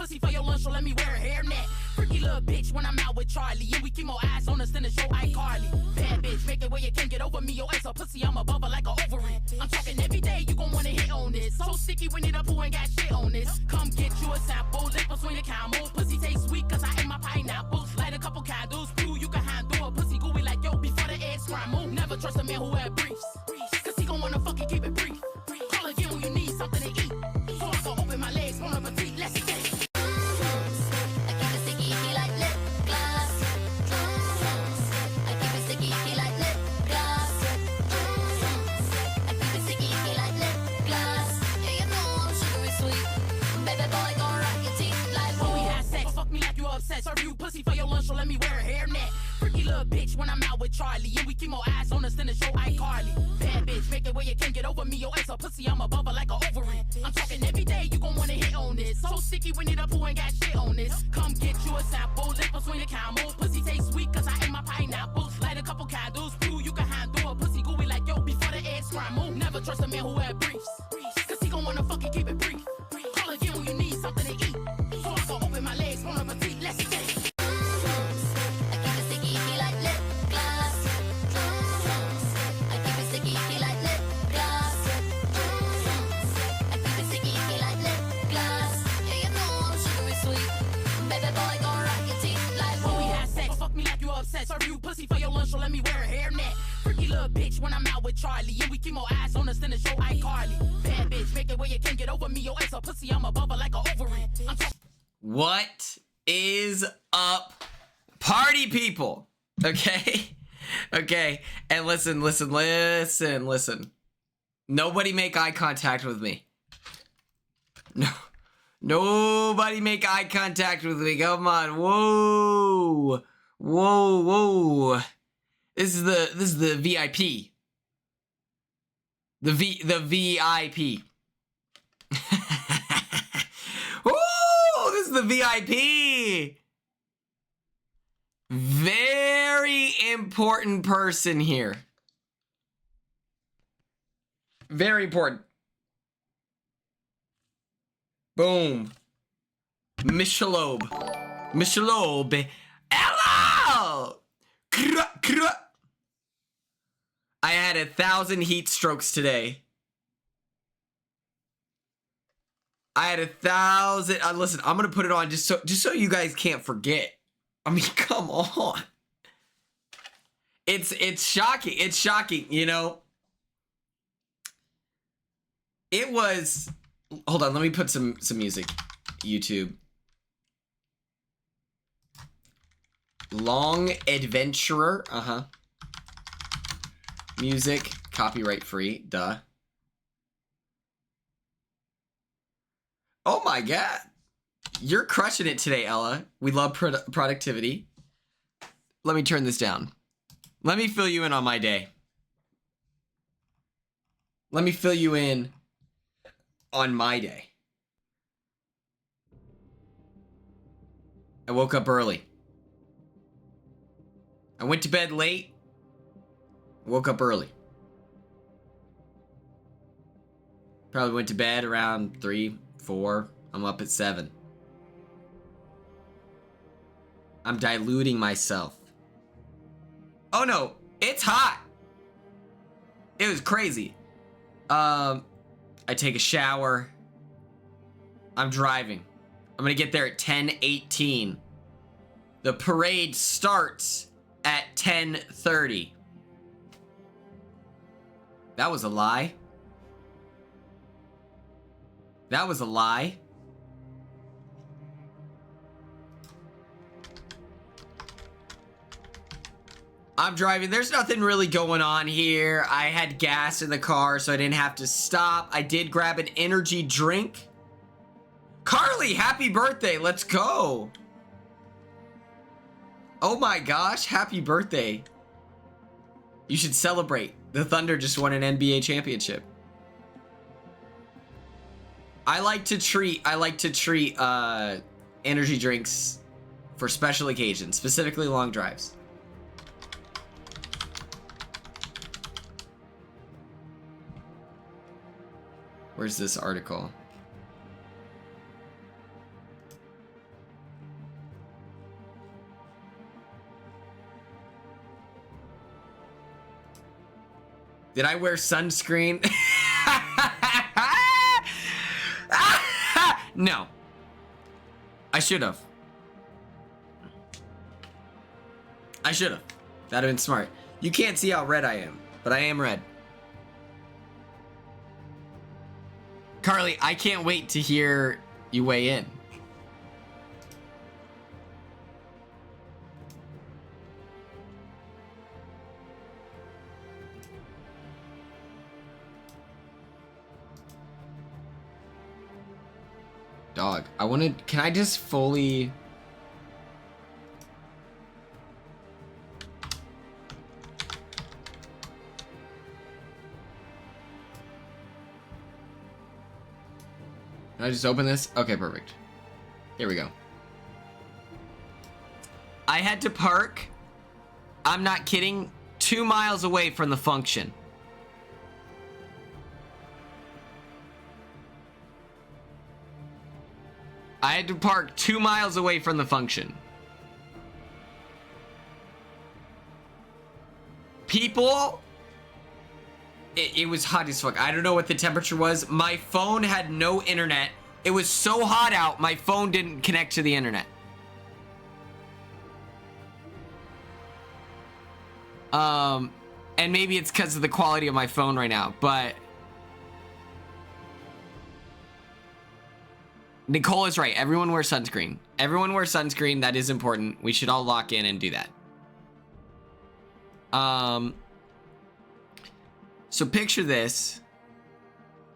pussy for your lunch, so let me wear a hairnet. Freaky little bitch when I'm out with Charlie. And we keep more eyes on us than the show iCarly. Bad bitch, make it where you can't get over me. Your ass a pussy, I'm above her like a ovary. I'm talking every day, you gon' wanna hit on this. So sticky, we need a poo and got shit on this. Come get you a sample, lip between the camel. Pussy taste sweet, cause I ate my pineapples. Light a couple candles, blue, you can handle a pussy gooey like yo before the eggs scramble. Never trust a man who had briefs, cause he gon' wanna fucking keep it brief. Call again when you need something to eat. So I can open my legs, bon appetit, let's get it. Serve you pussy for your lunch, so let me wear a hairnet. Freaky little bitch when I'm out with Charlie. And we keep more eyes on us than the show iCarly. Bad bitch, make it where you can't get over me. Your ass a pussy, I'm above her like a ovary. I'm talking every day, you gon' wanna hit on this. So sticky, we need a poo and got shit on this. Come get you a sample, lip between the camel. Pussy taste sweet, cause I ate my pineapples. Light a couple candles, blue, you can handle a pussy gooey like yo before the eggs scramble. Never trust a man who had briefs, cause he gon' wanna fucking keep it brief. Call again when you need something to eat. So I can open my legs, bon appetit, let's get it. Serve you pussy for your lunch, so let me wear a hairnet. Freaky little bitch when I'm out with Charlie. And we keep more eyes on us than the show iCarly. Bad bitch, make it where you can't get over me. Your ass a pussy, I'm above her like a ovary. What is up, party people? Okay? Okay, and listen. Nobody make eye contact with me. No. Nobody make eye contact with me. Come on. Whoa. Whoa. This is the VIP. The VIP. Whoa, this is the VIP. Very important person here. Very important. Boom. Michelob. Hello! I had 1,000 heat strokes today. I had 1,000. Listen, I'm gonna put it on just so you guys can't forget. I mean, come on. It's shocking. It's shocking. You know. It was. Hold on. Let me put some music. YouTube. Long Adventurer, music, copyright free, duh. Oh my god. You're crushing it today, Ella. We love productivity. Let me turn this down. Let me fill you in on my day. Let me fill you in on my day. I woke up early. I went to bed late, woke up early. Probably went to bed around 3, 4. I'm up at 7. I'm diluting myself. Oh no, it's hot. It was crazy. I take a shower. I'm driving. I'm gonna get there at 10:18. The parade starts at 10:30. That was a lie. That was a lie. I'm driving. There's nothing really going on here. I had gas in the car, so I didn't have to stop. I did grab an energy drink. Carly, happy birthday. Let's go. Oh my gosh, happy birthday. You should celebrate. The Thunder just won an NBA championship. I like to treat energy drinks for special occasions, specifically long drives. Where's this article? Did I wear sunscreen? No. I should have. That'd have been smart. You can't see how red I am, but I am red. Carly, I can't wait to hear you weigh in. Dog, can I just fully... Can I just open this? Okay, perfect. Here we go. I had to park, I'm not kidding, 2 miles away from the function. I had to park 2 miles away from the function. People, it was hot as fuck. I don't know what the temperature was. My phone had no internet. It was so hot out, my phone didn't connect to the internet. And maybe it's because of the quality of my phone right now, but Nicole is right. Everyone wears sunscreen. Everyone wears sunscreen. That is important. We should all lock in and do that. So picture this.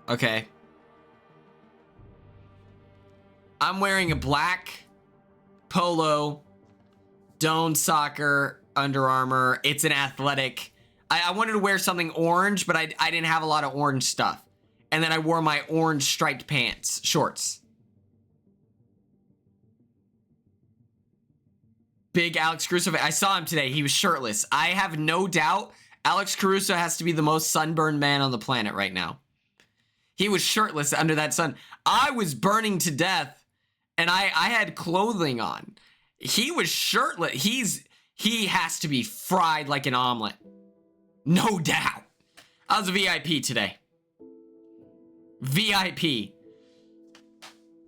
Okay. I'm wearing a black polo, Doan soccer, Under Armour. It's an athletic. I wanted to wear something orange, but I didn't have a lot of orange stuff. And then I wore my orange striped pants, shorts. Big Alex Caruso. I saw him today. He was shirtless. I have no doubt Alex Caruso has to be the most sunburned man on the planet right now. He was shirtless under that sun. I was burning to death, and I had clothing on. He was shirtless. He has to be fried like an omelet. No doubt. I was a VIP today. VIP.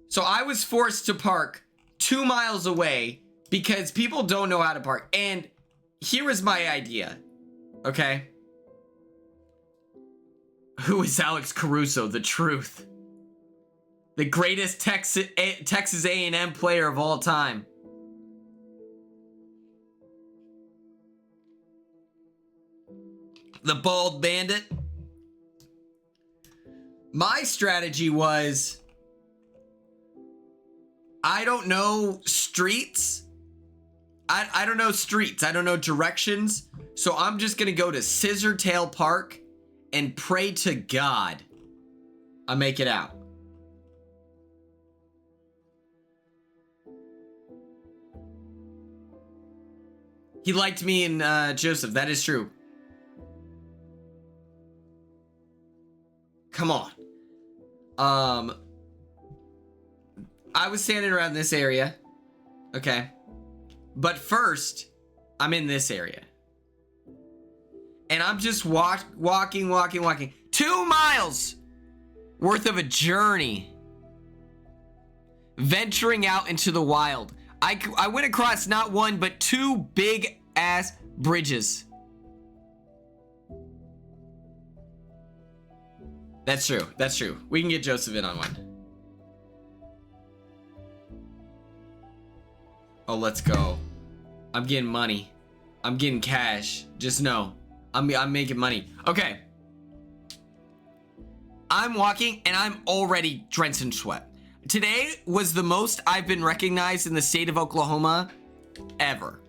So I was forced to park 2 miles away because people don't know how to park. And here is my idea. Okay? Who is Alex Caruso? The truth. The greatest Texas A&M player of all time. The bald bandit. My strategy was, I don't know streets. I don't know streets. I don't know directions. So I'm just going to go to Scissortail Park and pray to God I make it out. He liked me and Joseph. That is true. Come on. I was standing around this area. Okay. But first, I'm in this area. And I'm just walking. 2 miles worth of a journey. Venturing out into the wild. I went across not one, but 2 big ass bridges. That's true. That's true. We can get Joseph in on one. Oh, let's go. I'm getting money. I'm getting cash. Just know. I'm making money. Okay. I'm walking and I'm already drenched in sweat. Today was the most I've been recognized in the state of Oklahoma ever.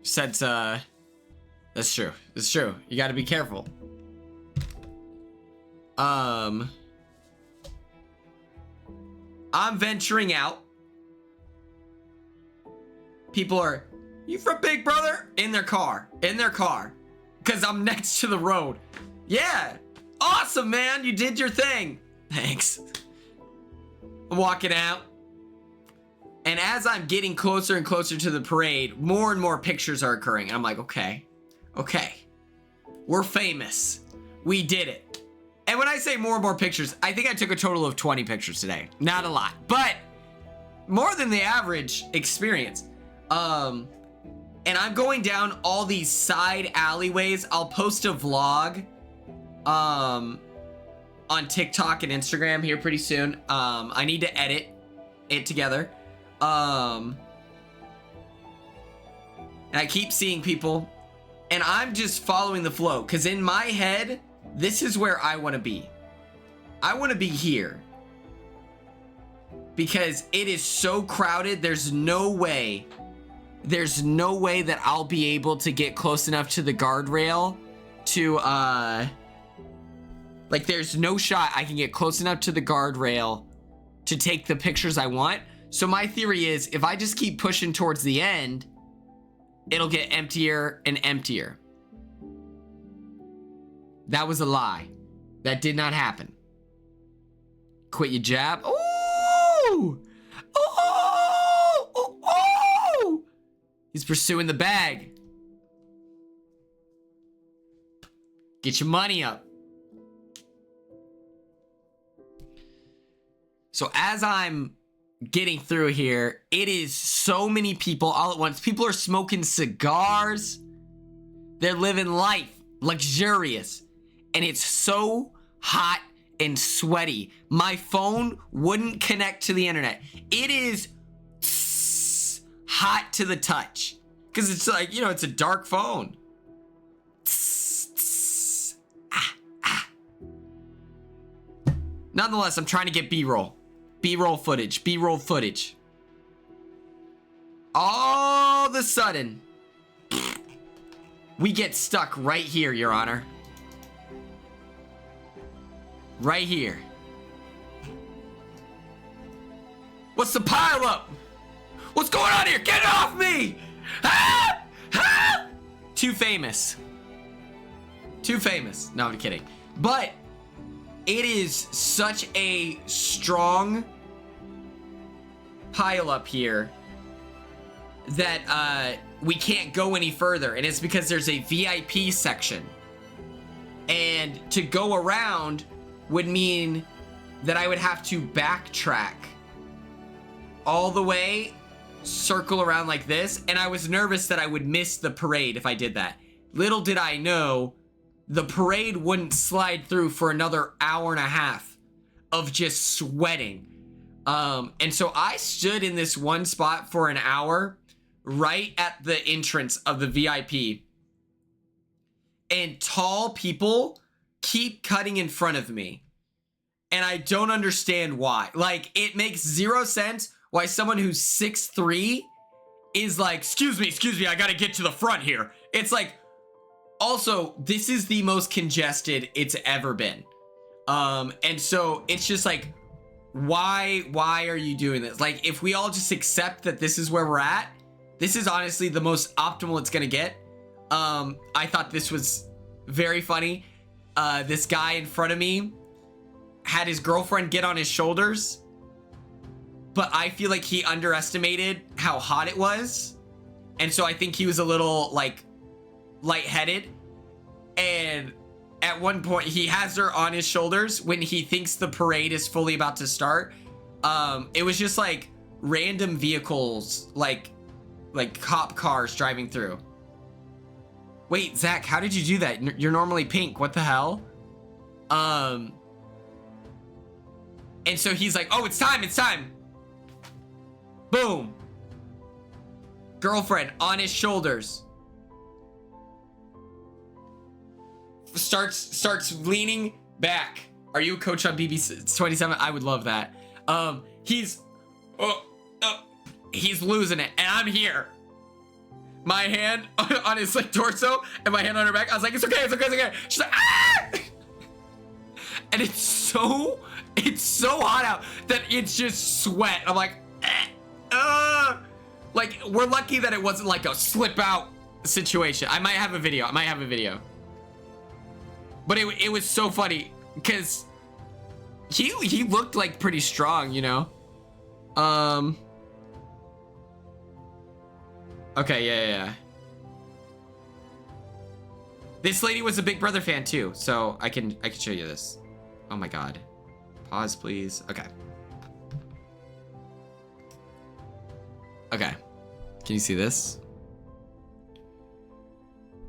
Since, that's true. It's true. You gotta be careful. I'm venturing out. People are, you from Big Brother? In their car. Because I'm next to the road. Yeah. Awesome, man. You did your thing. Thanks. I'm walking out. And as I'm getting closer and closer to the parade, more and more pictures are occurring. And I'm like, okay. We're famous. we did it. And when I say more and more pictures, I think I took a total of 20 pictures today. Not a lot, but more than the average experience. And I'm going down all these side alleyways. I'll post a vlog on TikTok and Instagram here pretty soon. I need to edit it together. And I keep seeing people, and I'm just following the flow, because in my head, this is where I want to be. I want to be here. Because it is so crowded, there's no way that I'll be able to get close enough to the guardrail to, like, there's no shot I can get close enough to the guardrail to take the pictures I want. So my theory is, if I just keep pushing towards the end, it'll get emptier and emptier. That was a lie. That did not happen. Quit your jab. Ooh! Oh! Oh! Oh! He's pursuing the bag. Get your money up. So as I'm getting through here, it is so many people all at once. People are smoking cigars. They're living life, luxurious. And it's so hot and sweaty. My phone wouldn't connect to the internet. It is hot to the touch. Because it's like, you know, it's a dark phone. Nonetheless, I'm trying to get B-roll. B-roll footage. B-roll footage. All of a sudden, we get stuck right here, Your Honor. Right here. What's the pile up? What's going on here? Get it off me! Ah! Ah! Too famous. Too famous. No, I'm kidding. But it is such a strong pile up here that we can't go any further. And it's because there's a VIP section. And to go around would mean that I would have to backtrack all the way, circle around like this, and I was nervous that I would miss the parade if I did that. Little did I know, the parade wouldn't slide through for another hour and a half of just sweating. And so I stood in this one spot for an hour right at the entrance of the VIP, and tall people keep cutting in front of me. And I don't understand why. Like, it makes zero sense why someone who's 6'3" is like, excuse me, I gotta get to the front here. It's like, also, this is the most congested it's ever been. And so it's just like, why are you doing this? Like, if we all just accept that this is where we're at, this is honestly the most optimal it's gonna get. I thought this was very funny. This guy in front of me had his girlfriend get on his shoulders, but I feel like he underestimated how hot it was. And so I think he was a little like lightheaded. And at one point he has her on his shoulders when he thinks the parade is fully about to start. It was just like random vehicles, like cop cars driving through. Wait, Zach, how did you do that? You're normally pink. What the hell? And so he's like, oh, it's time. Boom. Girlfriend on his shoulders. Starts leaning back. Are you a coach on BBC 27? I would love that. He's losing it, and I'm here. My hand on his like torso and my hand on her back. I was like, it's okay. She's like, ah! And it's so hot out that it's just sweat. I'm like, like, we're lucky that it wasn't like a slip out situation. I might have a video. But it was so funny because he looked like pretty strong, you know. Okay, yeah. This lady was a Big Brother fan too, so I can show you this. Oh my god. Pause, please. Okay. Okay. Can you see this?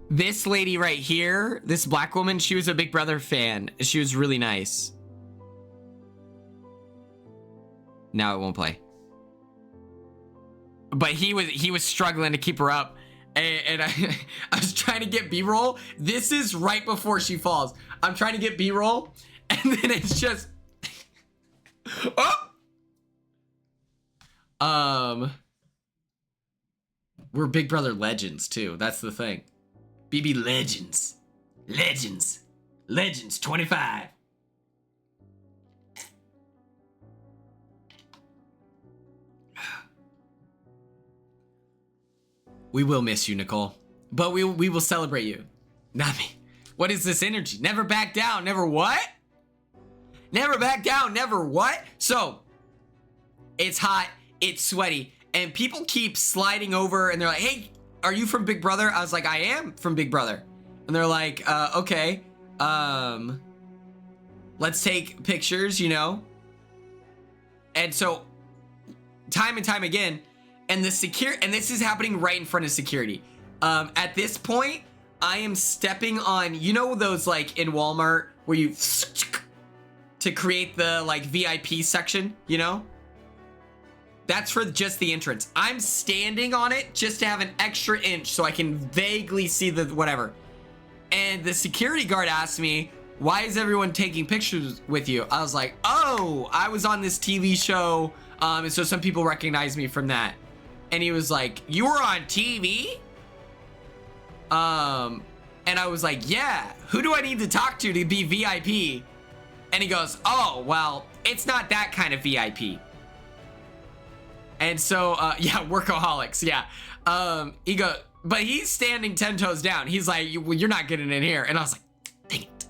This lady right here, this black woman, she was a Big Brother fan. She was really nice. Now it won't play. But he was struggling to keep her up. And I was trying to get B-roll. This is right before she falls. I'm trying to get B-roll, and then it's just oh! We're Big Brother legends too. That's the thing. BB legends. Legends 25. We will miss you, Nicole, but we will celebrate you. Not me. What is this energy? Never back down. Never what? Never back down. Never what? So it's hot. It's sweaty. And people keep sliding over and they're like, hey, are you from Big Brother? I was like, I am from Big Brother. And they're like, okay. Let's take pictures, you know? And so time and time again, and this is happening right in front of security. At this point, I am stepping on, you know, those like in Walmart where you to create the like VIP section, you know? That's for just the entrance. I'm standing on it just to have an extra inch so I can vaguely see the whatever. And the security guard asked me, why is everyone taking pictures with you? I was like, oh, I was on this TV show. And so some people recognize me from that. And he was like, you were on TV? And I was like, yeah, who do I need to talk to be VIP? And he goes, oh, well, it's not that kind of VIP. And so, yeah, workaholics, yeah. He goes, but he's standing 10 toes down. He's like, you're not getting in here. And I was like, dang it.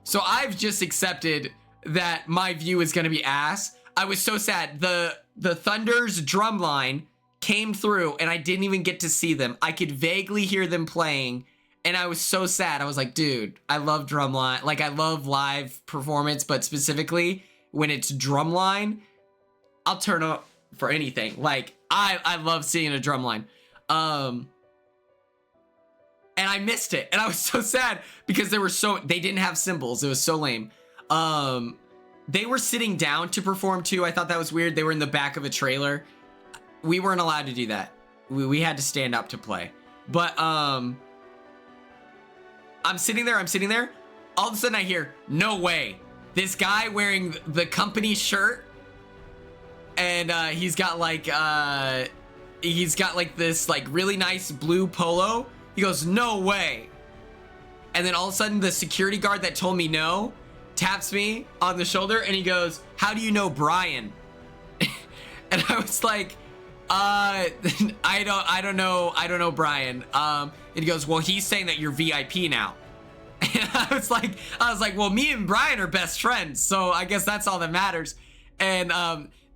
So I've just accepted that my view is gonna be ass. I was so sad. The Thunder's drum line came through and I didn't even get to see them. I could vaguely hear them playing and I was so sad. I was like, dude, I love drumline. Like I love live performance, but specifically when it's drumline, I'll turn up for anything. Like I love seeing a drumline. And I missed it and I was so sad because they didn't have cymbals. It was so lame. They were sitting down to perform too. I thought that was weird. They were in the back of a trailer. We weren't allowed to do that. We had to stand up to play. But I'm sitting there. All of a sudden I hear, no way. This guy wearing the company shirt and he's got like this like really nice blue polo. He goes, no way. And then all of a sudden the security guard that told me no taps me on the shoulder and he goes, how do you know Brian? And I was like, I don't know Brian. And he goes, well, he's saying that you're VIP now. And I was like, well, me and Brian are best friends, so I guess that's all that matters. And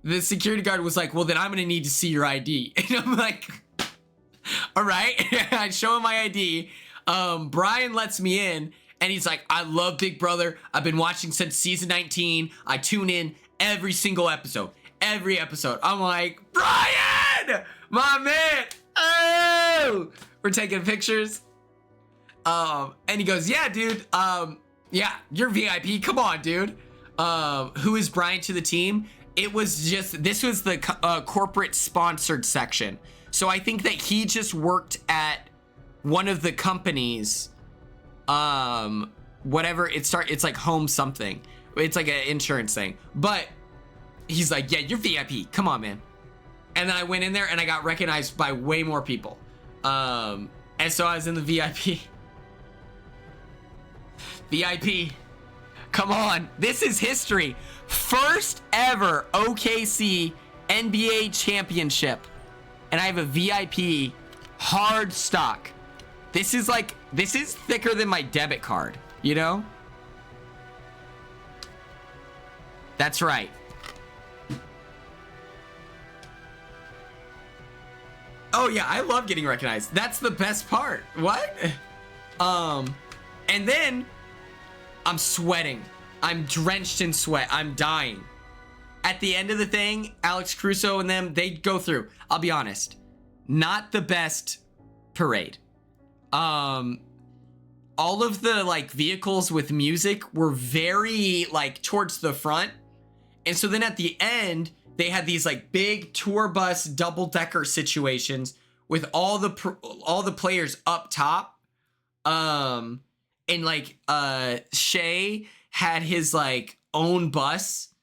the security guard was like, well, then I'm gonna need to see your ID. And I'm like, all right. I show him my ID. Brian lets me in. And he's like, I love Big Brother. I've been watching since season 19. I tune in every single episode. Every episode. I'm like, Brian! My man! Oh! We're taking pictures. And he goes, yeah, dude. Yeah, you're VIP. Come on, dude. Who is Brian to the team? It was just, this was the corporate sponsored section. So I think that he just worked at one of the companies. Whatever it's like home something. It's like an insurance thing. But he's like, yeah, you're VIP. Come on, man. And then I went in there and I got recognized by way more people. And so I was in the VIP. VIP. Come on. This is history. First ever OKC NBA championship. And I have a VIP hard stock. This is thicker than my debit card, you know? That's right. Oh yeah, I love getting recognized. That's the best part. What? And then I'm sweating. I'm drenched in sweat. I'm dying. At the end of the thing, Alex Caruso and them, they go through. I'll be honest, not the best parade. All of the like vehicles with music were very like towards the front. And so then at the end, they had these like big tour bus double-decker situations with all the players up top. And like Shea had his like own bus,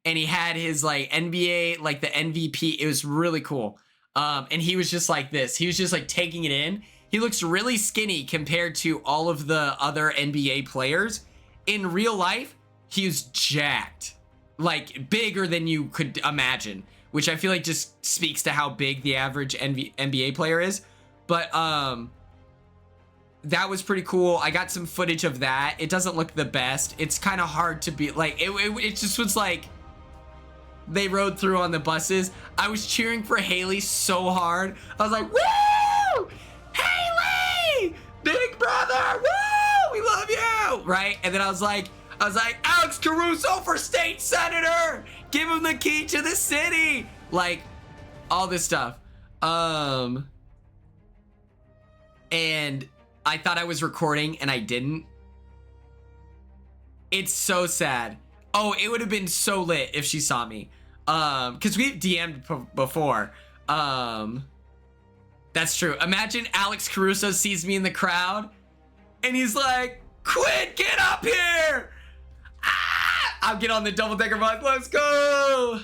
and he had his like NBA, like the MVP. It was really cool. And he was just like this. He was just like taking it in. He looks really skinny compared to all of the other NBA players. In real life, he was jacked. Like bigger than you could imagine, which I feel like just speaks to how big the average NBA player is. But that was pretty cool. I got some footage of that. It doesn't look the best. It's kind of hard to be like, it just was like they rode through on the buses. I was cheering for Haley so hard. I was like, woo! Haley! Big brother! Woo! We love you! Right? And then I was like, Alex Caruso for state senator! Give him the key to the city! Like, all this stuff. And I thought I was recording and I didn't. It's so sad. Oh, it would have been so lit if she saw me. Because we've DM'd before. That's true. Imagine Alex Caruso sees me in the crowd and he's like, Quinn, get up here! I'll get on the double-decker bus. Let's go.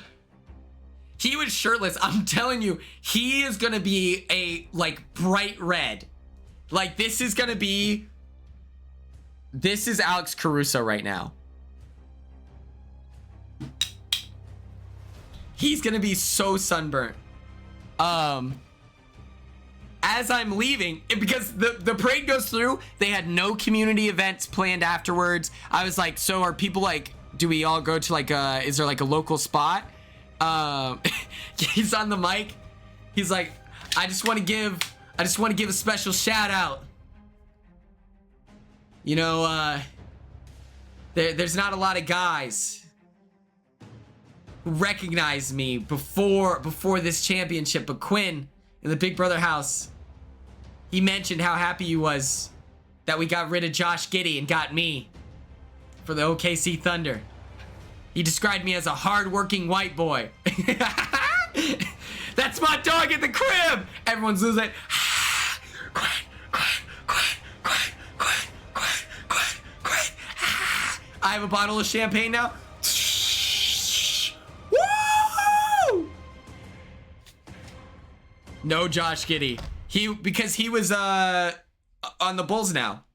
He was shirtless. I'm telling you, he is gonna be a like bright red. Like this is Alex Caruso right now. He's gonna be so sunburnt. As I'm leaving, because the parade goes through, they had no community events planned afterwards. I was like, so are people like, do we all go to like is there like a local spot? He's on the mic. He's like, I just want to give a special shout out. You know, there's not a lot of guys who recognize me before this championship, but Quinn in the Big Brother house, he mentioned how happy he was that we got rid of Josh Giddey and got me for the OKC Thunder. He described me as a hard-working white boy. That's my dog at the crib. Everyone's losing. I have a bottle of champagne now. Woo! No Josh Giddey. Because he was on the Bulls now.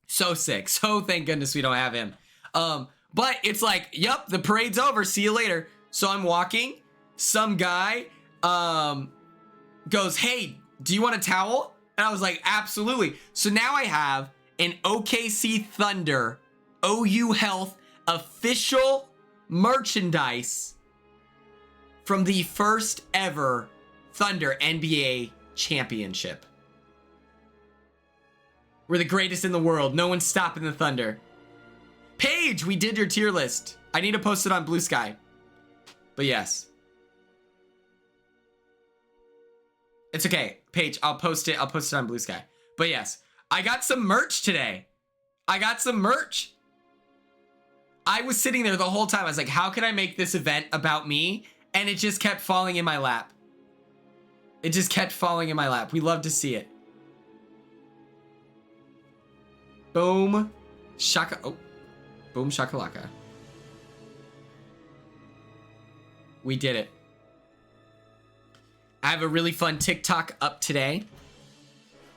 So sick. So thank goodness we don't have him. But it's like, yep, the parade's over. See you later. So I'm walking. Some guy goes, hey, do you want a towel? And I was like, absolutely. So now I have an OKC Thunder OU Health official merchandise from the first ever Thunder NBA championship. We're the greatest in the world. No one's stopping the Thunder. Paige, we did your tier list. I need to post it on Blue Sky. But yes. It's okay. Paige, I'll post it on Blue Sky. But yes, I got some merch today. I got some merch. I was sitting there the whole time. I was like, how can I make this event about me? And it just kept falling in my lap. It just kept falling in my lap. We love to see it. Boom. Shaka. Oh. Boom shakalaka. We did it. I have a really fun TikTok up today.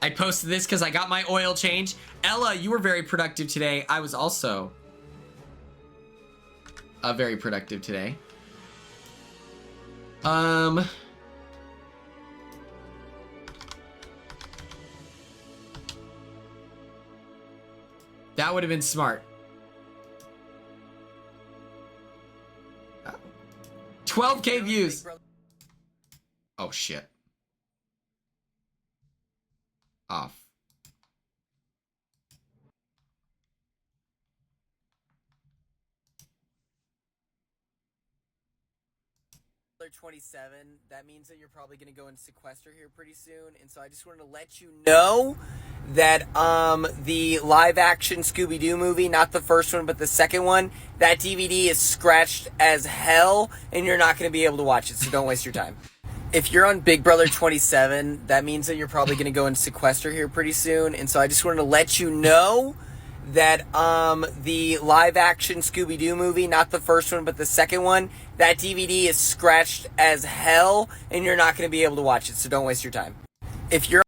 I posted this because I got my oil change. Ella, you were very productive today. I was also very productive today. That would have been smart. 12K views. Oh shit. Off. 27, that means that you're probably going to go into sequester here pretty soon, and so I just wanted to let you know that the live action Scooby-Doo movie, not the first one but the second one, that DVD is scratched as hell and you're not going to be able to watch it, so don't waste your time. If you're on Big Brother 27, that means that you're probably going to go into sequester here pretty soon, and so I just wanted to let you know that the live action Scooby-Doo movie, not the first one but the second one, that DVD is scratched as hell and you're not going to be able to watch it, so don't waste your time. If you're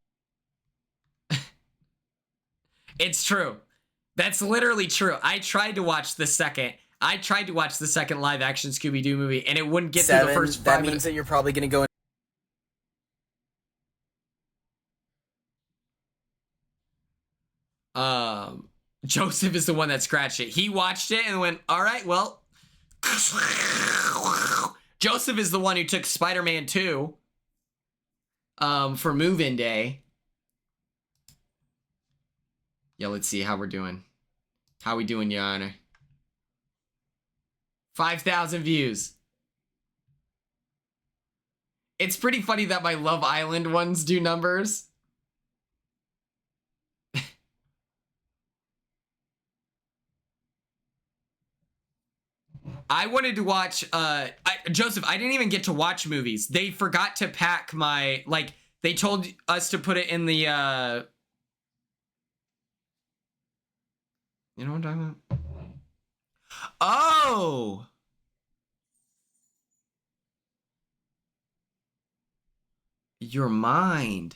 It's true. That's literally true. I tried to watch the second live action Scooby-Doo movie and it wouldn't get through the first 5 that minutes. means that you're probably going to go Joseph is the one that scratched it. He watched it and went, all right, well. Joseph is the one who took Spider-Man 2 for move-in day. Yeah, let's see how we're doing. How we doing, Your Honor? 5,000 views. It's pretty funny that my Love Island ones do numbers. I wanted to watch, Joseph, I didn't even get to watch movies. They forgot to pack my, like, they told us to put it in the, you know what I'm talking about? Oh! Your mind.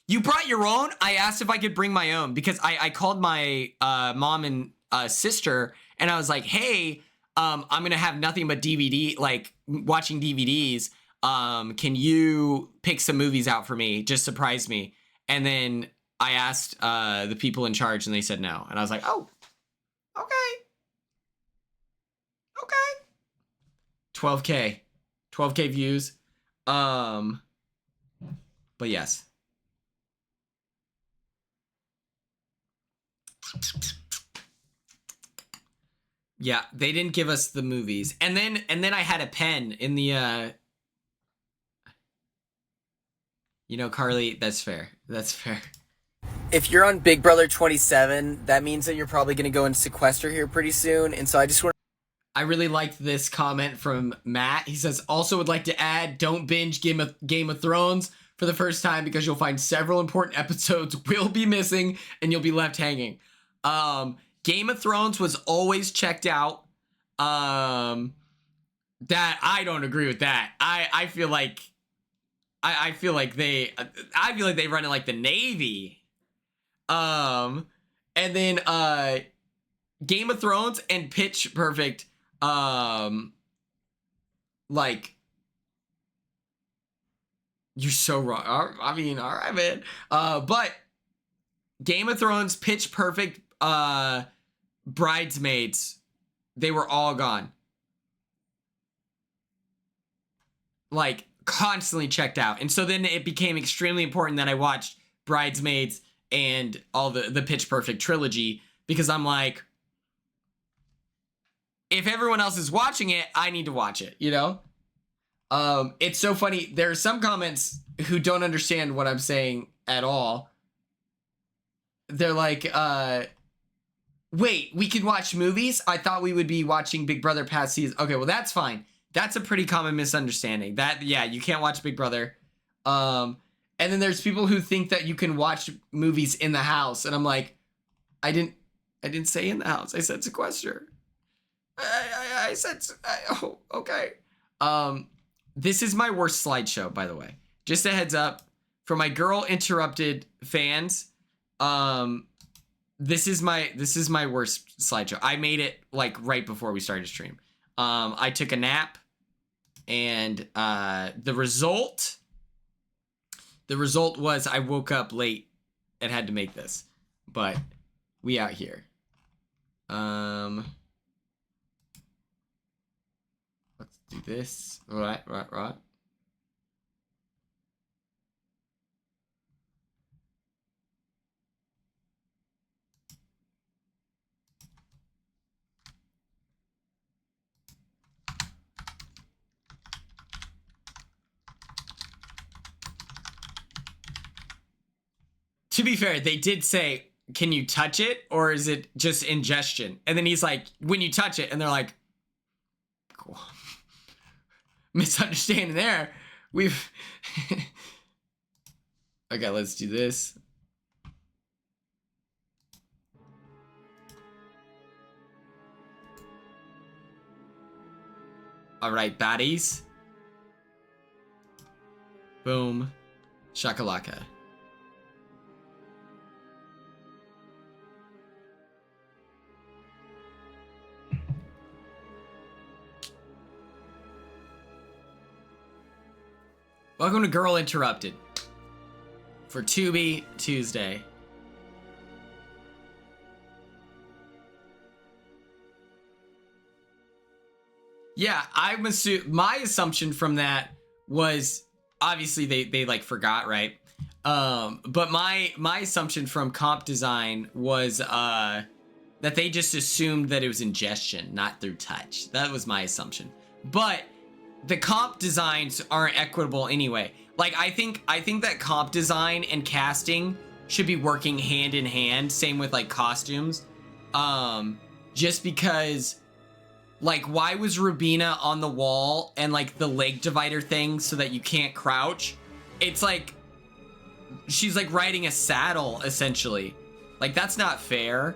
You brought your own? I asked if I could bring my own because I called my mom and sister and I was like, hey, I'm going to have nothing but DVD, like watching DVDs. Can you pick some movies out for me? Just surprise me. And then I asked the people in charge and they said no. And I was like, oh, okay. Okay. 12K views. But yes. Yeah, they didn't give us the movies. And then I had a pen in the you know, Carly, that's fair. That's fair. If you're on Big Brother 27, that means that you're probably going to go into sequester here pretty soon, and so I just want I really liked this comment from Matt. He says, also would like to add, don't binge Game of Thrones for the first time because you'll find several important episodes will be missing and you'll be left hanging. Game of Thrones was always checked out. That I don't agree with that. I feel like they run it like the Navy. And then Game of Thrones and Pitch Perfect, like, you're so wrong. I mean, all right, man. But Game of Thrones, Pitch Perfect, Bridesmaids, they were all gone. Like, constantly checked out. And so then it became extremely important that I watched Bridesmaids and all the Pitch Perfect trilogy because I'm like, if everyone else is watching it, I need to watch it, you know? It's so funny. There are some comments who don't understand what I'm saying at all. They're like, wait, we can watch movies? I thought we would be watching Big Brother past season. Okay, well, that's fine. That's a pretty common misunderstanding. That, yeah, you can't watch Big Brother. And then there's people who think that you can watch movies in the house. And I'm like, I didn't say in the house. I said sequester. I said, oh, okay. This is my worst slideshow, by the way. Just a heads up for my girl interrupted fans. This is my worst slideshow. I made it like right before we started stream. I took a nap, and the result was I woke up late and had to make this, but we out here. Let's do this. Right. To be fair, they did say, can you touch it or is it just ingestion? And then he's like, when you touch it, and they're like, cool. Misunderstanding there. We've okay, let's do this. All right, baddies. Boom. Shakalaka. Welcome to Girl Interrupted for Tubi Tuesday. Yeah, my assumption from that was obviously they like forgot, right? But my assumption from comp design was that they just assumed that it was ingestion, not through touch. That was my assumption. But the comp designs aren't equitable anyway. Like I think that comp design and casting should be working hand in hand. Same with like costumes. Just because, like, why was Rubina on the wall and like the leg divider thing so that you can't crouch? It's like she's like riding a saddle essentially. Like that's not fair.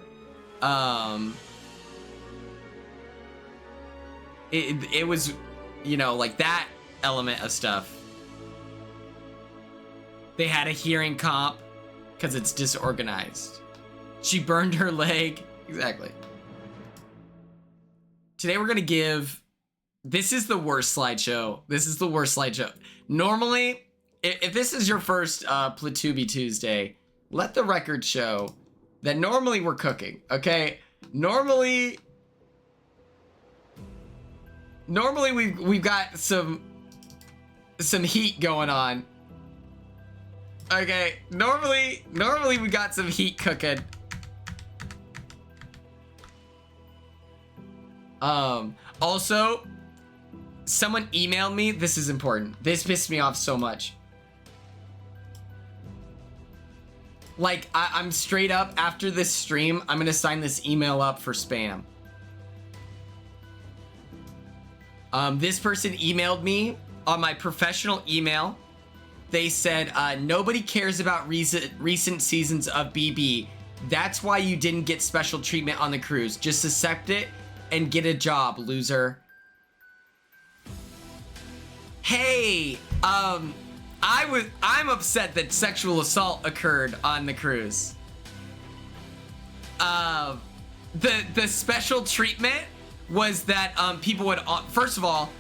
It was, you know, like that element of stuff. They had a hearing comp because it's disorganized. She burned her leg. Exactly. Today we're gonna give, this is the worst slideshow. This is the worst slideshow. Normally, if this is your first Tubi Tuesday, let the record show that normally we're cooking, okay? Normally we've got some heat going on. Okay, normally we got some heat cooking. Also, someone emailed me. This is important. This pissed me off so much. Like, I'm straight up, after this stream, I'm gonna sign this email up for spam. This person emailed me on my professional email. They said, nobody cares about recent seasons of BB. That's why you didn't get special treatment on the cruise. Just accept it and get a job, loser. Hey, I'm upset that sexual assault occurred on the cruise. The special treatment was that people would first of all,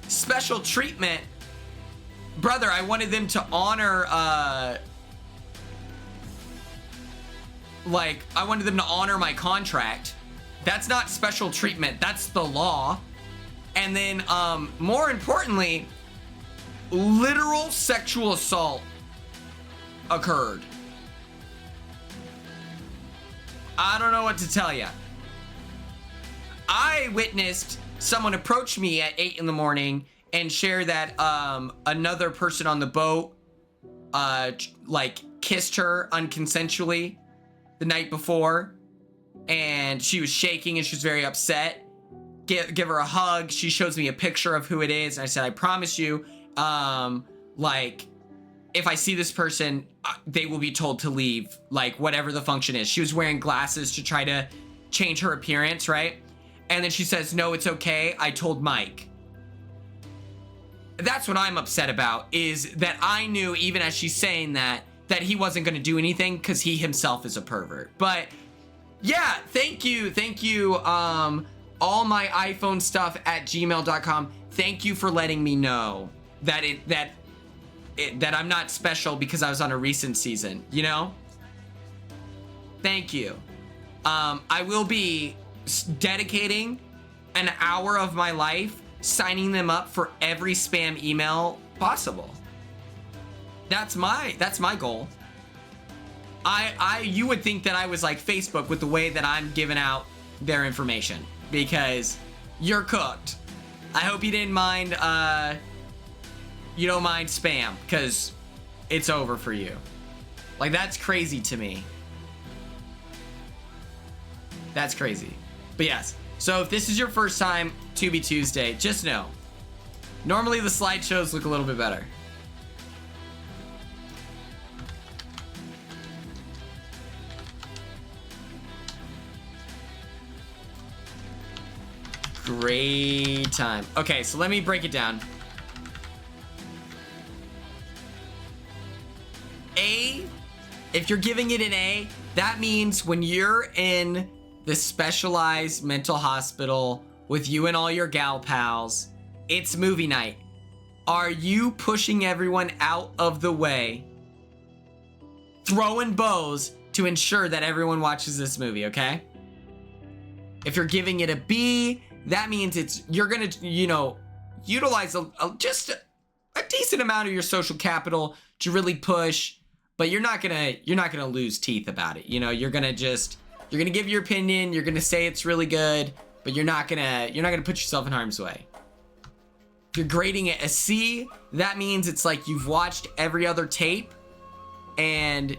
special treatment, brother. I wanted them to honor I wanted them to honor my contract. That's not special treatment. That's the law. And then more importantly, literal sexual assault occurred. I don't know what to tell you. I witnessed someone approach me at 8 in the morning and share that another person on the boat like kissed her unconsensually the night before, and she was shaking and she was very upset. Give her a hug. She shows me a picture of who it is, and I said, I promise you, like, if I see this person, they will be told to leave, like, whatever the function is. She was wearing glasses to try to change her appearance, right? And then she says, no, it's okay. I told Mike. That's what I'm upset about, is that I knew, even as she's saying that he wasn't going to do anything because he himself is a pervert. But yeah, thank you. All my iPhone stuff at gmail.com. Thank you for letting me know that I'm not special because I was on a recent season, you know? Thank you. I will be dedicating an hour of my life signing them up for every spam email possible. That's my goal. You would think that I was like Facebook with the way that I'm giving out their information, because you're cooked. I hope you didn't mind, you don't mind spam, because it's over for you. Like, that's crazy to me. That's crazy. But yes, so if this is your first time Tubi Tuesday, just know, normally the slideshows look a little bit better. Great time. Okay, so let me break it down. A, if you're giving it an A, that means when you're in the specialized mental hospital with you and all your gal pals, it's movie night. Are you pushing everyone out of the way, throwing bows to ensure that everyone watches this movie, okay? If you're giving it a B, that means you're gonna, you know, utilize just a decent amount of your social capital to really push, but you're not gonna lose teeth about it. You know, you're gonna give your opinion, you're gonna say it's really good, but you're not gonna put yourself in harm's way. If you're grading it a C, that means it's like you've watched every other tape and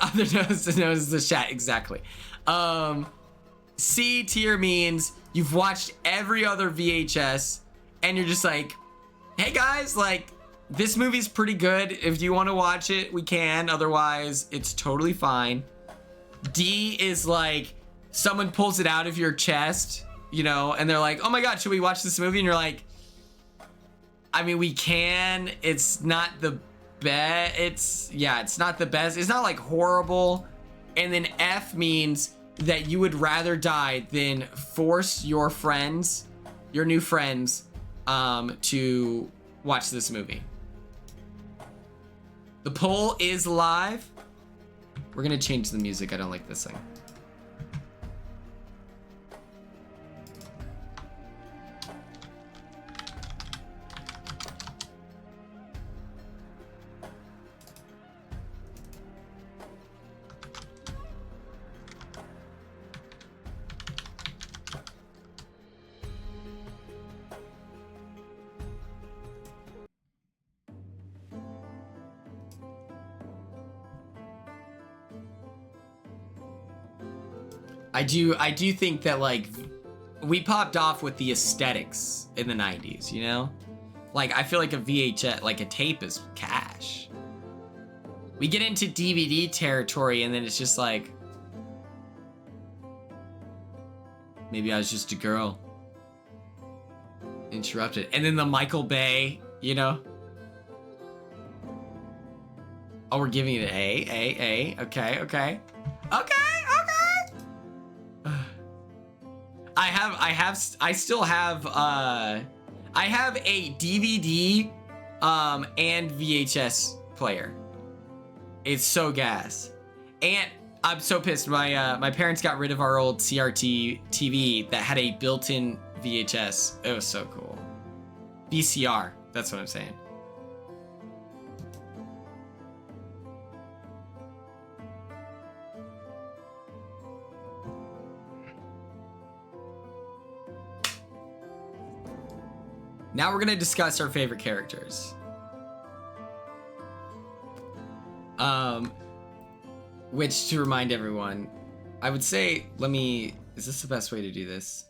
other knows the chat, exactly. C tier means you've watched every other VHS and you're just like, hey guys, like, this movie's pretty good. If you want to watch it, we can. Otherwise, it's totally fine. D is like, someone pulls it out of your chest, you know, and they're like, oh my god, should we watch this movie? And you're like, I mean, we can. It's not the best. It's not the best. It's not like horrible. And then F means that you would rather die than force your friends, your new friends, to watch this movie. The poll is live. We're gonna change the music. I don't like this thing. I do think that, like, we popped off with the aesthetics in the 90s, you know? Like, I feel like a VHS, like a tape is cash. We get into DVD territory and then it's just like, maybe I was just a girl. Interrupted. And then the Michael Bay, you know? Oh, we're giving it an A. Okay, okay. Okay. I still have I have a DVD and VHS player. It's so gas. And I'm so pissed. My parents got rid of our old CRT TV that had a built-in VHS. It was so cool. VCR, that's what I'm saying. Now we're gonna discuss our favorite characters. Which, to remind everyone, I would say, is this the best way to do this?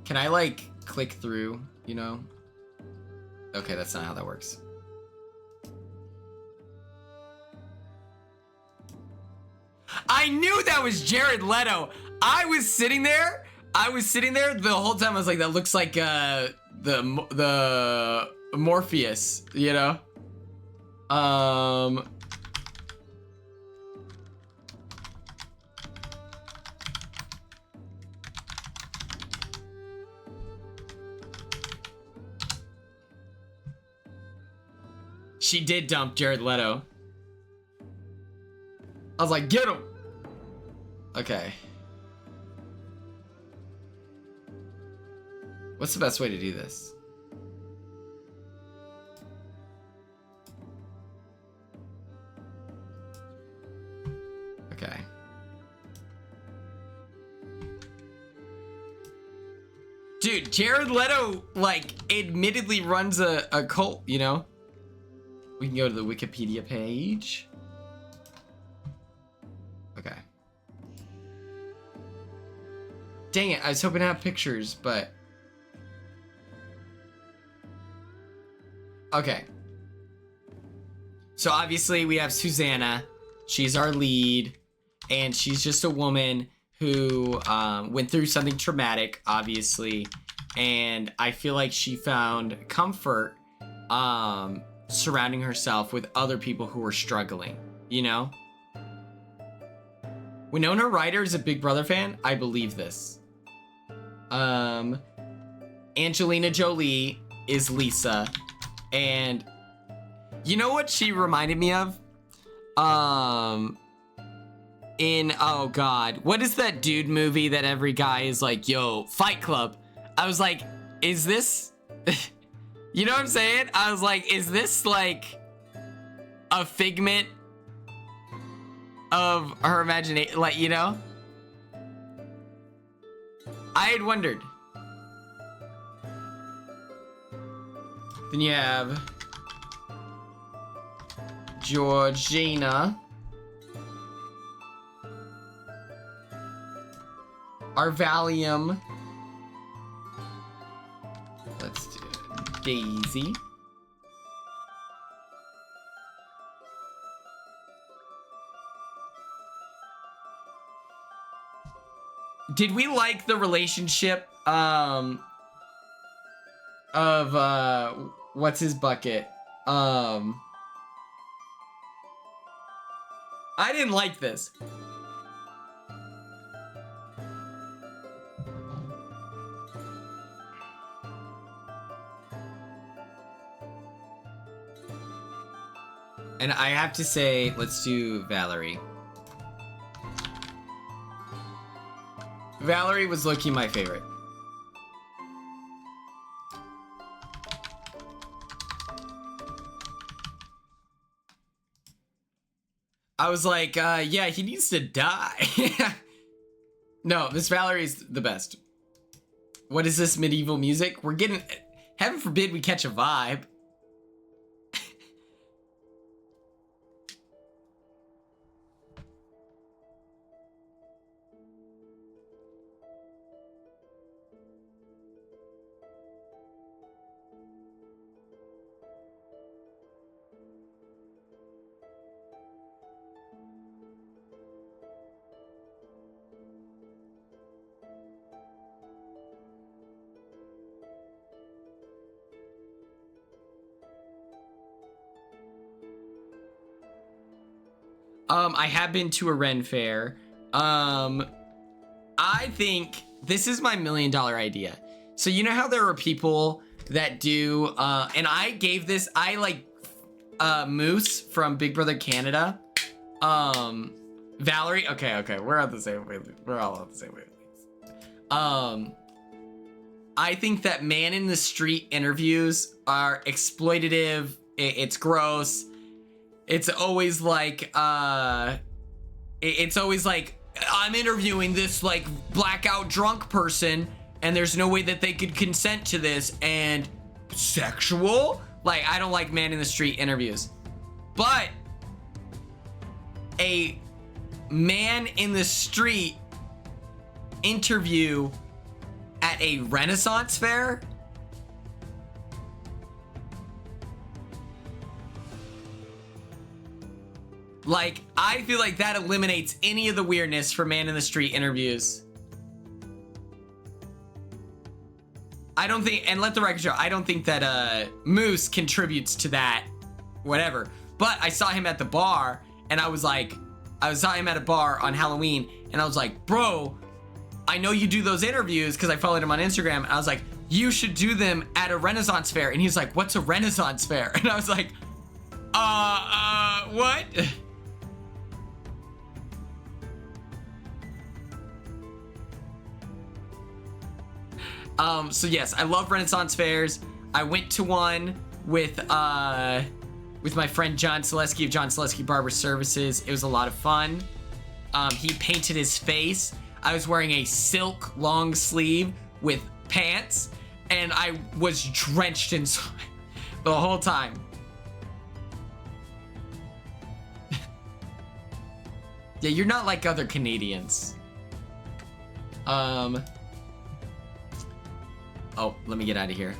Can I, like, click through, you know? Okay, that's not how that works. I knew that was Jared Leto. I was sitting there the whole time. I was like, that looks like the Morpheus, you know? She did dump Jared Leto. I was like, get him. Okay. What's the best way to do this? Okay. Dude, Jared Leto, like, admittedly runs a cult, you know? We can go to the Wikipedia page. Okay. Dang it, I was hoping to have pictures, but... Okay. So obviously we have Susanna. She's our lead. And she's just a woman who went through something traumatic, obviously. And I feel like she found comfort surrounding herself with other people who were struggling, you know? Winona Ryder is a Big Brother fan. I believe this. Angelina Jolie is Lisa. And you know what she reminded me of? Oh god, what is that dude movie that every guy is like, yo, Fight Club? I was like, is this... You know what I'm saying? I was like, is this like a figment of her imagination? Like, you know? I had wondered. Then you have Georgina. Our Valium. Let's do Daisy. Did we like the relationship of what's his bucket? I didn't like this. And I have to say, let's do Valerie. Valerie was low-key my favorite. I was like, yeah, he needs to die. No, Miss Valerie's the best. What is this medieval music? We're getting... Heaven forbid we catch a vibe. I have been to a Ren fair. I think this is my $1 million idea. So you know how there are people that do, and I gave this, I like, Moose from Big Brother Canada. Valerie, okay, we're on the same wavelength. We're all on the same wavelength. I think that man in the street interviews are exploitative. It's gross. It's always like, it's always like, I'm interviewing this like blackout drunk person and there's no way that they could consent to this, and sexual? Like, I don't like man in the street interviews. But a man in the street interview at a Renaissance fair? Like, I feel like that eliminates any of the weirdness for man in the street interviews. I don't think, and let the record show, I don't think that Moose contributes to that, whatever. But I saw him at the bar, and I was like, I saw him at a bar on Halloween, and I was like, bro, I know you do those interviews, because I followed him on Instagram, and I was like, you should do them at a Renaissance fair. And he's like, what's a Renaissance fair? And I was like, what? So yes, I love Renaissance fairs. I went to one with my friend John Selesky of John Selesky Barber Services. It was a lot of fun. He painted his face. I was wearing a silk long sleeve with pants, and I was drenched in sweat the whole time. Yeah, you're not like other Canadians. Oh, let me get out of here.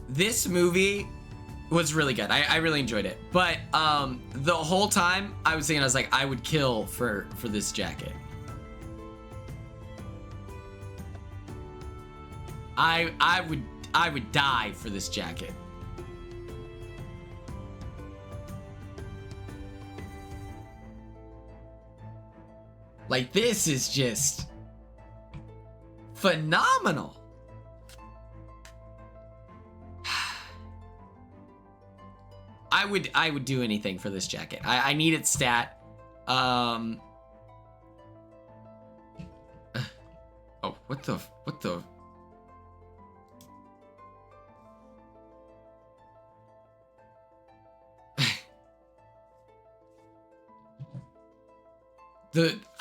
This movie was really good. I really enjoyed it. But the whole time I was thinking, I was like, I would kill for this jacket. I would die for this jacket. Like, this is just phenomenal. I would do anything for this jacket. I need its stat. Oh, what the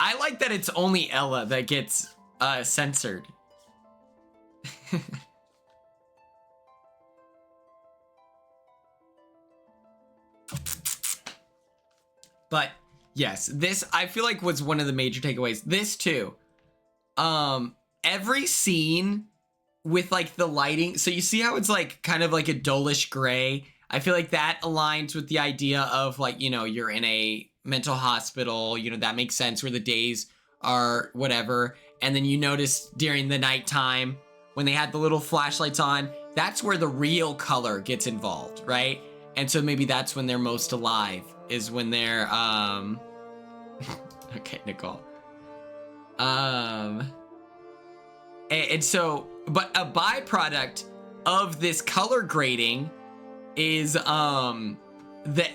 I like that it's only Ella that gets censored. But yes, this I feel like was one of the major takeaways. This too. Every scene with like the lighting, so you see how it's like kind of like a dullish gray. I feel like that aligns with the idea of like, you know, you're in a mental hospital, you know, that makes sense where the days are whatever. And then you notice during the nighttime when they had the little flashlights on, that's where the real color gets involved, right? And so maybe that's when they're most alive, is when they're okay, Nicole. And so, but a byproduct of this color grading is the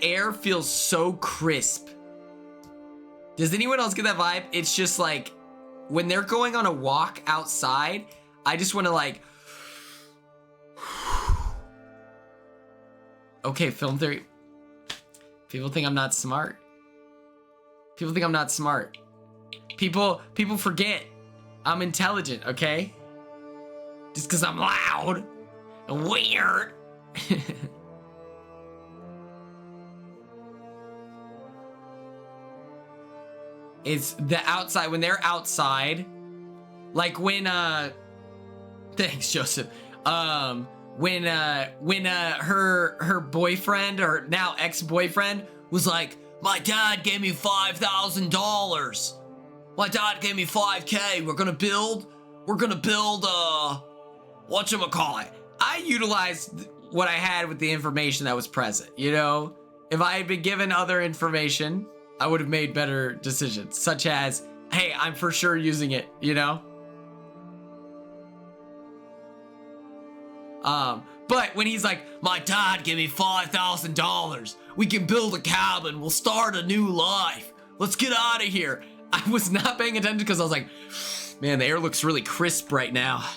air feels so crisp. Does anyone else get that vibe? It's just like when they're going on a walk outside, I just want to like, okay, film theory. People think I'm not smart. People think I'm not smart. People forget I'm intelligent, okay? Just because I'm loud and weird. It's the outside, when they're outside, like when, thanks, Joseph. When her boyfriend, or now ex-boyfriend, was like, my dad gave me $5,000. My dad gave me 5K. We're gonna build, whatchamacallit. I utilized what I had with the information that was present, you know? If I had been given other information, I would have made better decisions, such as, hey, I'm for sure using it, you know? But when he's like, my dad gave me $5,000. We can build a cabin. We'll start a new life. Let's get out of here. I was not paying attention because I was like, man, the air looks really crisp right now.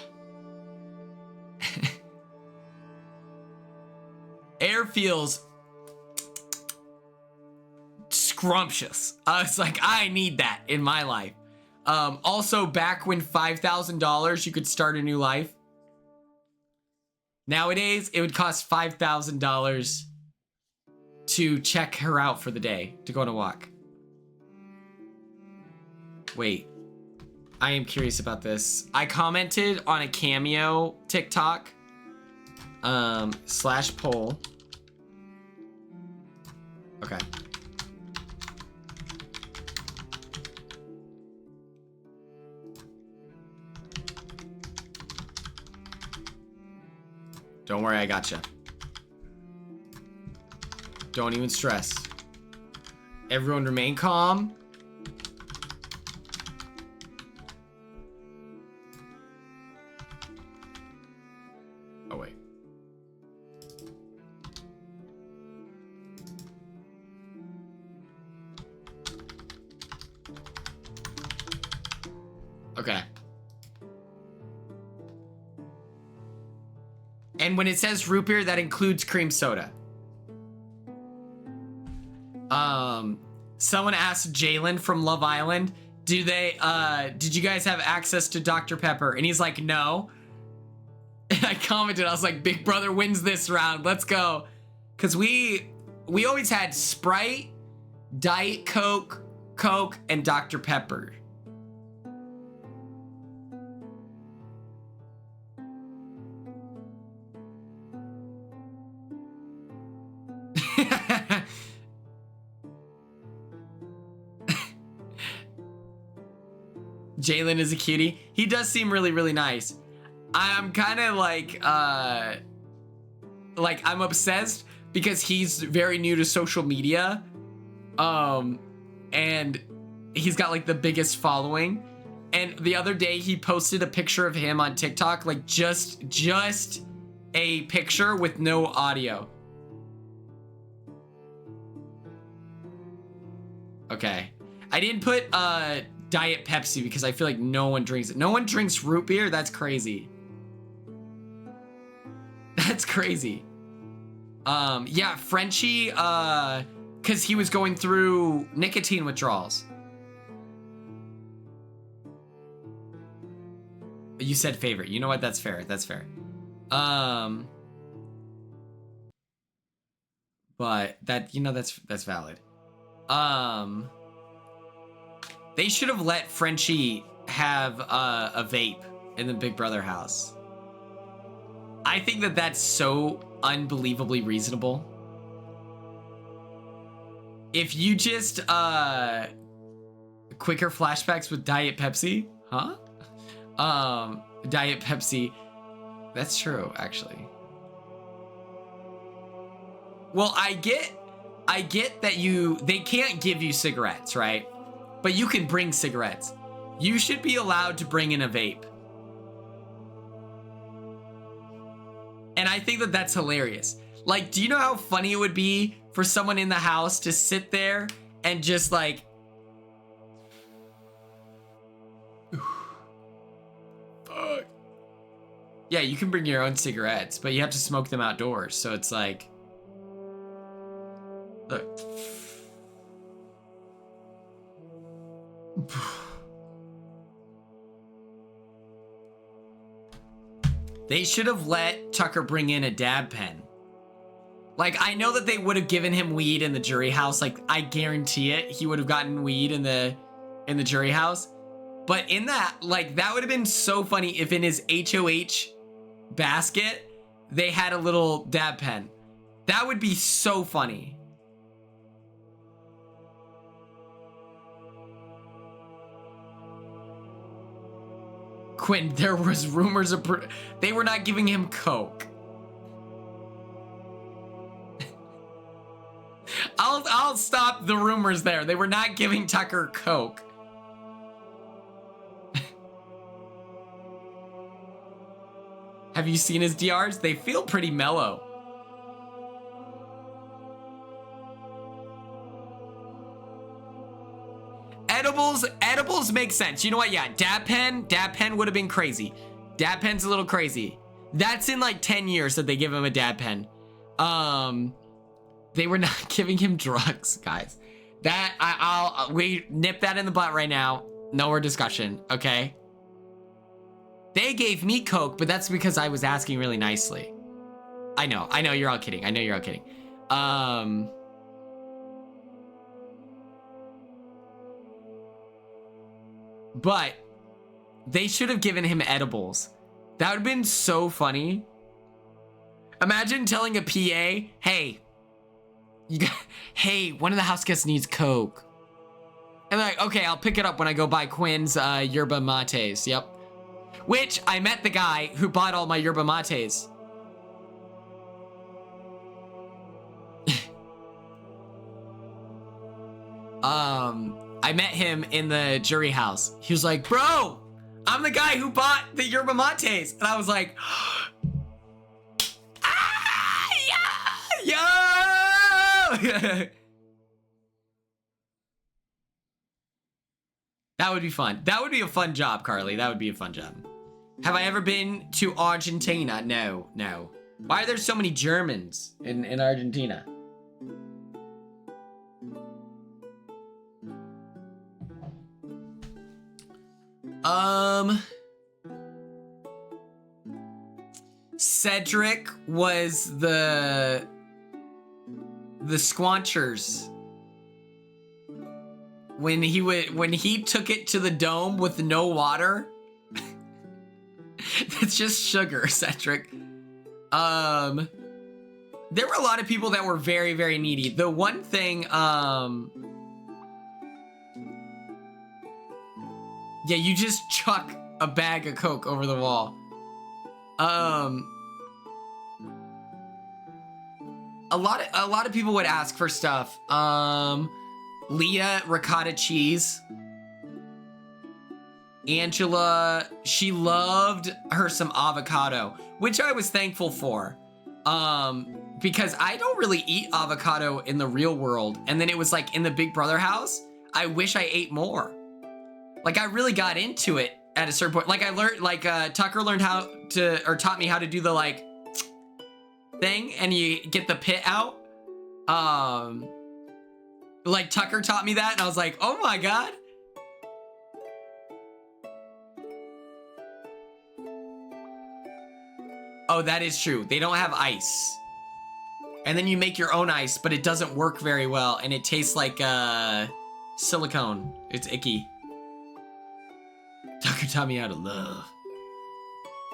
Air feels scrumptious. I was like, I need that in my life. Also, back when $5,000, you could start a new life. Nowadays, it would cost $5,000 to check her out for the day, to go on a walk. Wait, I am curious about this. I commented on a Cameo TikTok, /poll. Okay. Don't worry, I gotcha. Don't even stress. Everyone remain calm. Oh, wait. Okay. And when it says root beer, that includes cream soda. Someone asked Jalen from Love Island, did you guys have access to Dr. Pepper? And he's like, no. And I commented, I was like, Big Brother wins this round. Let's go. Because we we always had Sprite, Diet Coke, Coke, and Dr. Pepper. Jalen is a cutie. He does seem really, really nice. I'm kind of like I'm obsessed because he's very new to social media. And he's got like the biggest following. And the other day he posted a picture of him on TikTok, like just a picture with no audio. Okay. I didn't put Diet Pepsi because I feel like no one drinks it. No one drinks root beer? That's crazy. That's crazy. Yeah, Frenchie, because he was going through nicotine withdrawals. You said favorite. You know what? That's fair. That's fair. But that, you know, that's valid. They should have let Frenchie have a vape in the Big Brother house. I think that that's so unbelievably reasonable. If you just quicker flashbacks with Diet Pepsi, huh? Diet Pepsi. That's true, actually. Well, I get that they can't give you cigarettes, right? But you can bring cigarettes. You should be allowed to bring in a vape. And I think that that's hilarious. Like, do you know how funny it would be for someone in the house to sit there and just like, fuck. Yeah, you can bring your own cigarettes, but you have to smoke them outdoors. So it's like, look. They should have let Tucker bring in a dab pen. Like, I know that they would have given him weed in the jury house. Like, I guarantee it, he would have gotten weed in the jury house. But in that, like, that would have been so funny if in his HOH basket, they had a little dab pen. That would be so funny. Quinn, there was rumors of they were not giving him coke. I'll stop the rumors there. They were not giving Tucker coke. Have you seen his DRs? They feel pretty mellow. Edibles make sense. You know what? Yeah, dab pen would have been crazy. Dab pen's a little crazy. That's in like 10 years that they give him a dab pen. They were not giving him drugs, guys. That we nip that in the butt right now. No more discussion, okay? They gave me coke, but that's because I was asking really nicely. I know you're all kidding. I know you're all kidding. But they should have given him edibles. That would have been so funny. Imagine telling a PA, hey, one of the house guests needs coke. And they're like, okay, I'll pick it up when I go buy Quinn's yerba mates. Yep. Which I met the guy who bought all my yerba mates. I met him in the jury house. He was like, bro, I'm the guy who bought the yerba mates. And I was like, ah, yo! That would be fun. That would be a fun job, Carly. That would be a fun job. Have I ever been to Argentina? No. Why are there so many Germans in Argentina? Cedric was the the Squanchers. When he took it to the dome with no water. It's just sugar, Cedric. There were a lot of people that were very, very needy. The one thing, yeah, you just chuck a bag of Coke over the wall. A lot of people would ask for stuff. Leah, ricotta cheese. Angela, she loved her some avocado, which I was thankful for. Because I don't really eat avocado in the real world. And then it was like in the Big Brother house, I wish I ate more. Like I really got into it at a certain point. Like I learned, like Tucker learned how to, or taught me how to do the like thing and you get the pit out. Like Tucker taught me that and I was like, oh my God. Oh, that is true. They don't have ice. And then you make your own ice, but it doesn't work very well. And it tastes like silicone. It's icky. Tucker taught me how to love.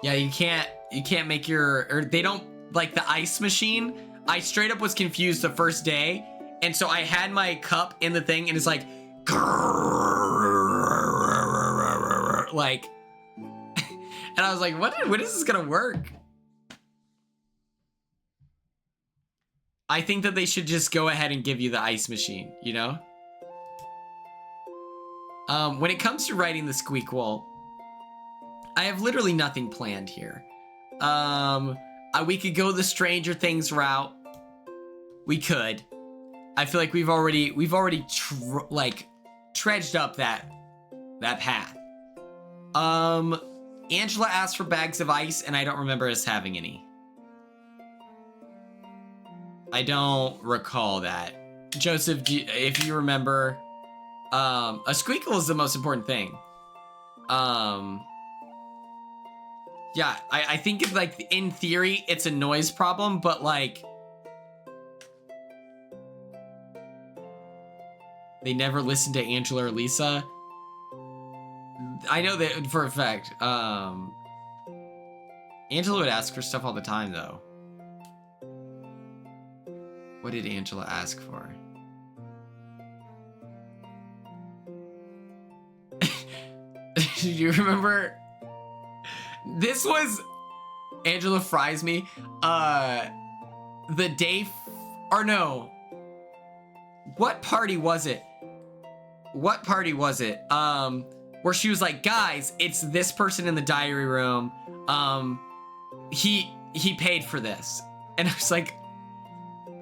Yeah, you can't make your, or they don't, like the ice machine. I straight up was confused the first day. And so I had my cup in the thing and it's like, like, and I was like, when is this gonna work? I think that they should just go ahead and give you the ice machine, you know? When it comes to writing the Squeakquel, I have literally nothing planned here. We could go the Stranger Things route. We could. I feel like we've already trudged up that path. Angela asked for bags of ice, and I don't remember us having any. I don't recall that. Joseph, if you remember, a Squeakquel is the most important thing. Yeah, I think if, like, in theory, it's a noise problem, but, like, they never listen to Angela or Lisa. I know that for a fact. Angela would ask for stuff all the time, though. What did Angela ask for? Do you remember? This was Angela fries me. The day, or no. What party was it? What party was it? Where she was like, guys, it's this person in the diary room. He paid for this. And I was like,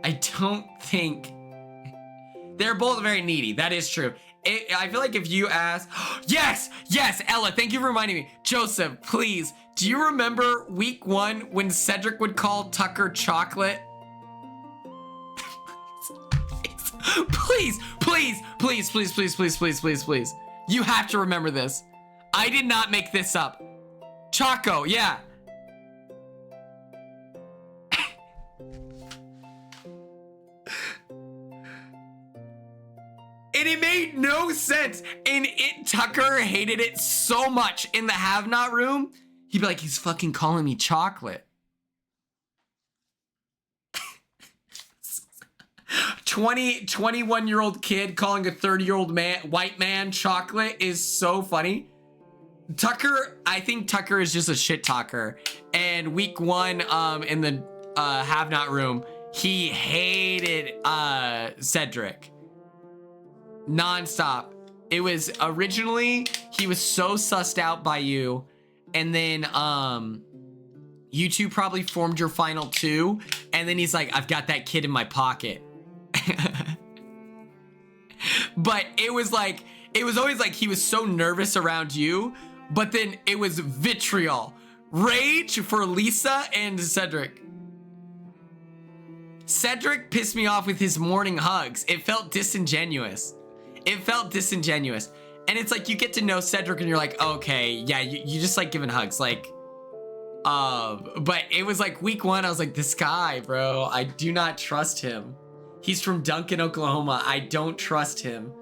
I don't think they're both very needy. That is true. I feel like if you ask, yes, Ella, thank you for reminding me. Joseph, please, do you remember week 1 when Cedric would call Tucker chocolate? Please. You have to remember this. I did not make this up. Choco, yeah. And it made no sense. And Tucker hated it so much in the have not room. He'd be like, he's fucking calling me chocolate. 21-year-old kid calling a 30-year-old white man chocolate is so funny. Tucker, I think Tucker is just a shit talker. And week 1 in the have not room, he hated Cedric. Non-stop. It was originally, he was so sussed out by you, and then you two probably formed your final 2, and then he's like, I've got that kid in my pocket. But it was always like he was so nervous around you, but then it was vitriol, rage for Lisa and Cedric. Cedric pissed me off with his morning hugs. It felt disingenuous. And it's like you get to know Cedric and you're like, okay, yeah, you just like giving hugs. Like, but it was like week 1, I was like, this guy, bro, I do not trust him. He's from Duncan, Oklahoma. I don't trust him.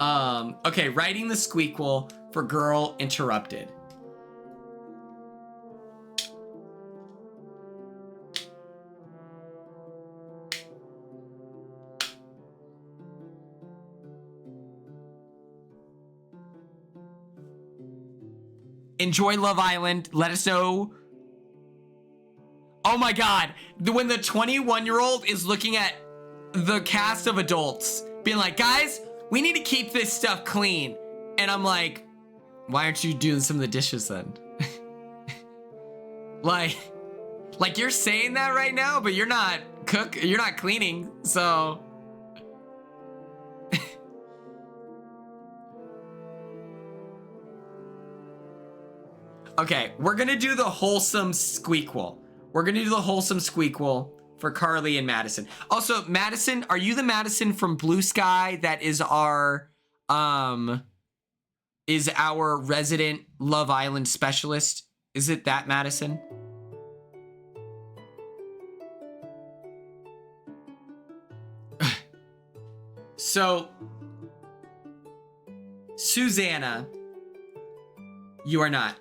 Okay, writing the squeakquel for Girl Interrupted. Enjoy Love Island. Let us know. Oh my God. When the 21-year-old is looking at the cast of adults, being like, guys, we need to keep this stuff clean. And I'm like, why aren't you doing some of the dishes then? like you're saying that right now, but you're not cleaning, so. Okay, we're gonna do the wholesome squeakquel. We're gonna do the wholesome squeakquel for Carly and Madison. Also, Madison, are you the Madison from Blue Sky that is our resident Love Island specialist? Is it that Madison? So, Susanna, you are not.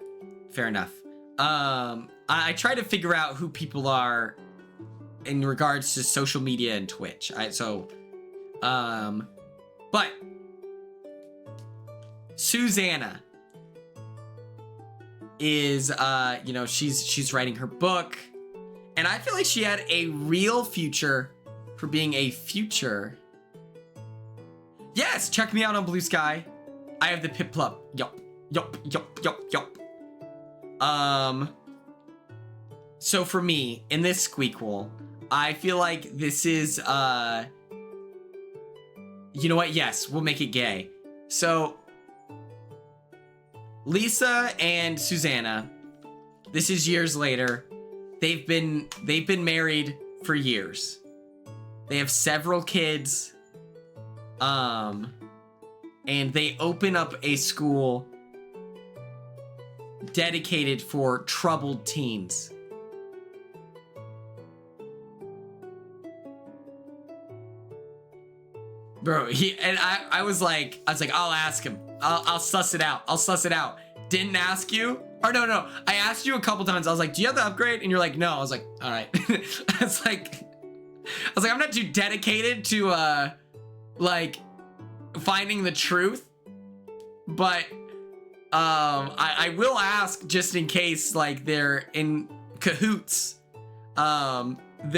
Fair enough. I try to figure out who people are in regards to social media and Twitch. But Susanna is, she's writing her book, and I feel like she had a real future for being a future. Yes, check me out on Blue Sky. I have the Pip Club. Yup. So for me, in this squeakquel, I feel like this is, you know what? Yes, we'll make it gay. So, Lisa and Susanna, this is years later. They've been married for years. They have several kids. And they open up a school dedicated for troubled teens. Bro, I was like, I'll ask him. I'll suss it out. Didn't ask you? Or no. I asked you a couple times. I was like, do you have the upgrade? And you're like, no. I was like, all right. I was like, I'm not too dedicated to, finding the truth. But, I will ask just in case, they're in cahoots. Then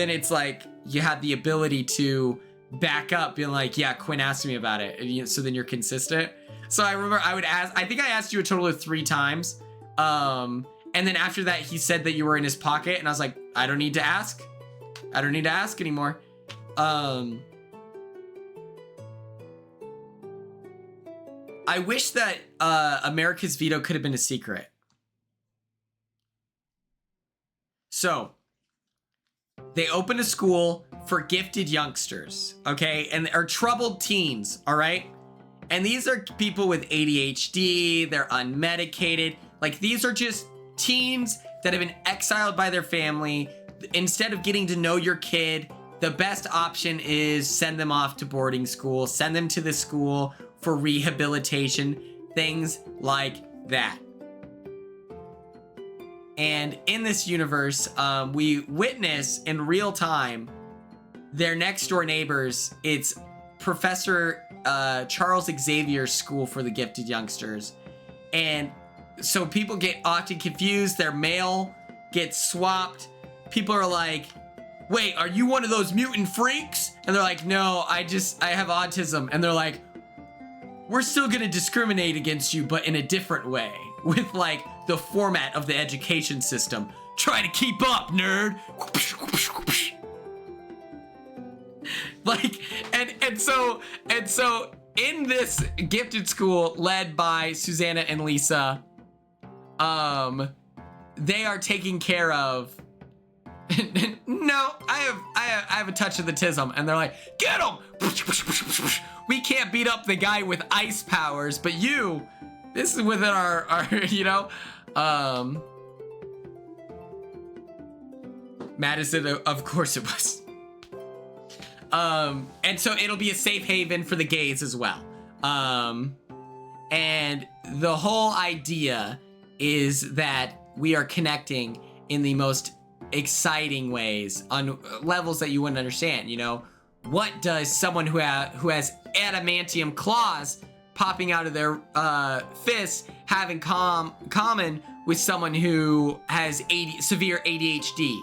it's like, you have the ability to back up being like, yeah, Quinn asked me about it. So then you're consistent. So I remember I think I asked you a total of 3 times. And then after that, he said that you were in his pocket. And I was like, I don't need to ask. I don't need to ask anymore. I wish that America's Veto could have been a secret. So they opened a school for gifted youngsters, okay? And are troubled teens, all right? And these are people with ADHD, they're unmedicated. These are just teens that have been exiled by their family. Instead of getting to know your kid, the best option is send them off to boarding school, send them to the school for rehabilitation, things like that. And in this universe, we witness in real time their next door neighbors. It's Professor Charles Xavier's school for the gifted youngsters. And so people get often confused. Their mail gets swapped. People are like, wait, are you one of those mutant freaks? And they're like, no, I have autism. And they're like, we're still gonna discriminate against you, but in a different way. With the format of the education system. Try to keep up, nerd. And so in this gifted school led by Susanna and Lisa, they are taking care of. No, I have a touch of the tism, and they're like, get him! We can't beat up the guy with ice powers, but this is within our Madison, of course it was. And so it'll be a safe haven for the gays as well. And the whole idea is that we are connecting in the most exciting ways on levels that you wouldn't understand. You know, what does someone who has adamantium claws popping out of their fists have in common with someone who has severe ADHD?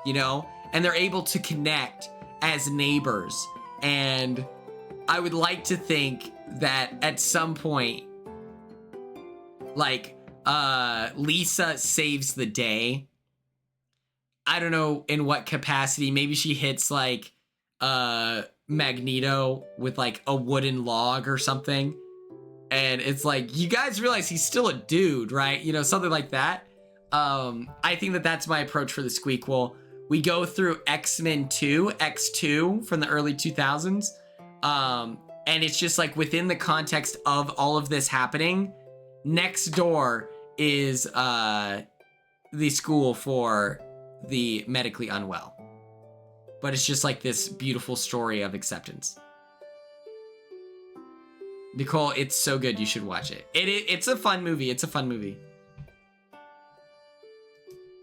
You know, and they're able to connect as neighbors. And I would like to think that at some point, like, Lisa saves the day. I don't know in what capacity. Maybe she hits like Magneto with like a wooden log or something, and it's like, you guys realize he's still a dude, right? You know, something like that. I think that that's my approach for the Squeakquel. We go through X-Men 2, X2 from the early 2000s, and it's just like within the context of all of this happening. Next door is the school for the medically unwell, but it's just like this beautiful story of acceptance. Nicole, it's so good, you should watch it. It's a fun movie. It's a fun movie.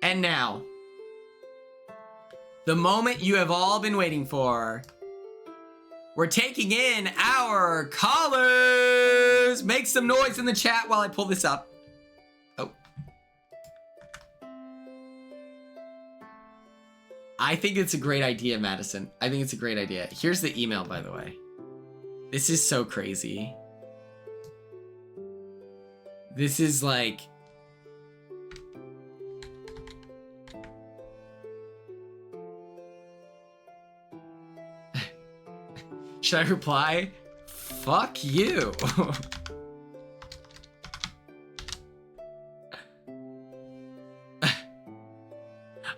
And now, the moment you have all been waiting for. We're taking in our callers. Make some noise in the chat while I pull this up. Oh. I think it's a great idea, Madison. I think it's a great idea. Here's the email, by the way. This is so crazy. This is like... Should I reply? Fuck you.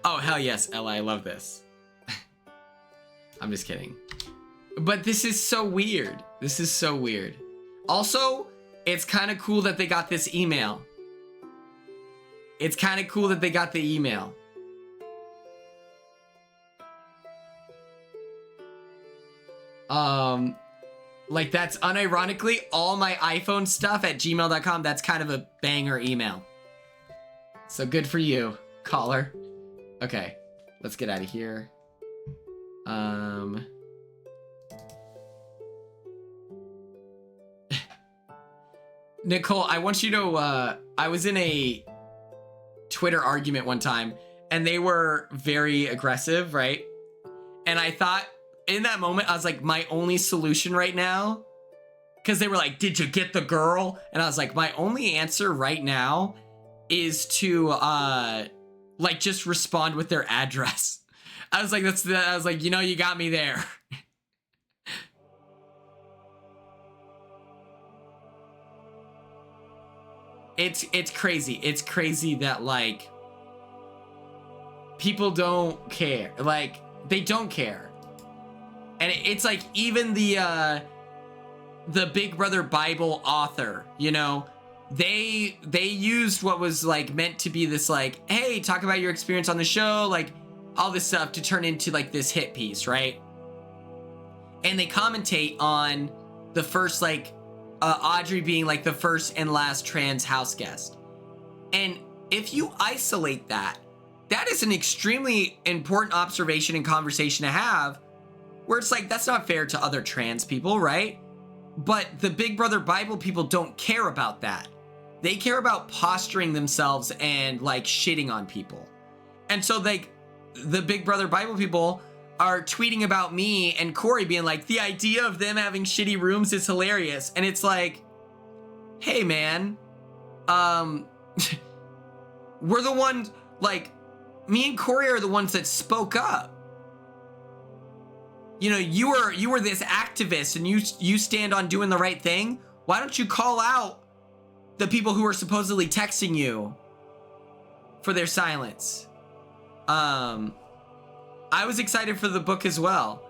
Oh, hell yes, Ella, I love this. I'm just kidding. But this is so weird. This is so weird. Also, it's kind of cool that they got this email. It's kind of cool that they got the email. Like, that's unironically all my iPhone stuff at gmail.com. That's kind of a banger email. So good for you, caller. Okay, let's get out of here. Nicole, I want you to, I was in a Twitter argument one time, and they were very aggressive, right? And I thought, in that moment, I was like, my only solution right now, because they were like, did you get the girl? And I was like, my only answer right now is to, like, just respond with their address. I was like, I was like, you know, you got me there. It's crazy. It's crazy that, like, people don't care. Like, they don't care. And it's like, even the Big Brother Bible author, you know, they used what was like meant to be this like, hey, talk about your experience on the show, like all this stuff, to turn into like this hit piece, right? And they commentate on the first, like, Audrey being like the first and last trans house guest. And if you isolate that, that is an extremely important observation and conversation to have, where it's like, that's not fair to other trans people, right? But the Big Brother Bible people don't care about that. They care about posturing themselves and like shitting on people. And so like the Big Brother Bible people are tweeting about me and Corey being like, the idea of them having shitty rooms is hilarious. And it's like, hey man, we're the ones, like, me and Corey are the ones that spoke up. You know, you were this activist and you stand on doing the right thing. Why don't you call out the people who are supposedly texting you for their silence? I was excited for the book as well.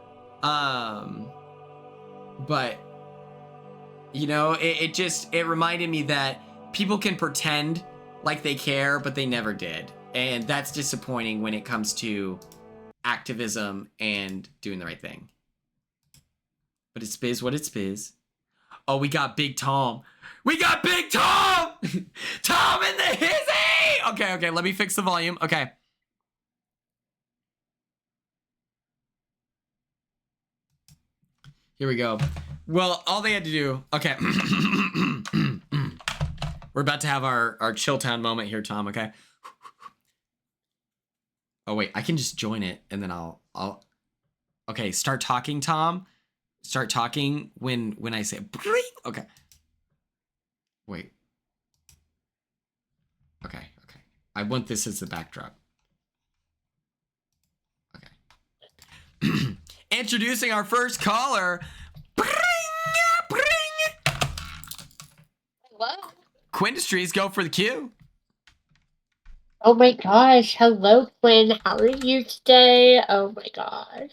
But you know, it reminded me that people can pretend like they care, but they never did. And that's disappointing when it comes to activism and doing the right thing. But it's biz what it's biz. Oh, we got Big Tom. We got Big Tom! Tom in the hizzy! Okay, let me fix the volume. Okay. Here we go. Well, all they had to do... Okay. We're about to have our Chilltown moment here, Tom, okay? Oh, wait. I can just join it, and then I'll... Okay, start talking, Tom. Start talking when I say... Okay. Wait. Okay. I want this as the backdrop. Okay. Introducing our first caller. Hello? Quindustries, go for the queue. Oh my gosh. Hello, Quinn. How are you today? Oh my gosh.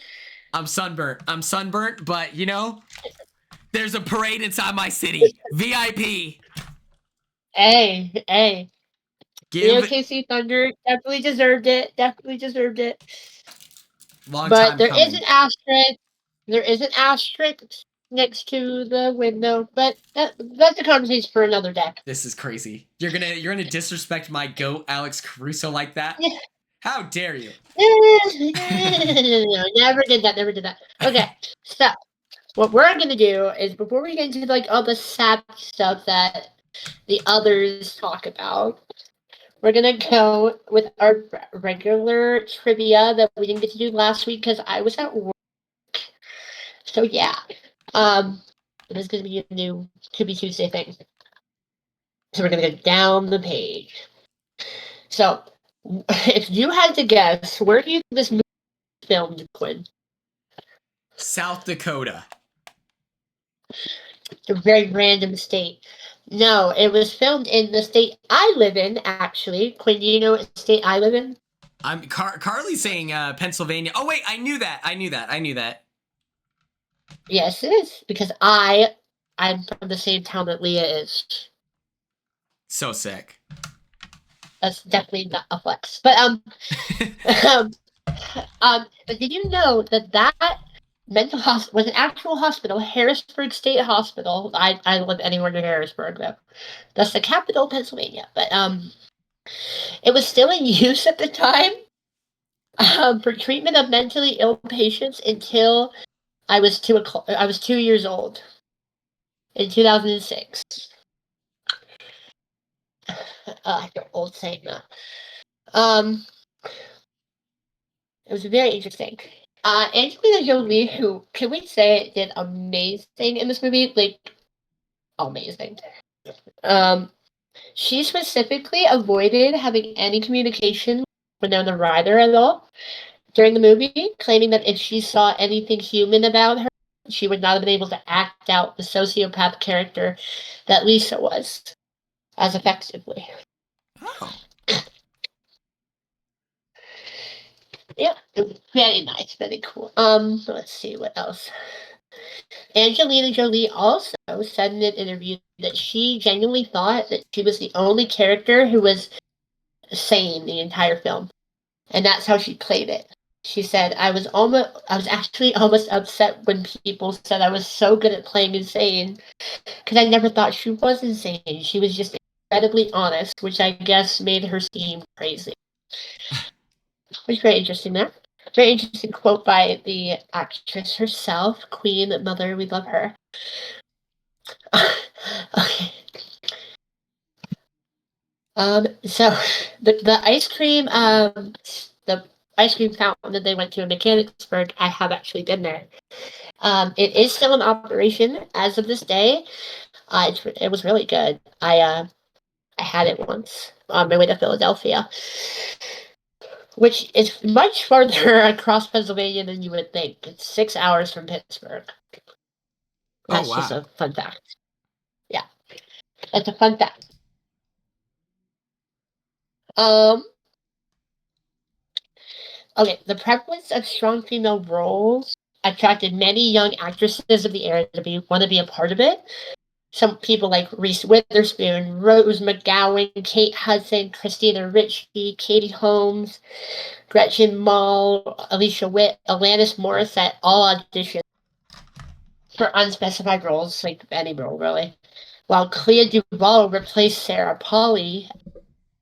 I'm sunburnt, but you know, there's a parade inside my city. VIP. Hey. Give OKC Thunder definitely deserved it. long But time there coming. is an asterisk. There is an asterisk next to the window. But that's a conversation for another day. This is crazy. You're gonna disrespect my goat, Alex Caruso, like that? How dare you? No, never did that. Okay, so what we're gonna do is before we get into like all the sad stuff that the others talk about, we're gonna go with our regular trivia that we didn't get to do last week because I was at work. So yeah, it is gonna be a new Tubi Tuesday thing. So we're gonna go down the page. So if you had to guess, where do you think this movie was filmed, Quinn? South Dakota. A very random state. No, it was filmed in the state I live in, actually. Quinn, do you know what state I live in? I'm Carly's saying Pennsylvania. Oh wait, I knew that. Yes, it is. Because I'm from the same town that Leah is. So sick. That's definitely not a flex. But but did you know that mental hospital was an actual hospital, Harrisburg State Hospital. I live anywhere near Harrisburg though. That's the capital of Pennsylvania. But it was still in use at the time for treatment of mentally ill patients until I was 2 years old in 2006. You're old saying that. It was very interesting. Angelina Jolie, who can we say did amazing in this movie, like amazing. She specifically avoided having any communication with the writer at all during the movie, claiming that if she saw anything human about her, she would not have been able to act out the sociopath character that Lisa was as effectively. Oh. Yeah, it was very nice, very cool. Let's see what else. Angelina Jolie also said in an interview that she genuinely thought that she was the only character who was sane the entire film, and that's how she played it. She said, I was actually almost upset when people said I was so good at playing insane, because I never thought she was insane. She was just incredibly honest, which I guess made her seem crazy. Which is very interesting there. Very interesting quote by the actress herself, Queen Mother, we love her. Okay. So the ice cream fountain that they went to in Mechanicsburg, I have actually been there. It is still in operation as of this day. It was really good. I had it once on my way to Philadelphia, which is much farther across Pennsylvania than you would think. It's 6 hours from Pittsburgh. That's just a fun fact. Yeah, that's a fun fact. Okay, the prevalence of strong female roles attracted many young actresses of the era to want to be a part of it. Some people like Reese Witherspoon, Rose McGowan, Kate Hudson, Christina Ricci, Katie Holmes, Gretchen Mol, Alicia Witt, Alanis Morissette all auditioned. for unspecified roles, like any role really. While Clea Duvall replaced Sarah Polley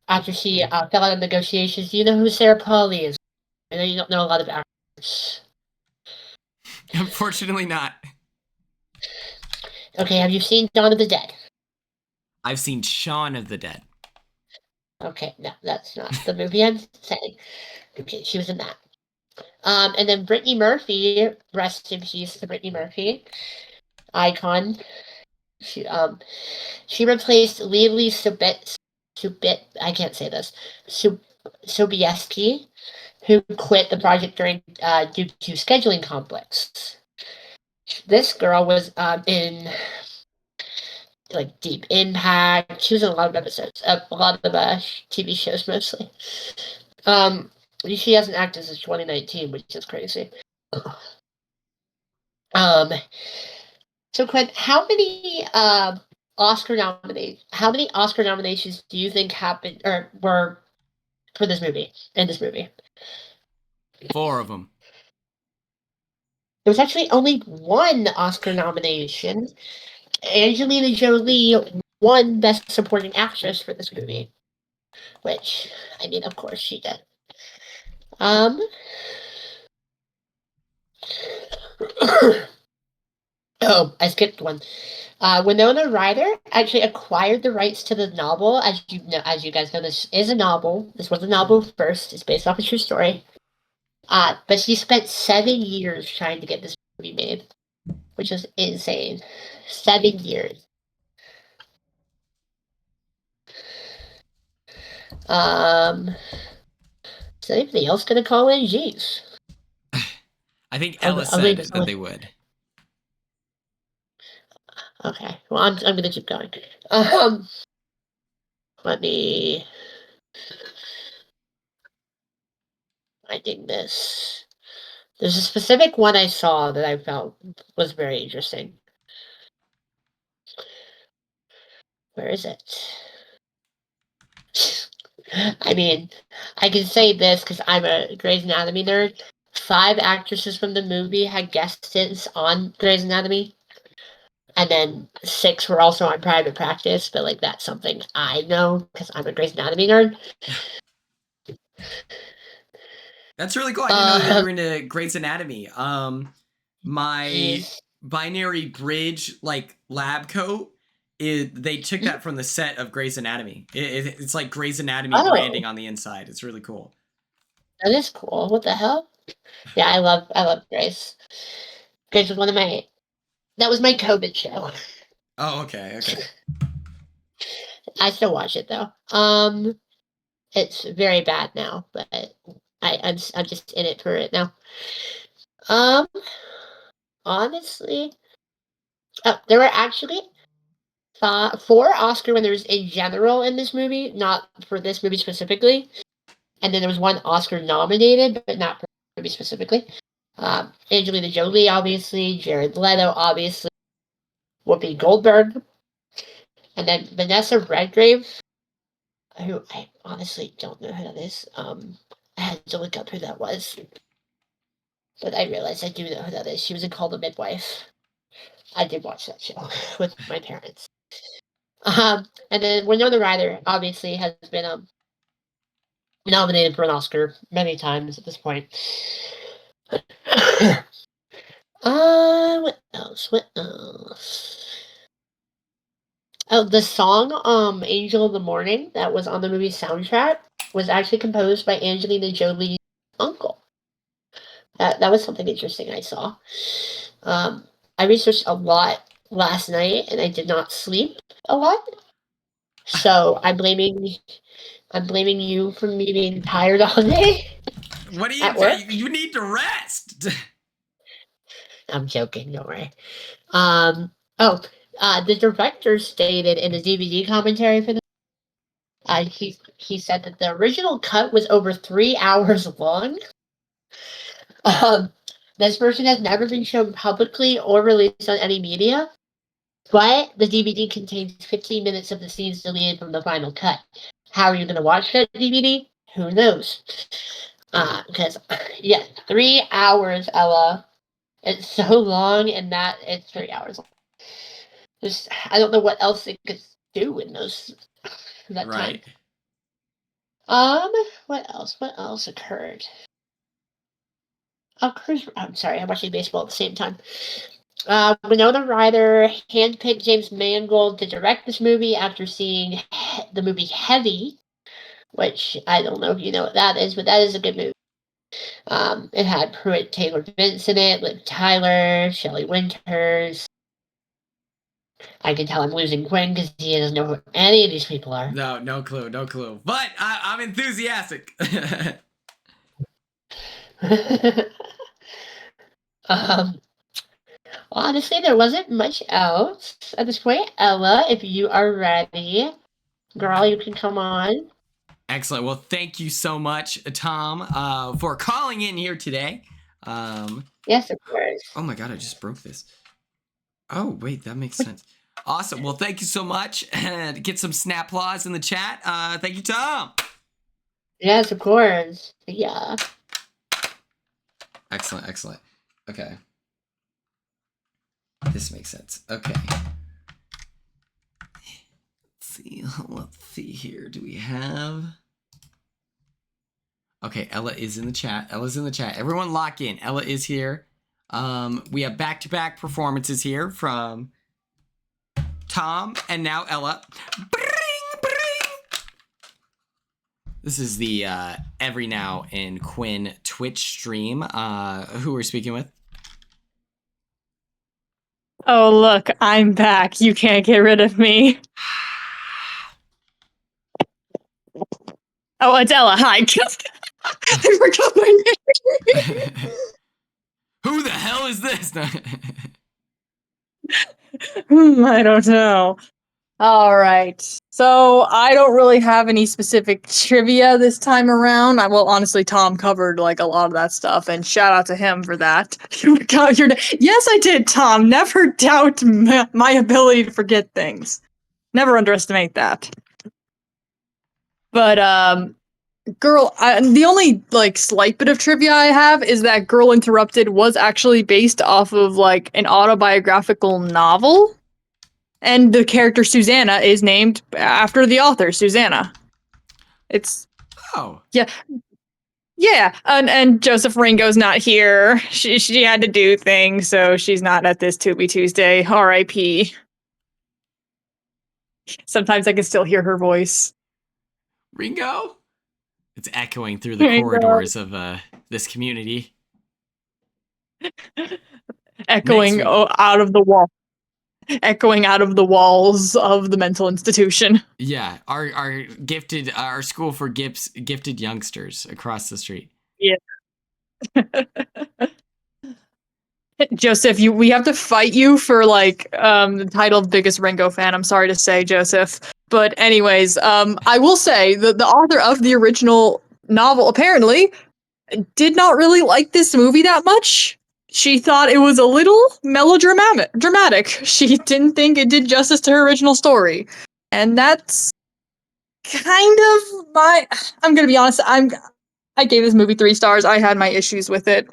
after she fell out of negotiations. Do you know who Sarah Polley is? I know you don't know a lot of actors. Unfortunately not. Okay, have you seen Dawn of the Dead? I've seen Shaun of the Dead. Okay, no, that's not the movie I'm saying. Okay, she was in that. And then Brittany Murphy, rest in peace to Brittany Murphy, icon. She replaced Lily I can't say this. Sobieski, who quit the project due to scheduling conflicts. This girl was in like Deep Impact. She was in a lot of episodes, a lot of TV shows mostly. She hasn't acted since 2019, which is crazy. So Quinn, how many Oscar nominations do you think happened or were for this movie? In this movie, 4 of them. there was actually only one Oscar nomination. Angelina Jolie won Best Supporting Actress for this movie, which, I mean, of course she did. Oh, I skipped one. Winona Ryder actually acquired the rights to the novel. As you guys know, this is a novel. This was a novel first. It's based off a true story. But she spent 7 years trying to get this movie made, which is insane. 7 years. Is anybody else gonna call in? Jeez. I think Ella said that they would. Okay. Well, I'm gonna keep going. Let me. Finding this. There's a specific one I saw that I felt was very interesting. Where is it? I mean, I can say this because I'm a Grey's Anatomy nerd. 5 actresses from the movie had guest stints on Grey's Anatomy. And then 6 were also on Private Practice, but like that's something I know because I'm a Grey's Anatomy nerd. That's really cool. I didn't know that you were into Grey's Anatomy. My binary bridge like lab coat, they took that from the set of Grey's Anatomy. It's like Grey's Anatomy branding on the inside. It's really cool. That is cool. What the hell? Yeah, I love Grey's. Grey's was that was my COVID show. Oh, okay. I still watch it though. It's very bad now, but I'm just in it for it now. Honestly, there were actually 4 Oscar winners in general in this movie, not for this movie specifically. And then there was 1 Oscar nominated, but not for this movie specifically. Angelina Jolie, obviously, Jared Leto, obviously, Whoopi Goldberg, and then Vanessa Redgrave, who I honestly don't know who that is. I had to look up who that was. But I realized I do know who that is. She was in Call the Midwife. I did watch that show with my parents. And then Winona Ryder obviously has been nominated for an Oscar many times at this point. What else? Oh, the song Angel of the Morning that was on the movie soundtrack was actually composed by Angelina Jolie's uncle. That was something interesting I saw. I researched a lot last night and I did not sleep a lot. So I'm blaming you for me being tired all day. What do you need to rest? I'm joking, don't worry. The director stated in the DVD commentary for the he said that the original cut was over 3 hours long. This version has never been shown publicly or released on any media, but the DVD contains 15 minutes of the scenes deleted from the final cut. How are you going to watch that DVD? Who knows? Because, 3 hours, Ella. It's so long, and that it's 3 hours long. Just I don't know what else it could do in that time. What else? What else occurred? I'm sorry, I'm watching baseball at the same time. Winona Ryder handpicked James Mangold to direct this movie after seeing the movie Heavy, which I don't know if you know what that is, but that is a good movie. It had Pruitt Taylor Vince in it, Liv Tyler, Shelley Winters. I can tell I'm losing Quinn because he doesn't know who any of these people are. No clue. But I'm enthusiastic. Honestly, there wasn't much else at this point. Ella, if you are ready, girl, you can come on. Excellent. Well, thank you so much, Tom, for calling in here today. Yes, of course. Oh my God, I just broke this. Oh, wait, that makes sense. Awesome. Well, thank you so much. Get some snap applause in the chat. Thank you, Tom. Yes, of course. Yeah. Excellent. Okay. This makes sense. Okay. Let's see here. Do we have... Okay, Ella is in the chat. Everyone lock in. Ella is here. We have back-to-back performances here from Tom and now Ella. Bring. This is the Every Now and Quinn Twitch stream. Who we're speaking with? Oh, look, I'm back. You can't get rid of me. Oh, it's Ella. Hi. Who the hell is this? I don't know. All right. So I don't really have any specific trivia this time around. Well, honestly, Tom covered like a lot of that stuff, and shout out to him for that. Yes, I did, Tom. Never doubt my ability to forget things. Never underestimate that. But Girl, the only like slight bit of trivia I have is that Girl Interrupted was actually based off of like an autobiographical novel. And the character Susanna is named after the author, Susanna. It's... Oh. Yeah. Yeah, and Joseph Ringo's not here. She had to do things, so she's not at this Tubi Tuesday. R.I.P. Sometimes I can still hear her voice. Ringo? It's echoing through the corridors of this community. Echoing out of the wall. Echoing out of the walls of the mental institution. Yeah, our school for gifted youngsters across the street. Yeah. Joseph, we have to fight you for like the title of biggest Ringo fan. I'm sorry to say, Joseph. But anyways, I will say that the author of the original novel apparently did not really like this movie that much. She thought it was a little dramatic. She didn't think it did justice to her original story. And that's kind of I'm gonna be honest, I gave this movie 3 stars. I had my issues with it.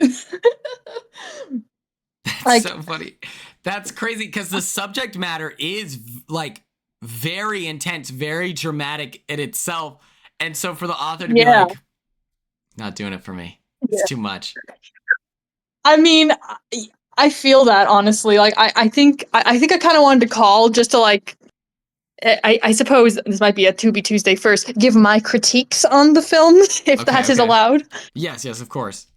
That's so funny. That's crazy because the subject matter is like very intense, very dramatic in itself. And so for the author to be like, not doing it for me. It's too much. I mean, I feel that honestly. Like, I think I kind of wanted to call just to like, I suppose this might be a Tubi Tuesday first. Give my critiques on the film, if that is allowed. Yes, of course.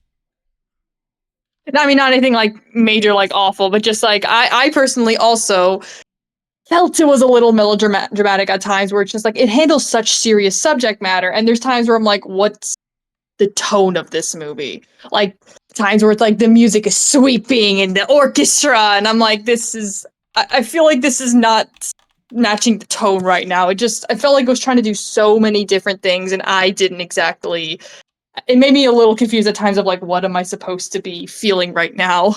I mean, not anything like major, like awful, but just like I personally also felt it was a little melodramatic at times, where it's just like it handles such serious subject matter, and there's times where I'm like, what's the tone of this movie? Like times where it's like the music is sweeping and the orchestra, and I'm like, I feel like this is not matching the tone right now. I felt like it was trying to do so many different things, and I didn't exactly. It made me a little confused at times of like, what am I supposed to be feeling right now?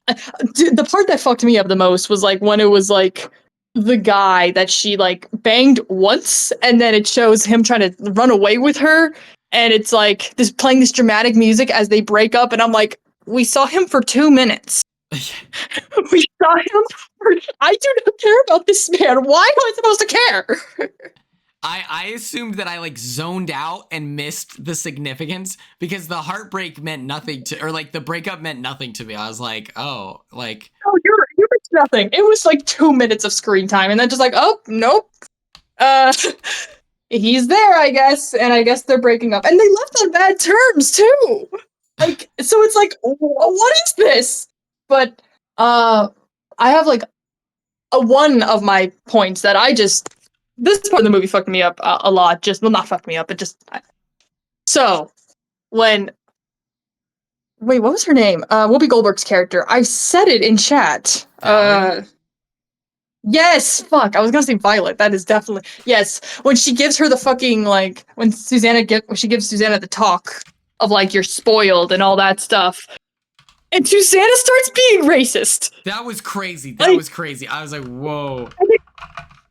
The part that fucked me up the most was like when it was like the guy that she like banged once, and then it shows him trying to run away with her, and it's like playing this dramatic music as they break up, and I'm like, we saw him for 2 minutes. We saw him for, I do not care about this man. Why am I supposed to care? I assumed that I like zoned out and missed the significance because the heartbreak meant nothing to, or like the breakup meant nothing to me. I was like, oh, like. Oh, you missed nothing. It was like 2 minutes of screen time, and then just like, oh, nope. He's there, I guess, and I guess they're breaking up, and they left on bad terms too. Like, so it's like, what is this? But I have like one of my points that this part of the movie fucked me up a lot. Just, well, not fucked me up, but just. So, when. Wait, what was her name? Whoopi Goldberg's character. I said it in chat. Yes, fuck. I was gonna say Violet. That is definitely. Yes, when she gives her the fucking, like, when she gives Susanna the talk of, like, you're spoiled and all that stuff. And Susanna starts being racist. That was crazy. That was crazy. I was like, whoa.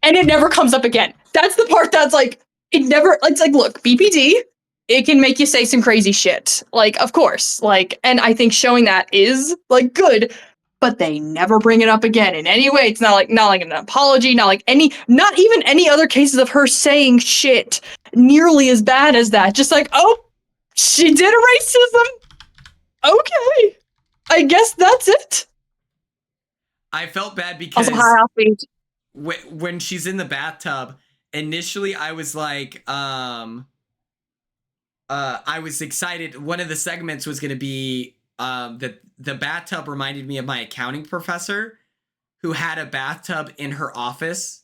And it never comes up again. That's the part that's like, it never, it's like, look, BPD, it can make you say some crazy shit. Like, of course. Like, and I think showing that is, like, good, but they never bring it up again in any way. It's not like an apology, not even any other cases of her saying shit nearly as bad as that. Just like, oh, she did a racism. Okay. I guess that's it. I felt bad because when she's in the bathtub, initially I was like, I was excited. One of the segments was going to be that the bathtub reminded me of my accounting professor who had a bathtub in her office,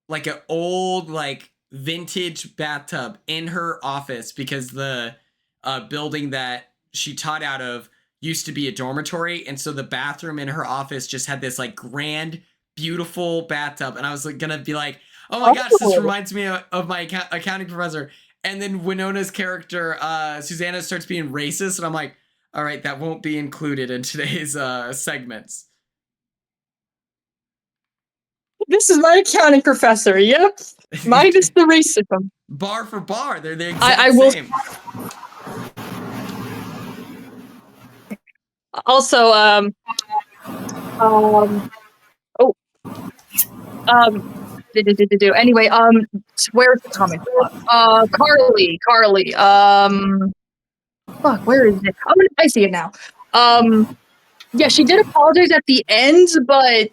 like an old, like, vintage bathtub in her office because the building that she taught out of used to be a dormitory, and so the bathroom in her office just had this like grand, beautiful bathtub, and I was like gonna be like, oh my gosh, this reminds me of my accounting professor. And then Winona's character, Susanna, starts being racist, and I'm like, all right, that won't be included in today's segments. This is my accounting professor, yep. Minus the racism. Bar for bar, they're the exact same. Also, anyway, where's the comment? Carly, fuck, where is it? I see it now. Yeah, she did apologize at the end, but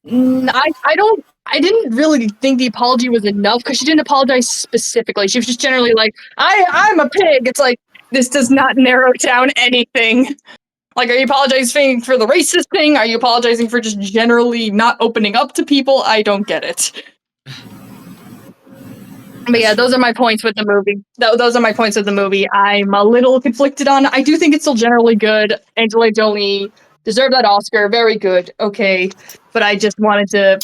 I didn't really think the apology was enough because she didn't apologize specifically. She was just generally like, I'm a pig. It's like, this does not narrow down anything. Like, are you apologizing for the racist thing? Are you apologizing for just generally not opening up to people? I don't get it. But yeah, those are my points with the movie. Those are my points with the movie. I'm a little conflicted on. I do think it's still generally good. Angelina Jolie deserved that Oscar. Very good. Okay. But I just wanted to,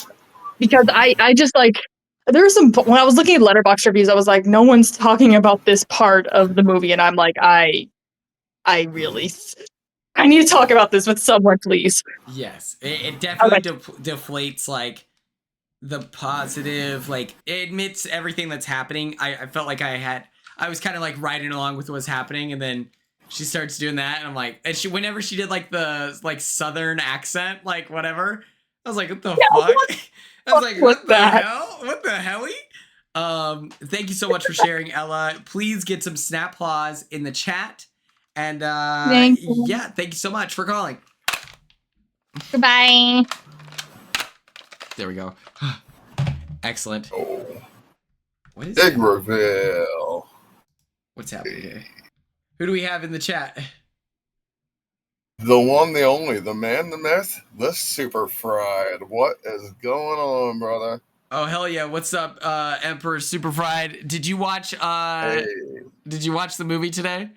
because I just like, there were some, when I was looking at Letterboxd reviews, I was like, no one's talking about this part of the movie. And I'm like, I need to talk about this with someone, please. Yes, it definitely deflates, like, the positive, like, it admits everything that's happening. I felt like I was kind of, like, riding along with what's happening, and then she starts doing that, and I'm like, and whenever she did, like, the, like, southern accent, like, whatever, I was like, what the fuck? I was like, what the hell? What the helly? Thank you so much for sharing, Ella. Please get some snap applause in the chat. And yeah, thank you so much for calling. Goodbye. There we go. Excellent. Oh. What is Big it? reveal. What's happening here? Who do we have in the chat? The one, the only, the man, the myth, the super fried. What is going on, brother? Oh hell yeah! What's up, Emperor Super Fried? Did you watch? Did you watch the movie today?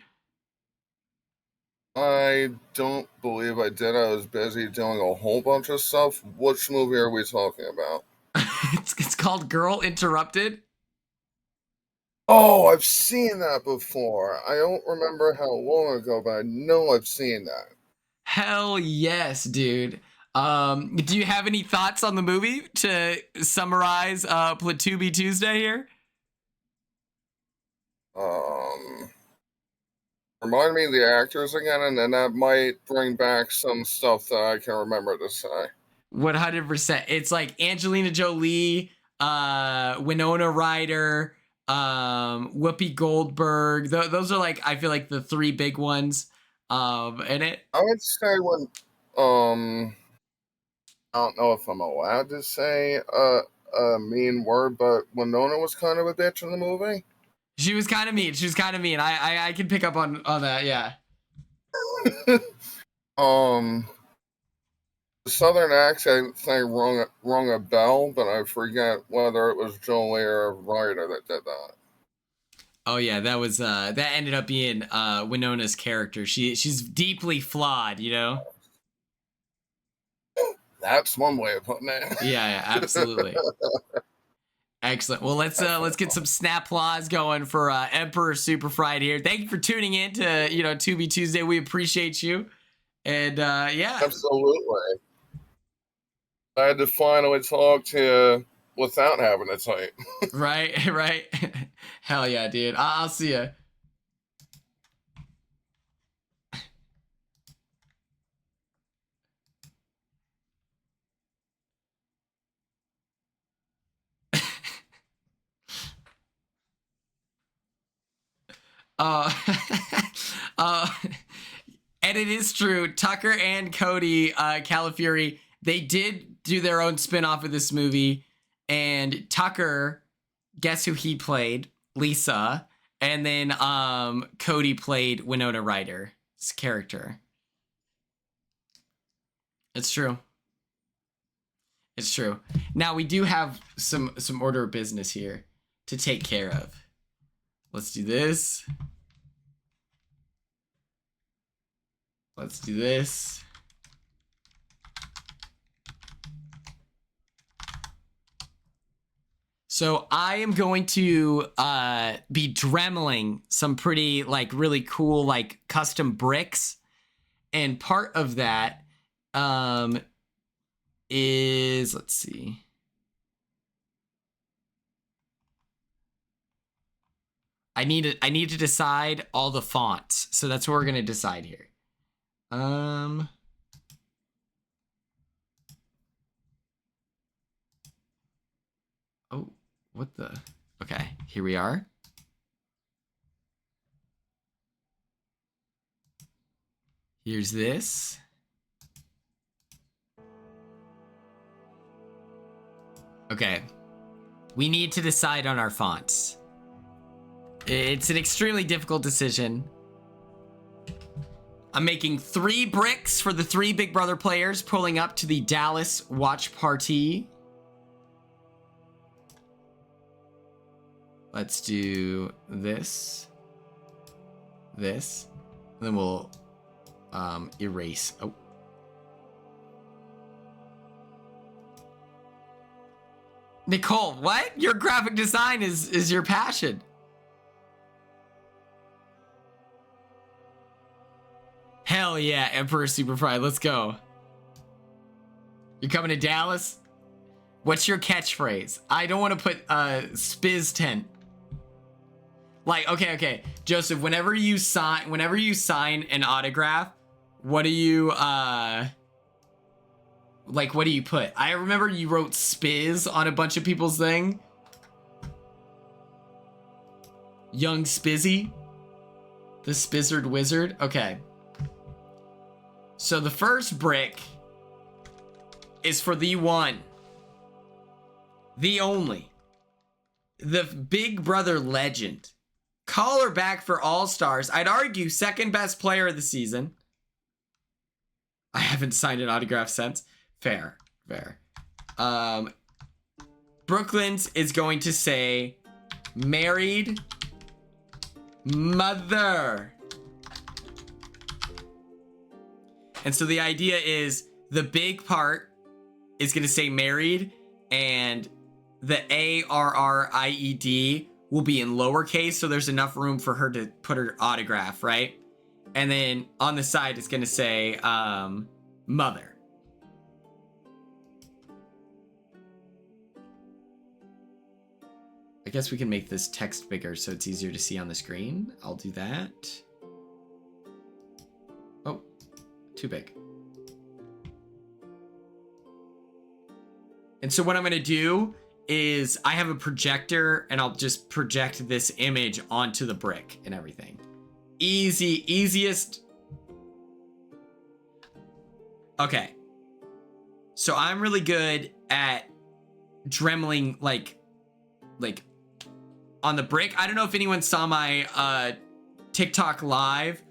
I don't believe I did. I was busy doing a whole bunch of stuff. Which movie are we talking about? It's called Girl Interrupted. Oh, I've seen that before. I don't remember how long ago, but I know I've seen that. Hell yes, dude. Do you have any thoughts on the movie to summarize Remind me of the actors again, and then that might bring back some stuff that I can remember to say. 100%. It's like Angelina Jolie, Winona Ryder, Whoopi Goldberg. Those are like, I feel like the three big ones. In it. I would say when, I don't know if I'm allowed to say a mean word, but Winona was kind of a bitch in the movie. She was kind of mean. I can pick up on that. Yeah. The southern accent thing rung a bell, but I forget whether it was Jolie or Ryder that did that. Oh yeah, that ended up being Winona's character. She's deeply flawed, you know? That's one way of putting it. Yeah, absolutely. Excellent. Well, let's get some snap applause going for Emperor Super Fried here. Thank you for tuning in to Tubi Tuesday. We appreciate you. And yeah. Absolutely. I had to finally talk to you without having to type. Right. Hell yeah, dude. I'll see you. uh, and it is true. Tucker and Cody Calafieri, they did do their own spin-off of this movie. And Tucker, guess who he played? Lisa. And then Cody played Winona Ryder's character. It's true. It's true. Now we do have some order of business here to take care of. Let's do this. Let's do this. So I am going to be dremeling some pretty really cool custom bricks, and part of that is, let's see. I need to decide all the fonts, so that's what we're gonna decide here. Oh, what the? Okay, here we are. Here's this. Okay, we need to decide on our fonts. It's an extremely difficult decision. I'm making 3 bricks for the 3 Big Brother players pulling up to the Dallas watch party. Let's do this, and then we'll erase. Oh. Nicole, what? Your graphic design is your passion. Hell yeah, Emperor Super Fried, let's go. You're coming to Dallas? What's your catchphrase? I don't want to put Spiz tent. Okay, Joseph, whenever you sign an autograph, what do you what do you put? I remember you wrote Spiz on a bunch of people's thing. Young Spizzy? The Spizzard Wizard? Okay. So the first brick is for the one, the only, the Big Brother legend. Call her back for All-Stars. I'd argue second best player of the season. I haven't signed an autograph since. Fair. Brooklyn's is going to say married mother. And so the idea is the big part is going to say married, and the ARRIED will be in lowercase, so there's enough room for her to put her autograph, right? And then on the side, it's going to say mother. I guess we can make this text bigger so it's easier to see on the screen. I'll do that. Oh, too big. And so what I'm gonna do is I have a projector and I'll just project this image onto the brick and everything. Easiest. Okay. So I'm really good at dremeling like on the brick. I don't know if anyone saw my TikTok live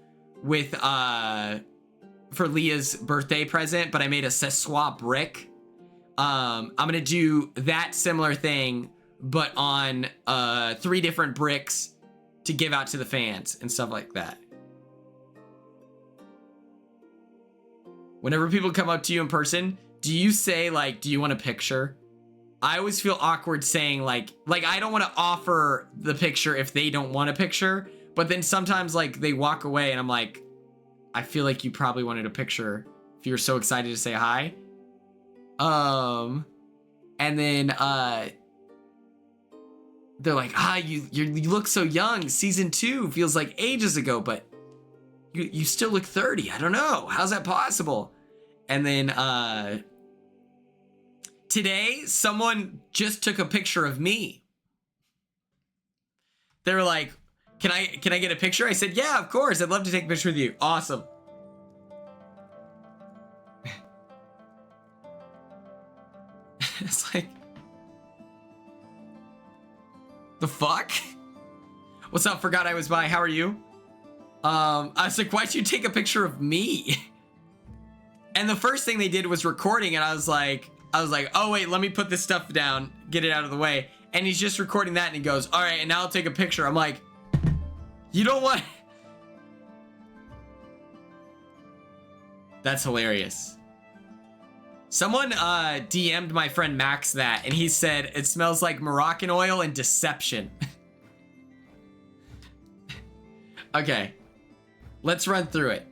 with for Leah's birthday present, but I made a Sessois brick. I'm gonna do that similar thing, but on 3 different bricks to give out to the fans and stuff like that. Whenever people come up to you in person, do you say like, do you want a picture? I always feel awkward saying like I don't want to offer the picture if they don't want a picture, but then sometimes like they walk away and I'm like, I feel like you probably wanted a picture if you were so excited to say hi. And then they're like, you look so young. Season 2 feels like ages ago, but you still look 30. I don't know. How's that possible? And then today someone just took a picture of me. They were like, can I get a picture? I said, yeah, of course. I'd love to take a picture with you. Awesome. It's like, the fuck? What's up? Forgot I was by. How are you? I was like, why'd you take a picture of me? And the first thing they did was recording, and I was like, oh wait, let me put this stuff down, get it out of the way. And he's just recording that, and he goes, all right, and now I'll take a picture. I'm like, you don't want. That's hilarious. Someone DM'd my friend Max that, and he said it smells like Moroccan oil and deception. Okay, let's run through it.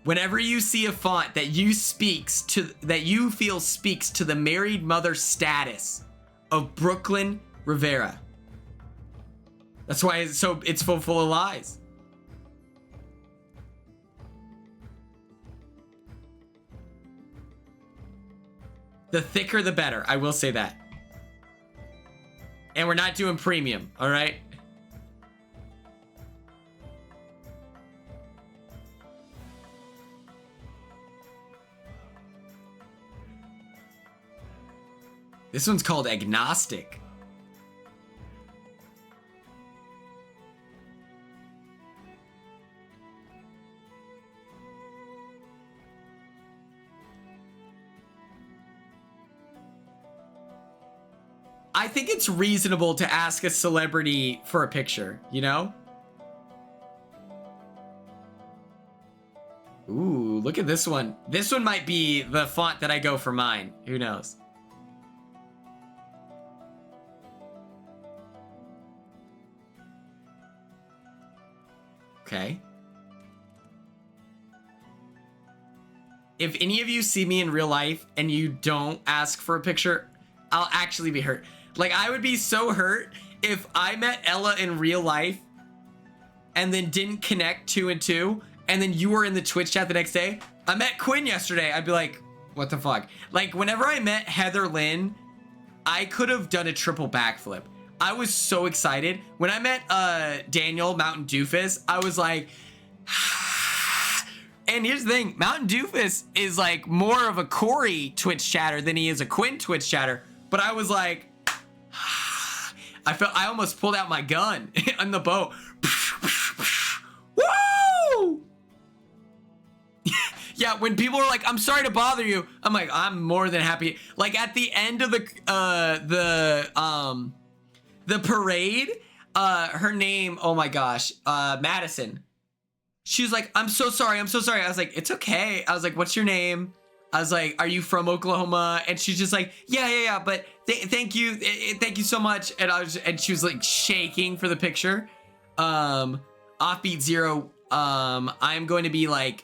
Whenever you see a font that you feel speaks to the married mother status of Brooklyn Rivera, that's why it's full of lies. The thicker, the better. I will say that. And we're not doing premium, all right? This one's called agnostic. I think it's reasonable to ask a celebrity for a picture, you know? Ooh, look at this one. This one might be the font that I go for mine. Who knows? Okay. If any of you see me in real life and you don't ask for a picture, I'll actually be hurt. Like, I would be so hurt if I met Ella in real life and then didn't connect 2 and 2, and then you were in the Twitch chat the next day. I met Quinn yesterday. I'd be like, what the fuck? Like, whenever I met Heather Lynn, I could have done a triple backflip. I was so excited. When I met Daniel Mountain Doofus, I was like, and here's the thing, Mountain Doofus is like more of a Corey Twitch chatter than he is a Quinn Twitch chatter. But I was like, I almost pulled out my gun on the boat. Woo! Yeah, when people are like, I'm sorry to bother you, I'm like, I'm more than happy. Like at the end of the parade, her name, oh my gosh, Madison. She was like, I'm so sorry. I was like, it's okay. I was like, what's your name? I was like, are you from Oklahoma? And she's just like, yeah, but thank you so much. And she was like shaking for the picture. Offbeat Zero, I'm going to be like,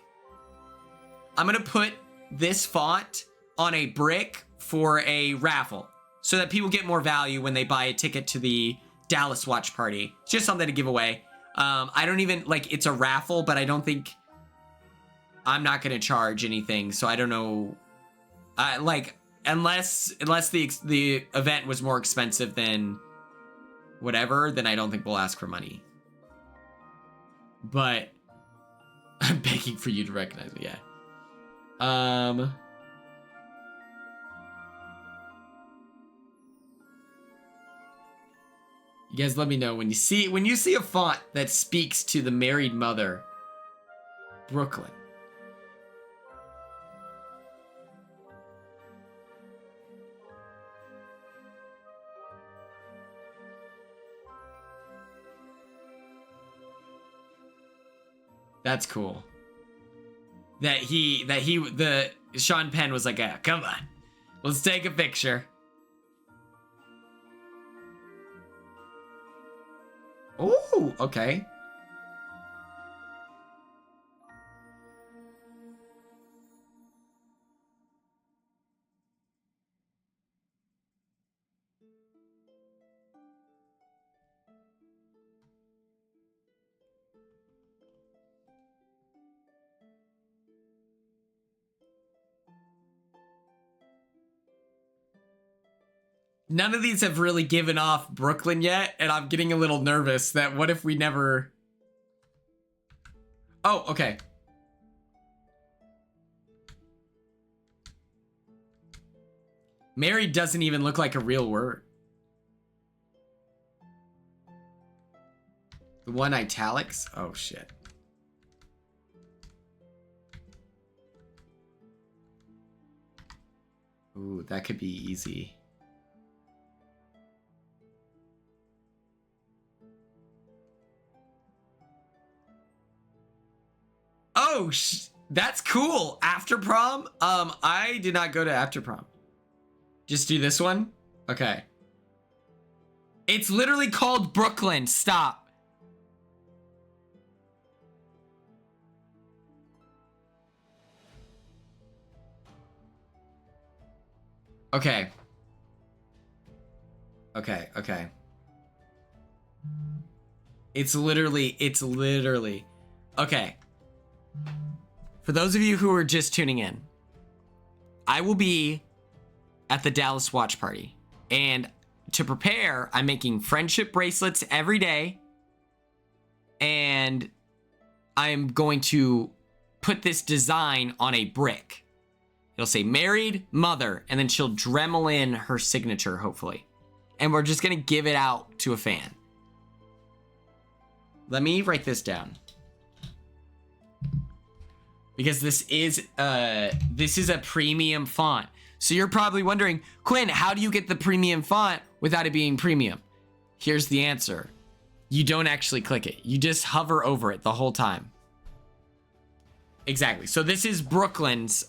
I'm going to put this font on a brick for a raffle so that people get more value when they buy a ticket to the Dallas watch party. It's just something to give away. I don't even, like, it's a raffle, but I don't think, I'm not going to charge anything. So I don't know. Like, unless the event was more expensive than whatever, then I don't think we'll ask for money. But I'm begging for you to recognize me. Yeah. You guys let me know when you see a font that speaks to the married mother, Brooklyn. That's cool. The Sean Penn was like, come on, let's take a picture. Oh, okay. None of these have really given off Brooklyn yet, and I'm getting a little nervous that what if we never... Oh, okay. Married doesn't even look like a real word. The one italics? Oh, shit. Ooh, that could be easy. Oh, that's cool. After prom? I did not go to after prom. Just do this one? Okay. It's literally called Brooklyn. Stop. Okay. Okay, okay. It's literally. Okay. For those of you who are just tuning in, I will be at the Dallas watch party. And to prepare, I'm making friendship bracelets every day. And I'm going to put this design on a brick. It'll say married mother, and then she'll Dremel in her signature, hopefully. And we're just going to give it out to a fan. Let me write this down. Because this is a premium font. So you're probably wondering, Quinn, how do you get the premium font without it being premium? Here's the answer. You don't actually click it. You just hover over it the whole time. Exactly. So this is Brooklyn's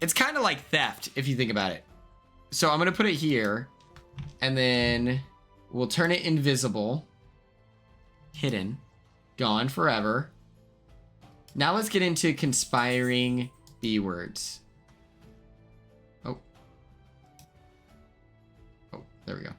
It's kind of like theft, if you think about it. So I'm going to put it here, and then we'll turn it invisible. Hidden. Gone forever. Now let's get into conspiring B words. Oh. Oh, there we go.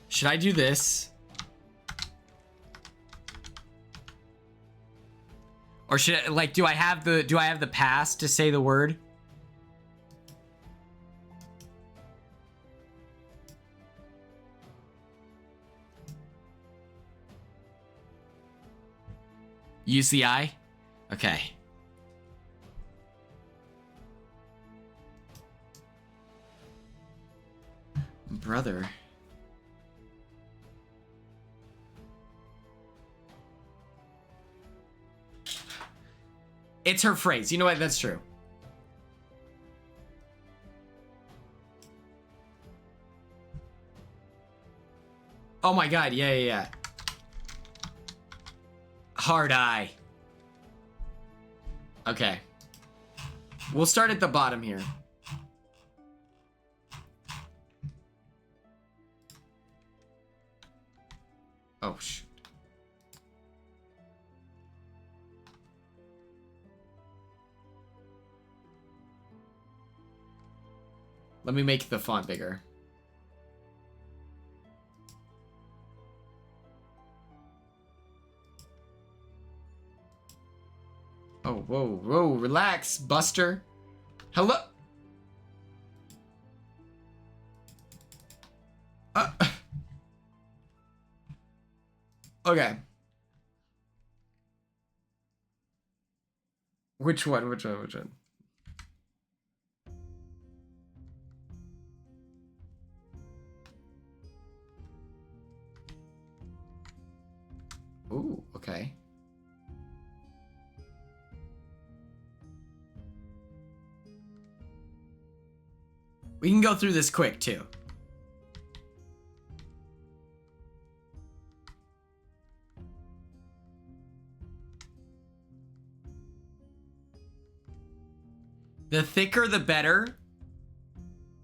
Should I do this? Or should I, like, do I have the pass to say the word? Use the eye? Okay. Brother. It's her phrase. You know what? That's true. Oh my god. Yeah. Hard eye. Okay. We'll start at the bottom here. Oh, shoot. Let me make the font bigger. Oh, whoa, whoa, relax, Buster. Hello? Okay. Which one? Which one? Which one? Ooh, okay. We can go through this quick, too. The thicker, the better.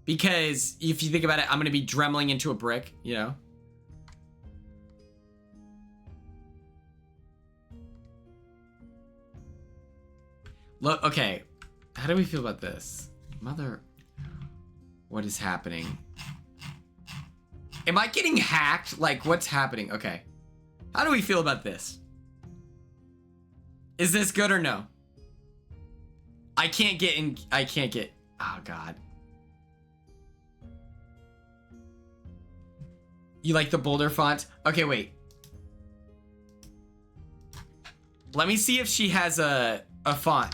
Because if you think about it, I'm going to be dremeling into a brick, you know? Look, okay. How do we feel about this? Mother... What is happening? Am I getting hacked? Like, what's happening? Okay. How do we feel about this? Is this good or no? I can't get in... I can't get... Oh, God. You like the bolder font? Okay, wait. Let me see if she has a font.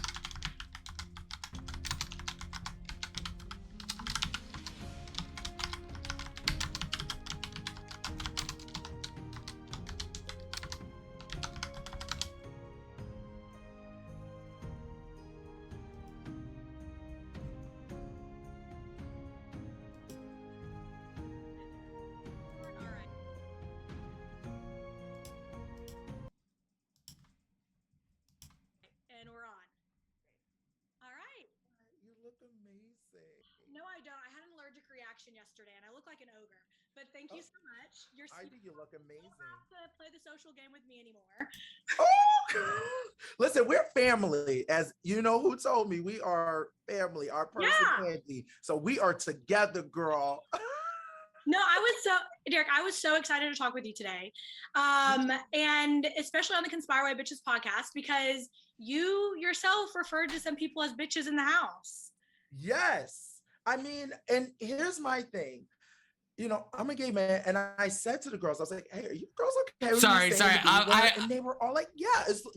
And we're on. All right. You look amazing. No, I don't. I had an allergic reaction yesterday and I look like an ogre. But thank you so much. You're I sweet. think you look amazing. You don't have to play the social game with me anymore. Oh! Listen, we're family. As you know, who told me we are family, our person Candy. So we are together, girl. No, Derek, I was so excited to talk with you today. And especially on the Conspire Way Bitches podcast, because you yourself referred to some people as bitches in the house. Yes. I mean, and here's my thing. You know, I'm a gay man, and I said to the girls, I was like, "Hey, are you girls okay?" Sorry. And they were all like, "Yeah,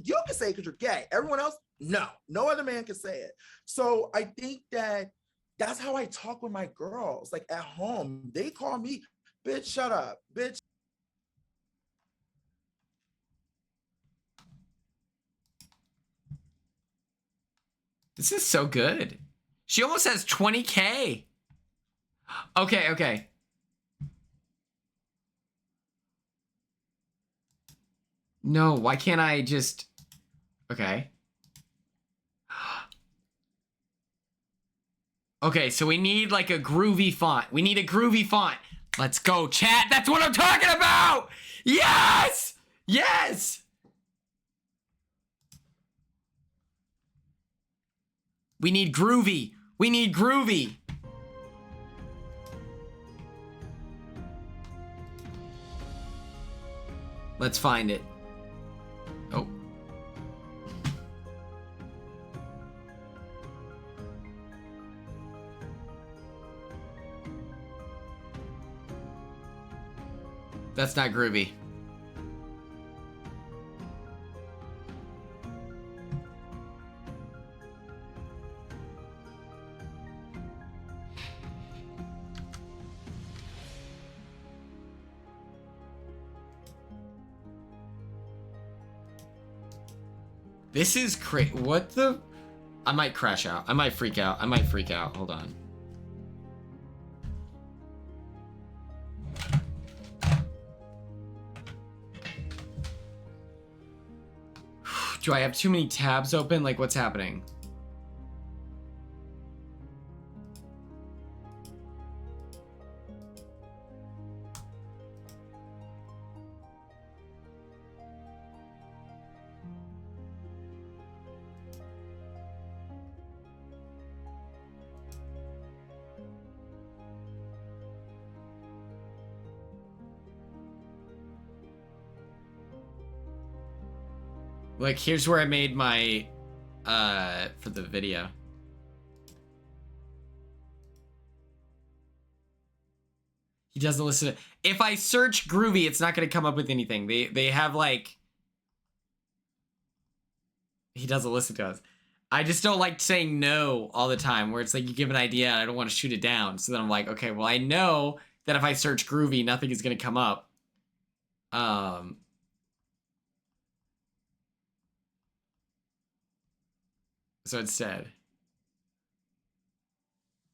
you can say it because you're gay. Everyone else, no other man can say it." So I think that's how I talk with my girls. Like at home, they call me, "Bitch, shut up, bitch." This is so good. She almost has 20K. Okay. No, why can't I just... Okay. Okay, so we need like a groovy font. We need a groovy font. Let's go, chat. That's what I'm talking about! Yes! Yes! We need groovy. We need groovy. Let's find it. Oh. That's not groovy. This is crazy. What the? I might crash out. I might freak out. Hold on. Do I have too many tabs open? Like, what's happening? Like, here's where I made my, for the video. He doesn't listen to, if I search Groovy, it's not going to come up with anything. They have, like, he doesn't listen to us. I just don't like saying no all the time, where it's like you give an idea and I don't want to shoot it down. So then I'm like, okay, well, I know that if I search Groovy, nothing is going to come up. So instead,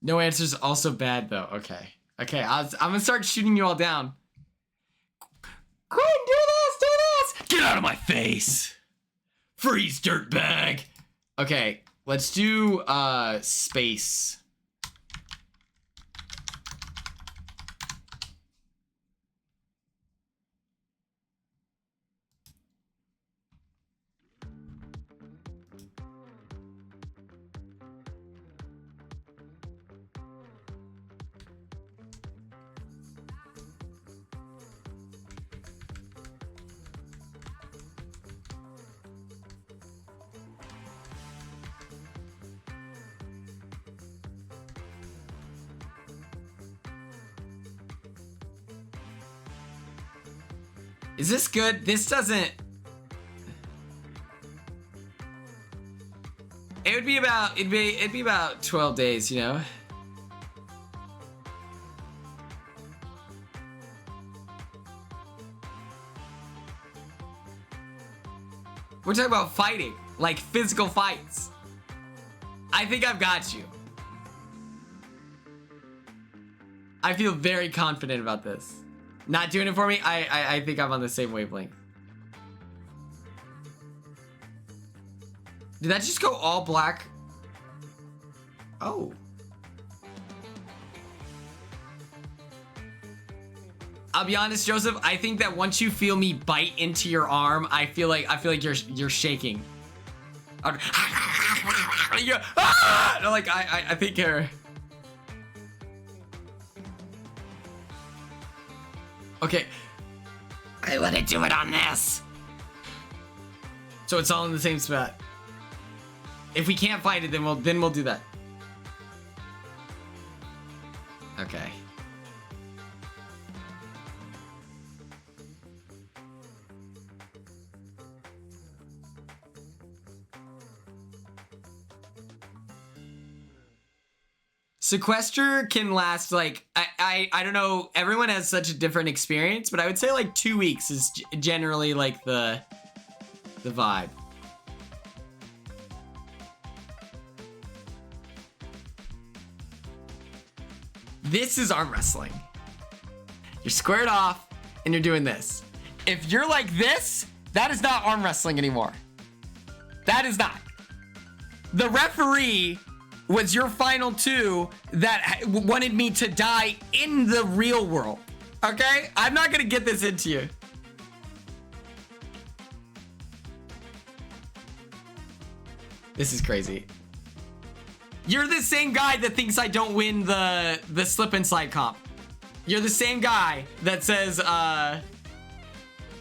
no answers also bad though. Okay, I'm gonna start shooting you all down. Quinn, do this. Get out of my face. Freeze, dirtbag. Okay, let's do space. Is this good? This doesn't... It'd be about 12 days, you know? We're talking about fighting, like physical fights. I think I've got you. I feel very confident about this. Not doing it for me? I think I'm on the same wavelength. Did that just go all black? Oh. I'll be honest, Joseph, I think that once you feel me bite into your arm, I feel like you're shaking. Yeah. Ah! No, like I think you're... Okay. I let it do it on this. So it's all in the same spot. If we can't find it, then we'll do that. Okay. Sequester can last like I don't know, everyone has such a different experience, but I would say like 2 weeks is generally like the vibe. This is arm wrestling. You're squared off and you're doing this. If you're like this, that is not arm wrestling anymore. That is not. The referee was your final two that wanted me to die in the real world. Okay? I'm not gonna get this into you. This is crazy. You're the same guy that thinks I don't win the slip and slide comp. You're the same guy that says,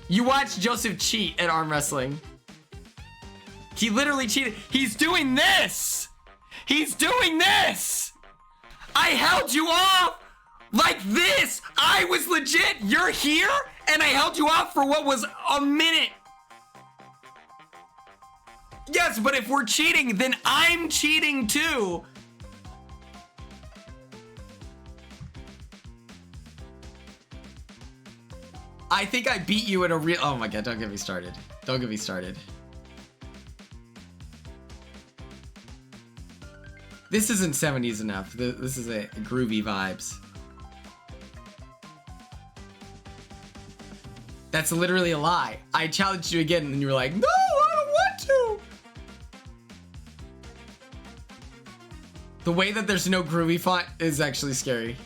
you watched Joseph cheat at arm wrestling. He literally cheated. He's doing this. He's doing this! I held you off like this! I was legit, you're here, and I held you off for what was a minute. Yes, but if we're cheating, then I'm cheating too. I think I beat you in a real... Oh my god, don't get me started. Don't get me started. This isn't 70s enough. This is a groovy vibes. That's literally a lie. I challenged you again and you were like, no, I don't want to. The way that there's no groovy font is actually scary.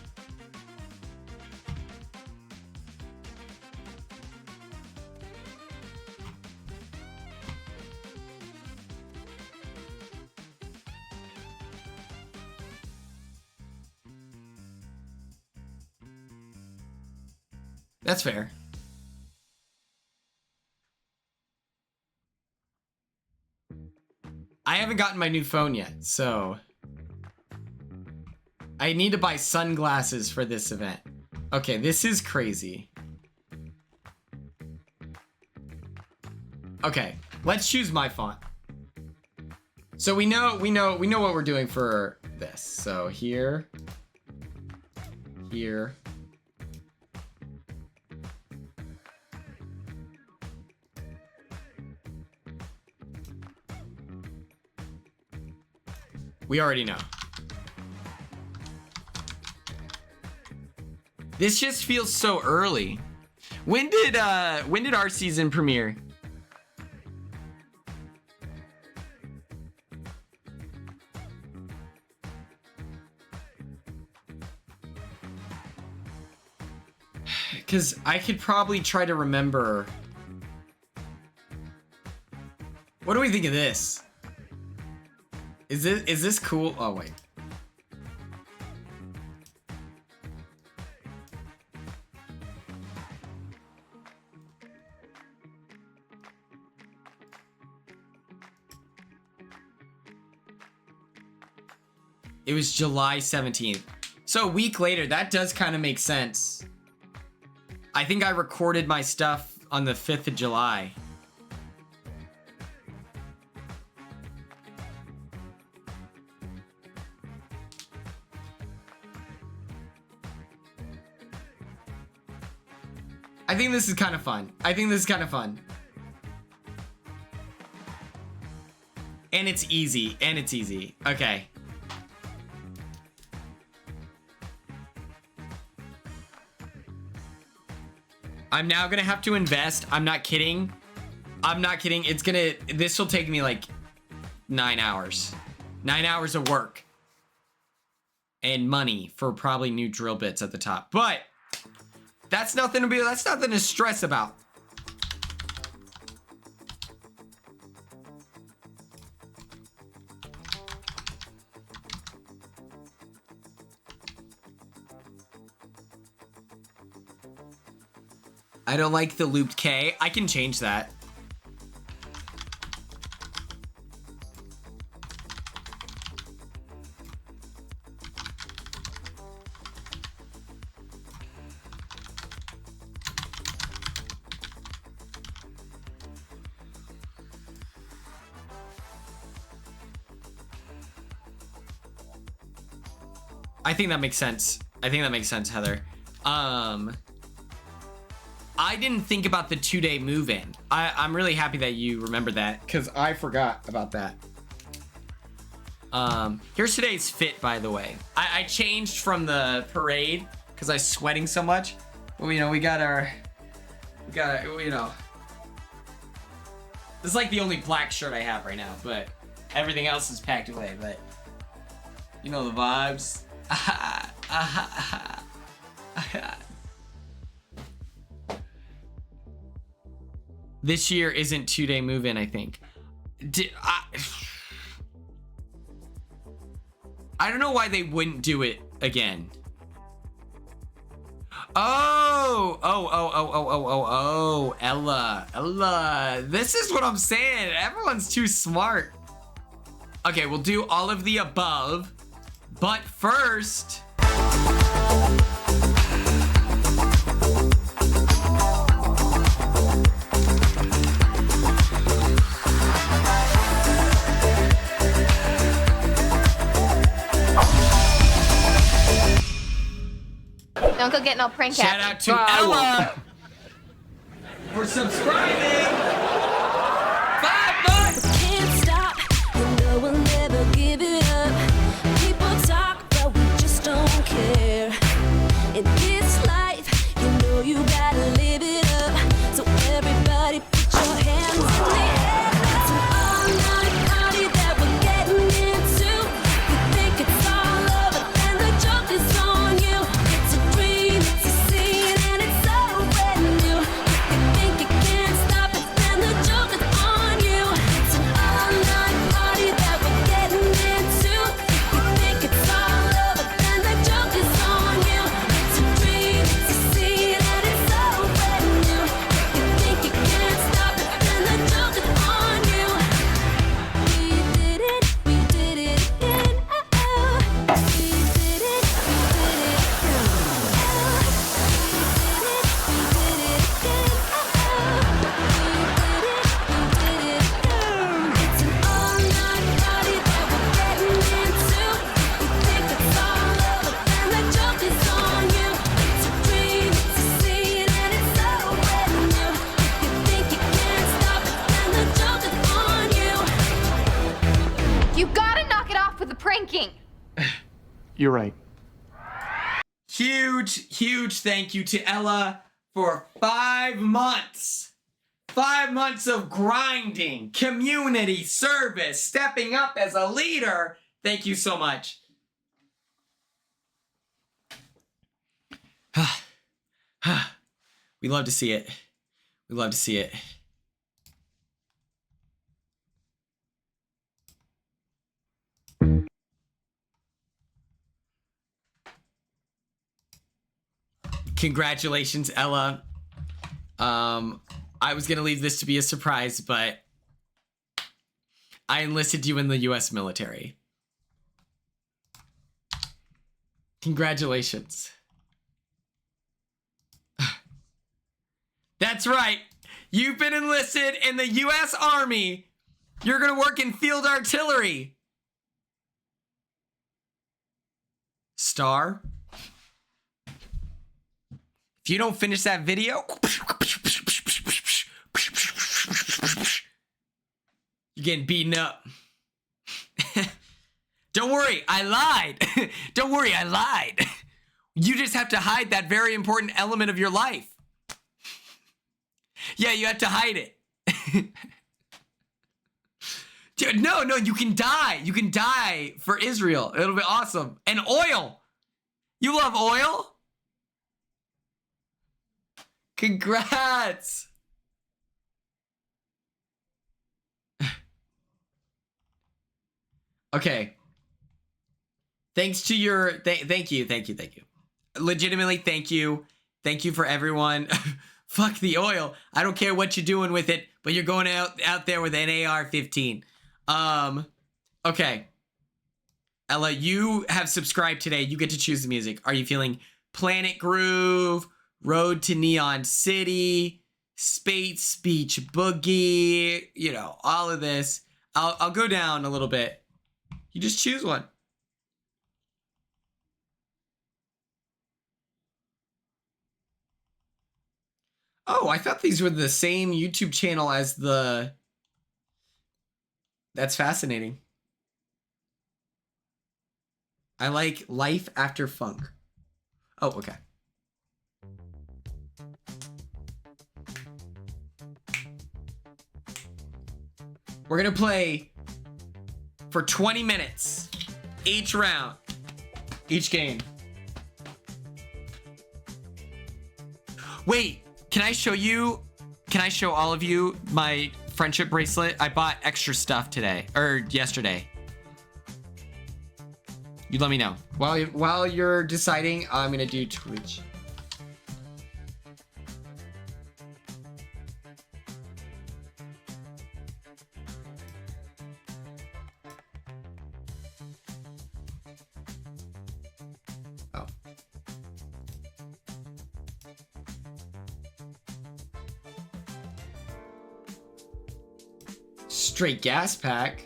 That's fair. I haven't gotten my new phone yet, so I need to buy sunglasses for this event. Okay, this is crazy. Okay, let's choose my font. So we know what we're doing for this. So here. We already know. This just feels so early. When did our season premiere? Because I could probably try to remember. What do we think of this? Is this cool? Oh wait. It was July 17th. So a week later, that does kind of make sense. I think I recorded my stuff on the 5th of July. I think this is kind of fun. And it's easy. Okay. I'm now gonna have to invest. I'm not kidding. This will take me like 9 hours. 9 hours of work. And money for probably new drill bits at the top. But that's nothing to stress about. I don't like the looped K. I can change that. I think that makes sense. Heather. I didn't think about the 2-day move-in. I'm really happy that you remembered that, because I forgot about that. Here's today's fit, by the way. I changed from the parade because I was sweating so much. Well, we got this is like the only black shirt I have right now, but everything else is packed away. But you know the vibes. This year isn't 2-day move-in, I think. I don't know why they wouldn't do it again. Oh, Ella. This is what I'm saying. Everyone's too smart. Okay, we'll do all of the above. But first... Don't go get no prank Shout out to Ella for subscribing. 5 months. Can't stop, we'll never give it up. People talk, but we just don't care. In this life, you gotta live it up. So everybody put your hands in the air. It's an all-night party that we're getting into. We think it's all pranking. You're right. Huge thank you to Ella for 5 months. 5 months of grinding, community service, stepping up as a leader. Thank you so much. We love to see it. We love to see it. Congratulations, Ella. I was gonna leave this to be a surprise, but I enlisted you in the US military. Congratulations. That's right. You've been enlisted in the US Army. You're gonna work in field artillery. Star. If you don't finish that video, you're getting beaten up. Don't worry, I lied. Don't worry, I lied. You just have to hide that very important element of your life. Yeah, you have to hide it. No, you can die. You can die for Israel. It'll be awesome. And oil. You love oil? Congrats. Okay. Thanks to your thank you. Legitimately, thank you. Thank you for everyone. Fuck the oil. I don't care what you're doing with it, but you're going out there with an AR-15. Okay. Ella, you have subscribed today. You get to choose the music. Are you feeling Planet Groove, Road to Neon City, Space Speech Boogie, you know, all of this? I'll go down a little bit. You just choose one. Oh, I thought these were the same YouTube channel as the... That's fascinating. I like Life After Funk. Oh, okay. We're gonna play for 20 minutes each round, each game. Wait, can I show all of you my friendship bracelet? I bought extra stuff today, or yesterday. You let me know. While you're deciding, I'm gonna do Twitch. Oh. Straight gas pack.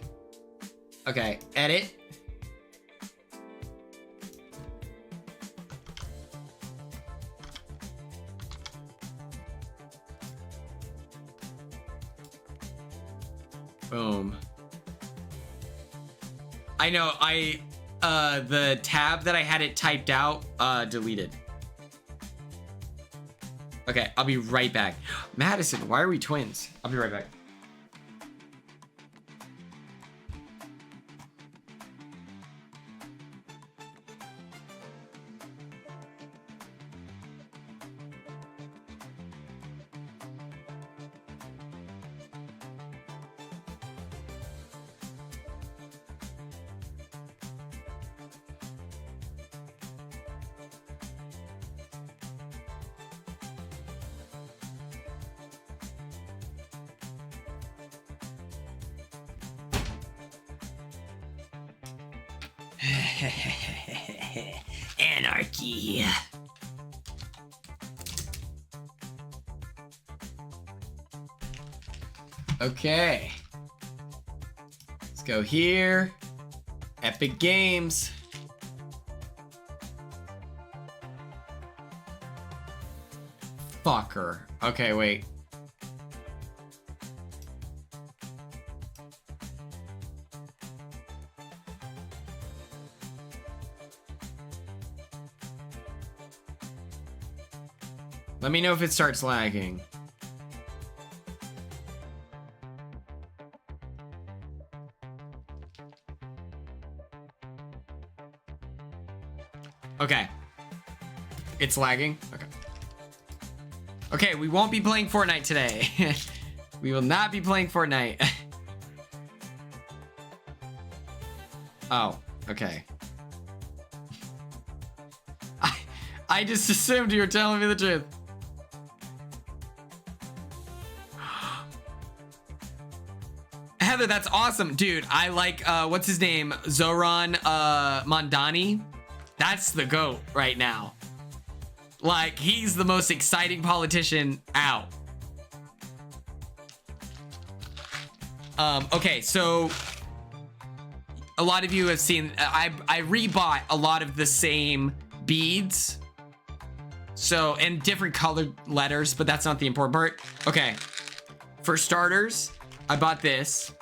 Okay, edit. Boom. I know, the tab that I had it typed out, deleted. Okay, I'll be right back. Madison, why are we twins? I'll be right back. Anarchy. Okay. Let's go here. Epic Games. Fucker. Okay, wait. Let me know if it starts lagging. Okay. It's lagging? Okay. Okay, we won't be playing Fortnite today. We will not be playing Fortnite. Oh, okay. I just assumed you were telling me the truth. Heather, that's awesome. Dude, I like, what's his name? Zoran Mondani. That's the GOAT right now. Like, he's the most exciting politician out. Okay, so a lot of you have seen, I rebought a lot of the same beads. So, and different colored letters, but that's not the important part. Okay, for starters, I bought this.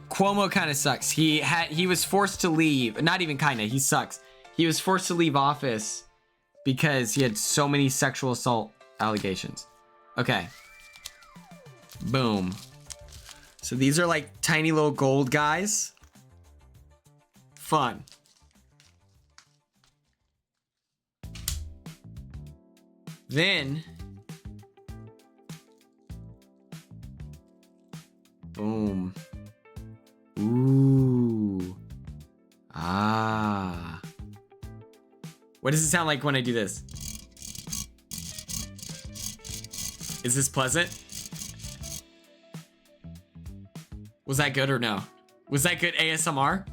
Cuomo kind of sucks. He was forced to leave. Not even kind of, he sucks. He was forced to leave office because he had so many sexual assault allegations. Okay. Boom. So these are like tiny little gold guys. Fun. Then, boom. Ooh. Ah. What does it sound like when I do this? Is this pleasant? Was that good or no? Was that good ASMR?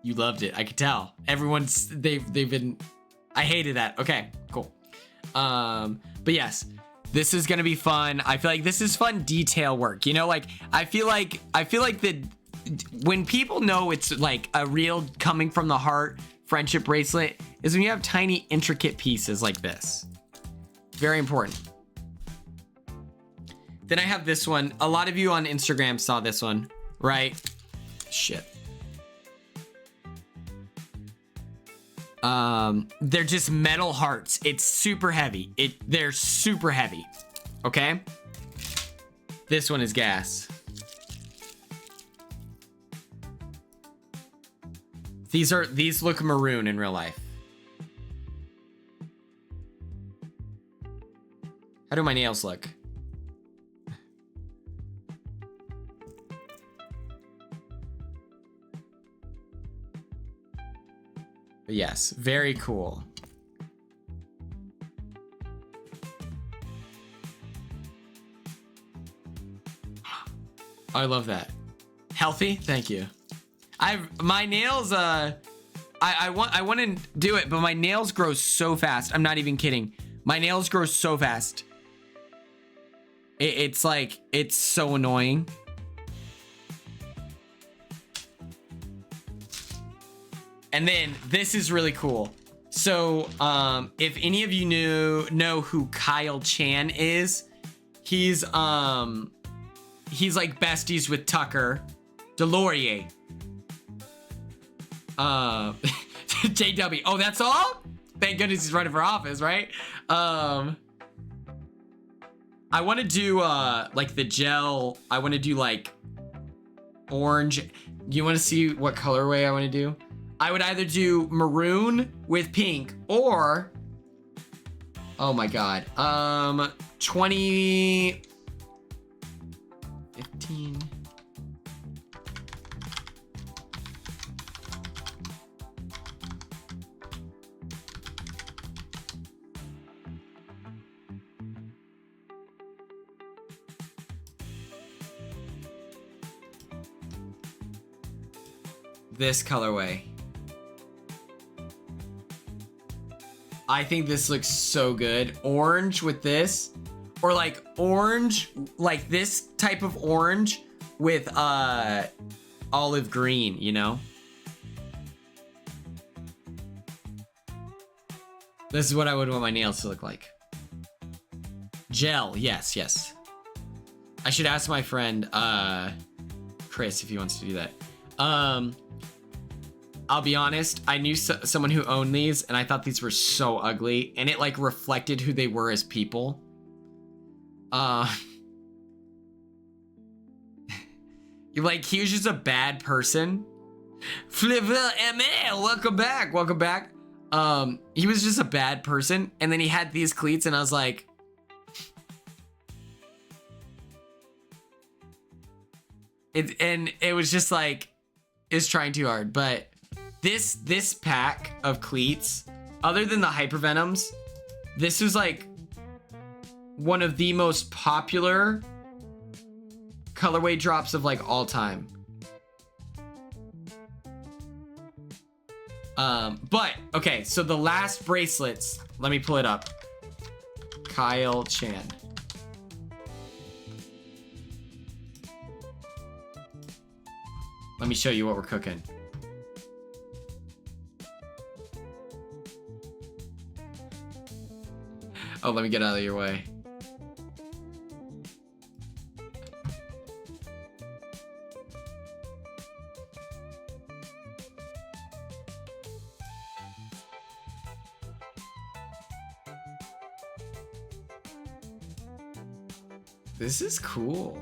You loved it. I could tell. Everyone's they've been. I hated that. Okay, cool. But yes, this is gonna be fun. I feel like this is fun detail work. You know, like I feel like that when people know it's like a real coming from the heart friendship bracelet is when you have tiny intricate pieces like this. Very important. Then I have this one. A lot of you on Instagram saw this one, right? Shit. They're just metal hearts. It's super heavy. They're super heavy. Okay? This one is gas. These look maroon in real life. How do my nails look? But yes, very cool. I love that. Healthy? Thank you. My nails I want to do it, but my nails grow so fast. I'm not even kidding. My nails grow so fast. It's like, it's so annoying. And then this is really cool. So, if any of you know who Kyle Chan is, he's like besties with Tucker Delorier. JW. Oh, that's all? Thank goodness he's running for office, right? I want to do like the gel. I want to do like orange. You want to see what colorway I want to do? I would either do maroon with pink or, oh my God, 20, 15. This colorway. I think this looks so good. Orange with this, or like orange, like this type of orange with olive green, you know? This is what I would want my nails to look like. Gel, yes, yes. I should ask my friend, Chris, if he wants to do that. I'll be honest, I knew someone who owned these, and I thought these were so ugly, and it like reflected who they were as people. Like, he was just a bad person. Flavor ML, welcome back, welcome back. He was just a bad person, and then he had these cleats, and I was like, it was just like, it's trying too hard. But this pack of cleats, other than the hypervenoms, this was like one of the most popular colorway drops of like all time. But okay, so the last bracelets, let me pull it up. Kyle Chan. Let me show you what we're cooking. Oh, let me get out of your way. This is cool.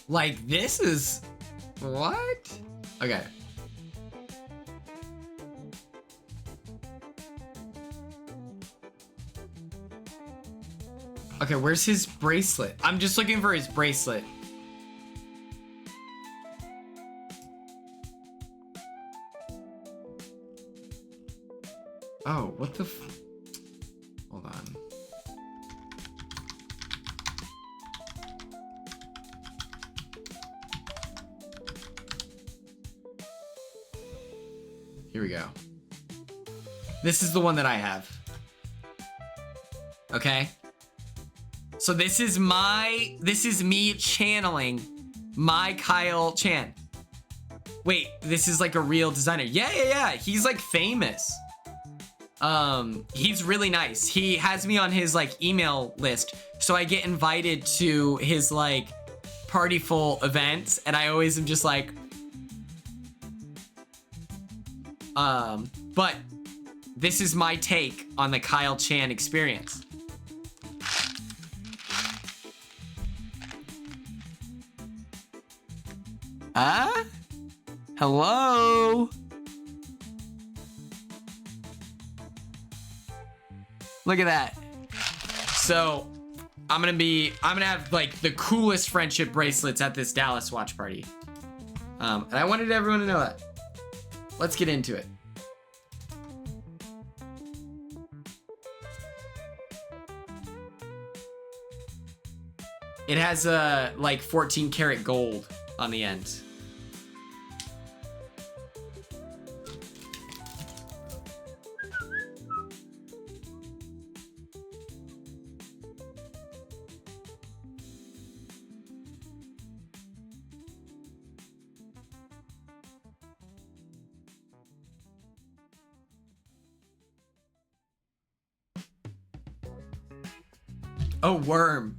Like, this is... What? Okay. Okay, where's his bracelet? I'm just looking for his bracelet. Oh, what the f... Hold on. Here we go. This is the one that I have. Okay? So this is me channeling my Kyle Chan. Wait, this is like a real designer. Yeah. He's like famous. He's really nice. He has me on his like email list. So I get invited to his like partyful events, and I always am just like, but this is my take on the Kyle Chan experience. Hello? Look at that. So, I'm gonna have like the coolest friendship bracelets at this Dallas watch party. And I wanted everyone to know that. Let's get into it. It has like 14 karat gold on the end. Oh, worm.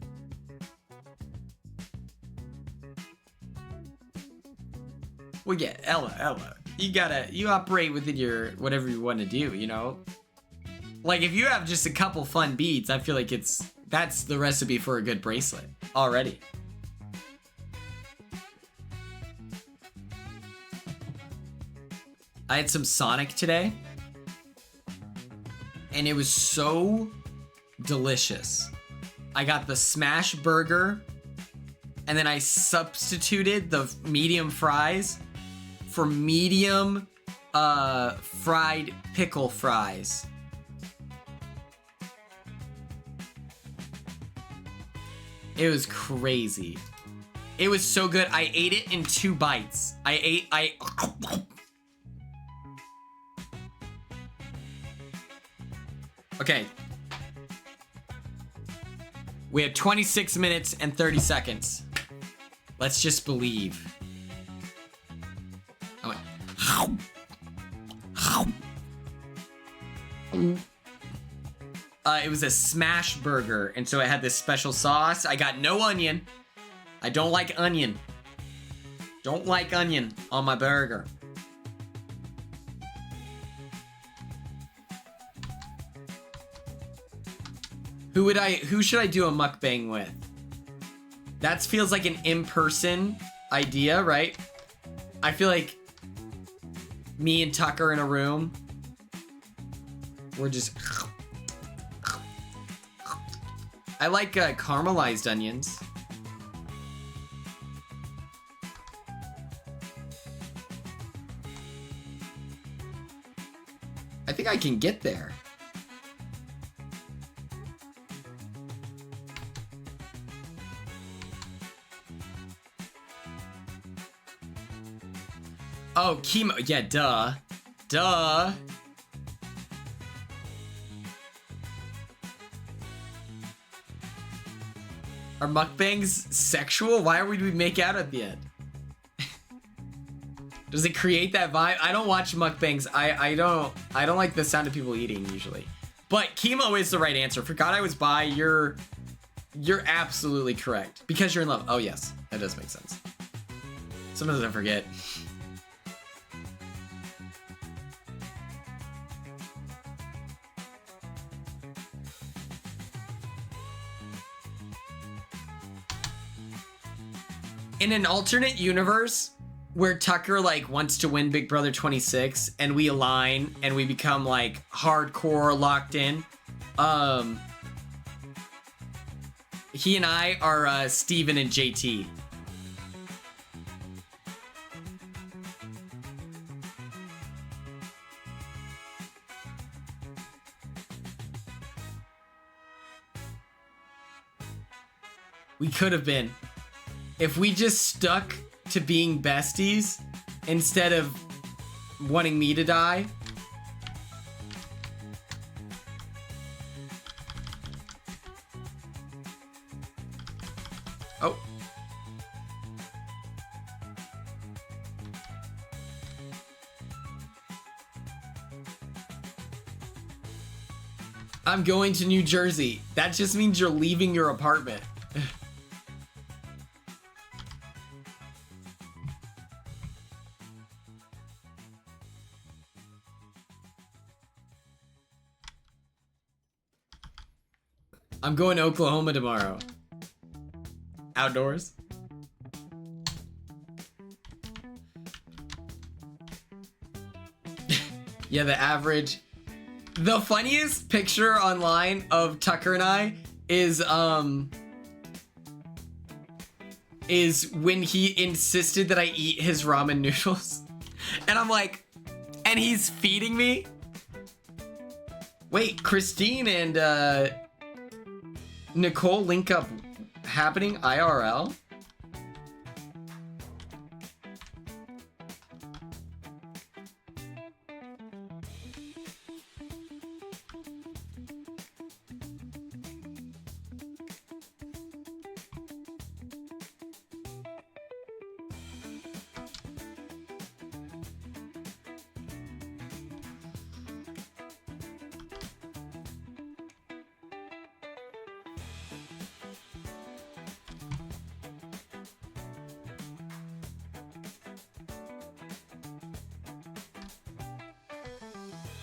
Well, yeah, Ella, you operate within your, whatever you want to do, you know? Like, if you have just a couple fun beads, I feel like that's the recipe for a good bracelet already. I had some Sonic today, and it was so delicious. I got the smash burger, and then I substituted the medium fries for medium fried pickle fries. It was crazy. It was so good. I ate it in 2 bites. Okay. We have 26 minutes and 30 seconds. Let's just believe. I went. It was a smash burger, and so it had this special sauce. I got no onion. I don't like onion. Don't like onion on my burger. Who should I do a mukbang with? That feels like an in-person idea, right? I feel like me and Tucker in a room. We're just... I like caramelized onions. I think I can get there. Oh, chemo. Yeah, duh. Duh. Are mukbangs sexual? Why would we make out at the end? Does it create that vibe? I don't watch mukbangs. I don't like the sound of people eating usually. But chemo is the right answer. Forgot I was bi. You're absolutely correct. Because you're in love. Oh yes, that does make sense. Sometimes I forget. In an alternate universe where Tucker like wants to win Big Brother 26 and we align and we become like hardcore locked in, he and I are Steven and JT. We could have been. If we just stuck to being besties instead of wanting me to die. Oh. I'm going to New Jersey. That just means you're leaving your apartment. I'm going to Oklahoma tomorrow. Outdoors. Yeah, the average. The funniest picture online of Tucker and I is when he insisted that I eat his ramen noodles. And I'm like, and he's feeding me? Wait, Christine and Nicole link up happening IRL?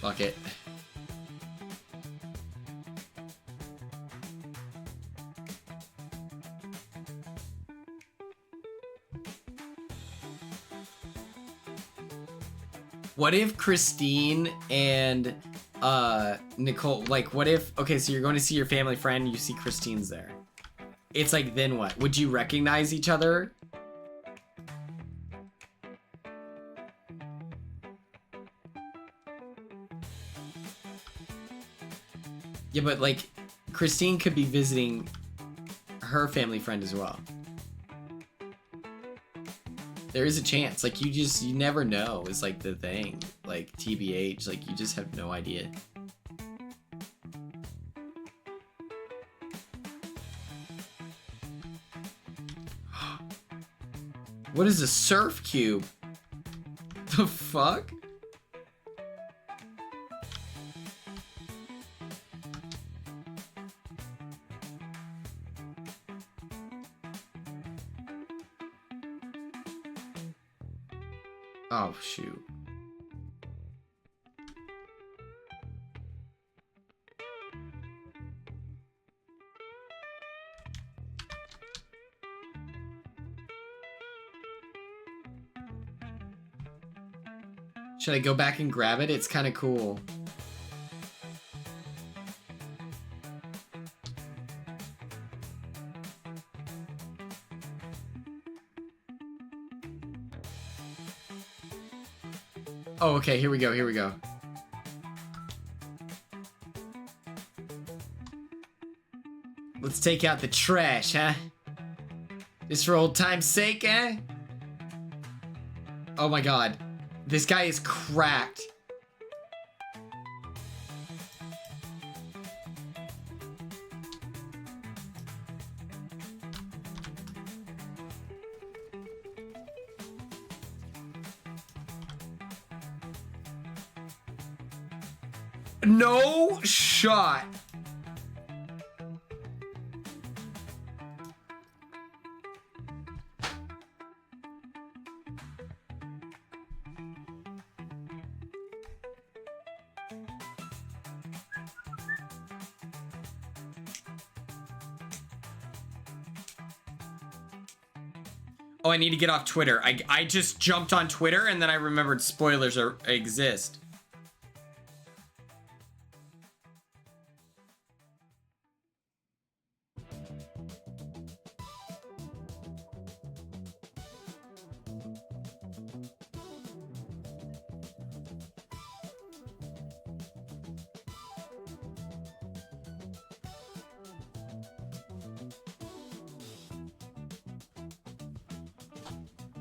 Fuck it. What if Christine and Nicole, like what if, okay, so you're going to see your family friend, you see Christine's there. It's like, then what? Would you recognize each other? Yeah, but like, Christine could be visiting her family friend as well. There is a chance. Like, you never know is like the thing. Like, TBH, like, you just have no idea. What is a surf cube? The fuck? Oh, shoot. Should I go back and grab it? It's kind of cool. Oh, okay, here we go, here we go. Let's take out the trash, huh? Just for old time's sake, eh? Oh my god. This guy is cracked. No shot. Oh, I need to get off Twitter. I just jumped on Twitter and then I remembered spoilers exist.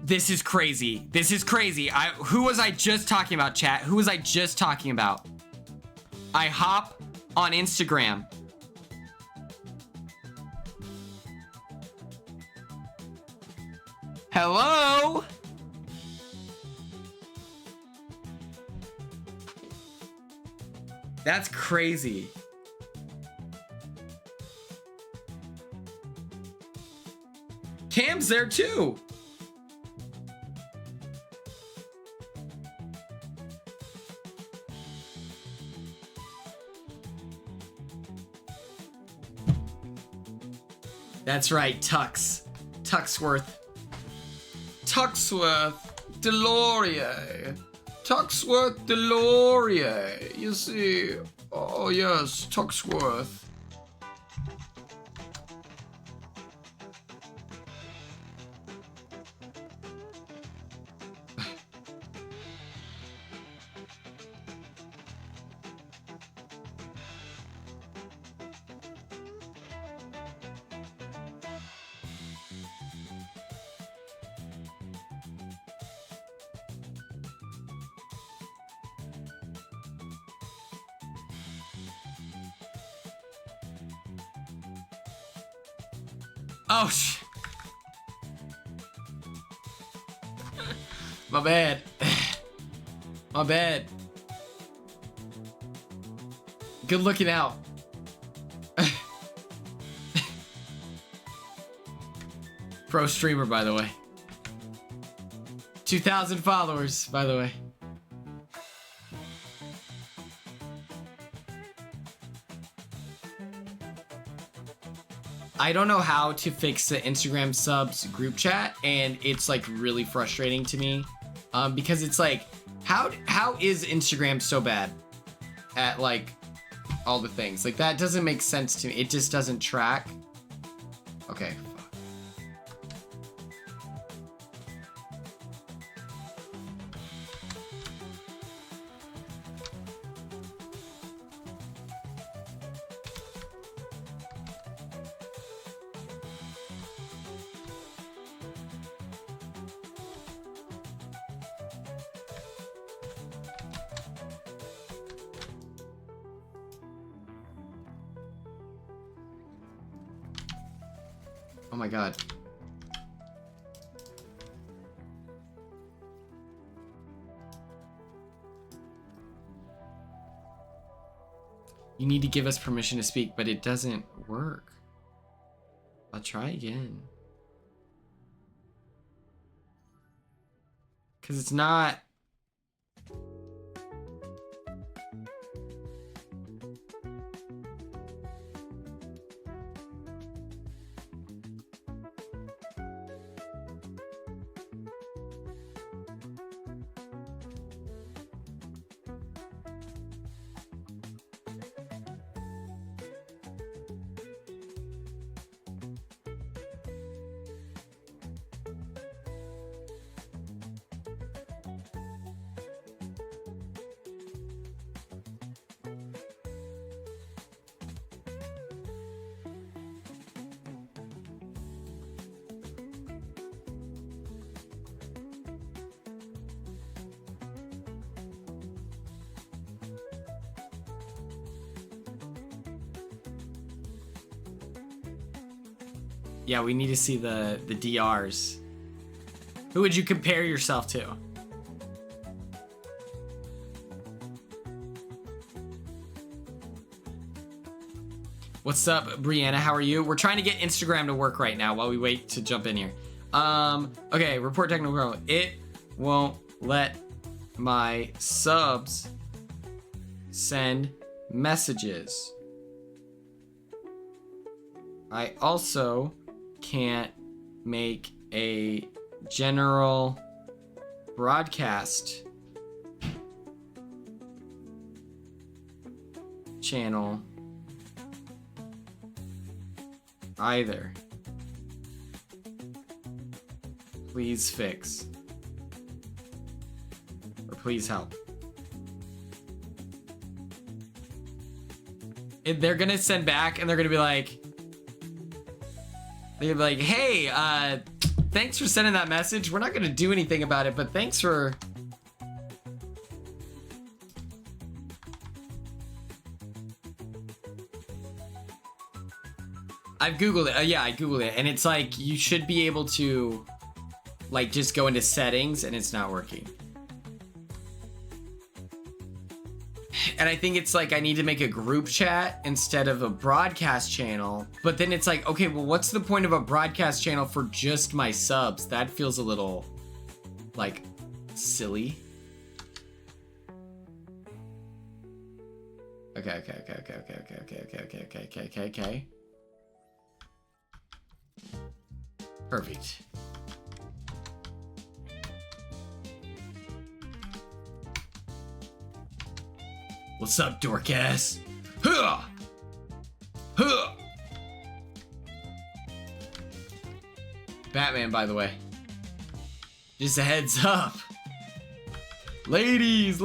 This is crazy. This is crazy. Who was I just talking about, chat? Who was I just talking about? I hop on Instagram. Hello? That's crazy. Cam's there too. That's right, Tux. Tuxworth. Tuxworth Delorier. Tuxworth Delorier. You see. Oh, yes, Tuxworth. Oh, my bad. My bad. Good looking out. Pro streamer, by the way. 2,000 followers, by the way. I don't know how to fix the Instagram subs group chat, and it's like really frustrating to me, because it's like, how is Instagram so bad at like all the things? Like that doesn't make sense to me. It just doesn't track. Okay. Oh my god. You need to give us permission to speak, but it doesn't work. I'll try again. Because it's not... Yeah, we need to see the DRs. Who would you compare yourself to? What's up, Brianna? How are you? We're trying to get Instagram to work right now while we wait to jump in here. Okay, report technical problem. It won't let my subs send messages. I also can't make a general broadcast channel either. Please fix. Or please help. They're gonna send back and they're gonna be like, hey, thanks for sending that message. We're not gonna do anything about it, but thanks for... I've Googled it. Yeah, I Googled it. And it's like, you should be able to, like, just go into settings and it's not working. And I think it's like, I need to make a group chat instead of a broadcast channel. But then it's like, okay, well, what's the point of a broadcast channel for just my subs? That feels a little, like, silly. Okay. Perfect. What's up, dorkass? Huh! Huh! Batman, by the way. Just a heads up. Ladies!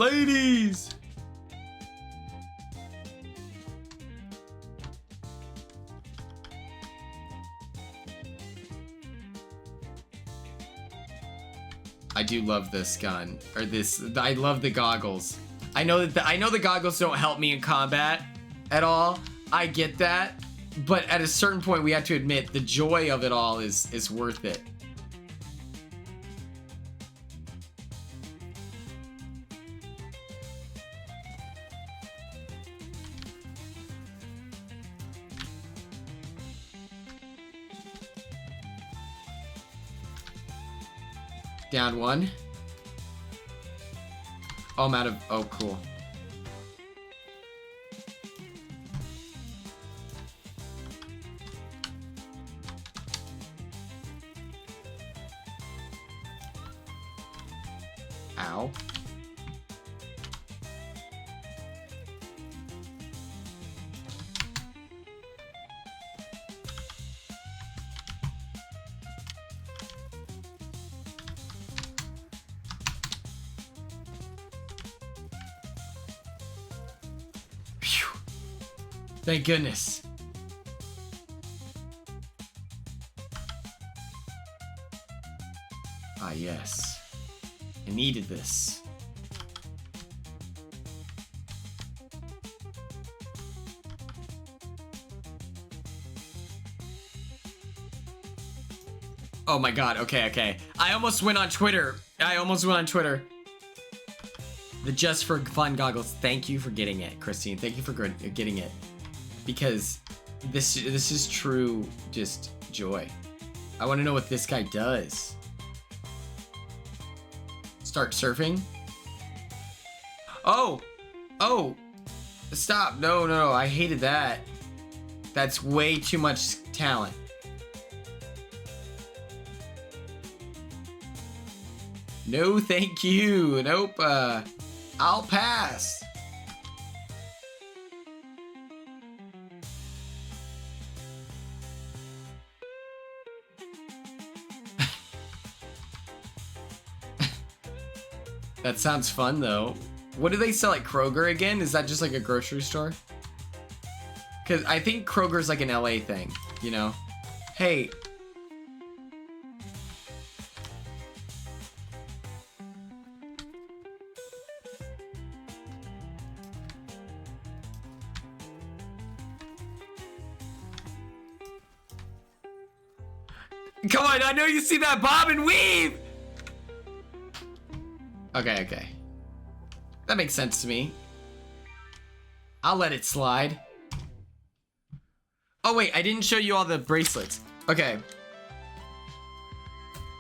I do love this gun, or this. I love the goggles. I know that I know the goggles don't help me in combat at all. I get that, but at a certain point, we have to admit the joy of it all is worth it. Down one. Oh, I'm out of... Oh, cool. Ow. Thank goodness. Ah, yes. I needed this. Oh my god, okay. I almost went on Twitter. The Just for Fun goggles. Thank you for getting it, Christine. Thank you for getting it. Because this is true just joy. I want to know what this guy does. Start surfing? Oh! Stop. No. I hated that. That's way too much talent. No, thank you. Nope. I'll pass. That sounds fun, though. What do they sell at Kroger again? Is that just like a grocery store? Because I think Kroger's like an LA thing, you know? Hey. Come on, I know you see that bob and weave. Okay. That makes sense to me. I'll let it slide. Oh wait, I didn't show you all the bracelets. Okay.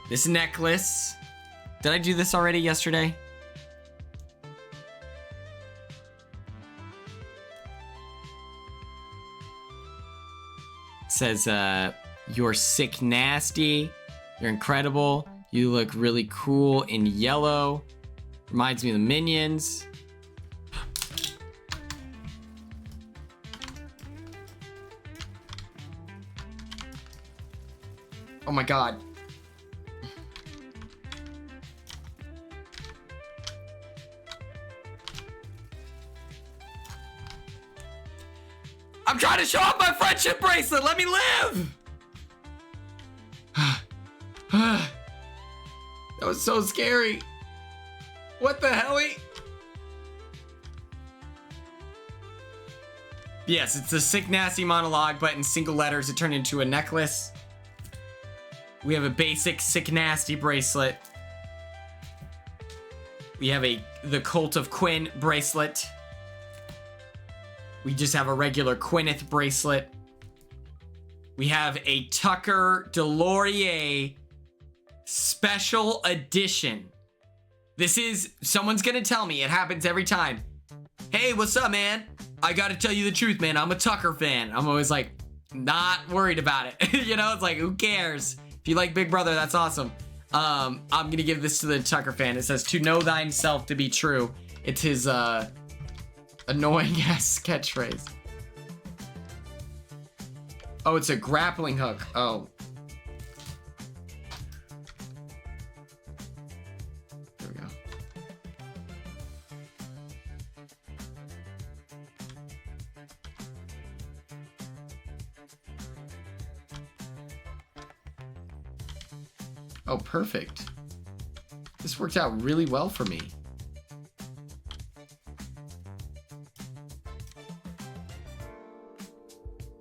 This necklace. Did I do this already yesterday? It says, you're sick nasty. You're incredible. You look really cool in yellow. Reminds me of the Minions. Oh my god. I'm trying to show off my friendship bracelet. Let me live. That was so scary. What the hell? Yes, it's a sick, nasty monologue, but in single letters, it turned into a necklace. We have a basic sick, nasty bracelet. We have the Cult of Quinn bracelet. We just have a regular Gwyneth bracelet. We have a Tucker Delorier special edition. This is, someone's gonna tell me, it happens every time. Hey, what's up, man? I gotta tell you the truth, man. I'm a Tucker fan. I'm always like, not worried about it. You know, it's like, who cares? If you like Big Brother, that's awesome. I'm gonna give this to the Tucker fan. It says, to know thyself to be true. It's his, annoying ass catchphrase. Oh, it's a grappling hook. Oh. There we go. Oh, perfect. This worked out really well for me.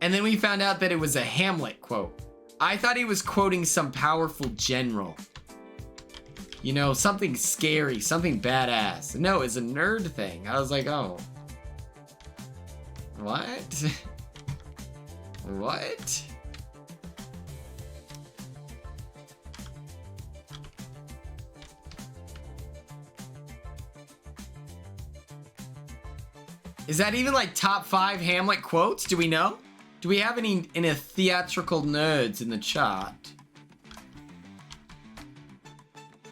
And then we found out that it was a Hamlet quote. I thought he was quoting some powerful general. You know, something scary, something badass. No, it's a nerd thing. I was like, oh. What? What? Is that even like top 5 Hamlet quotes? Do we know? Do we have any theatrical nerds in the chat?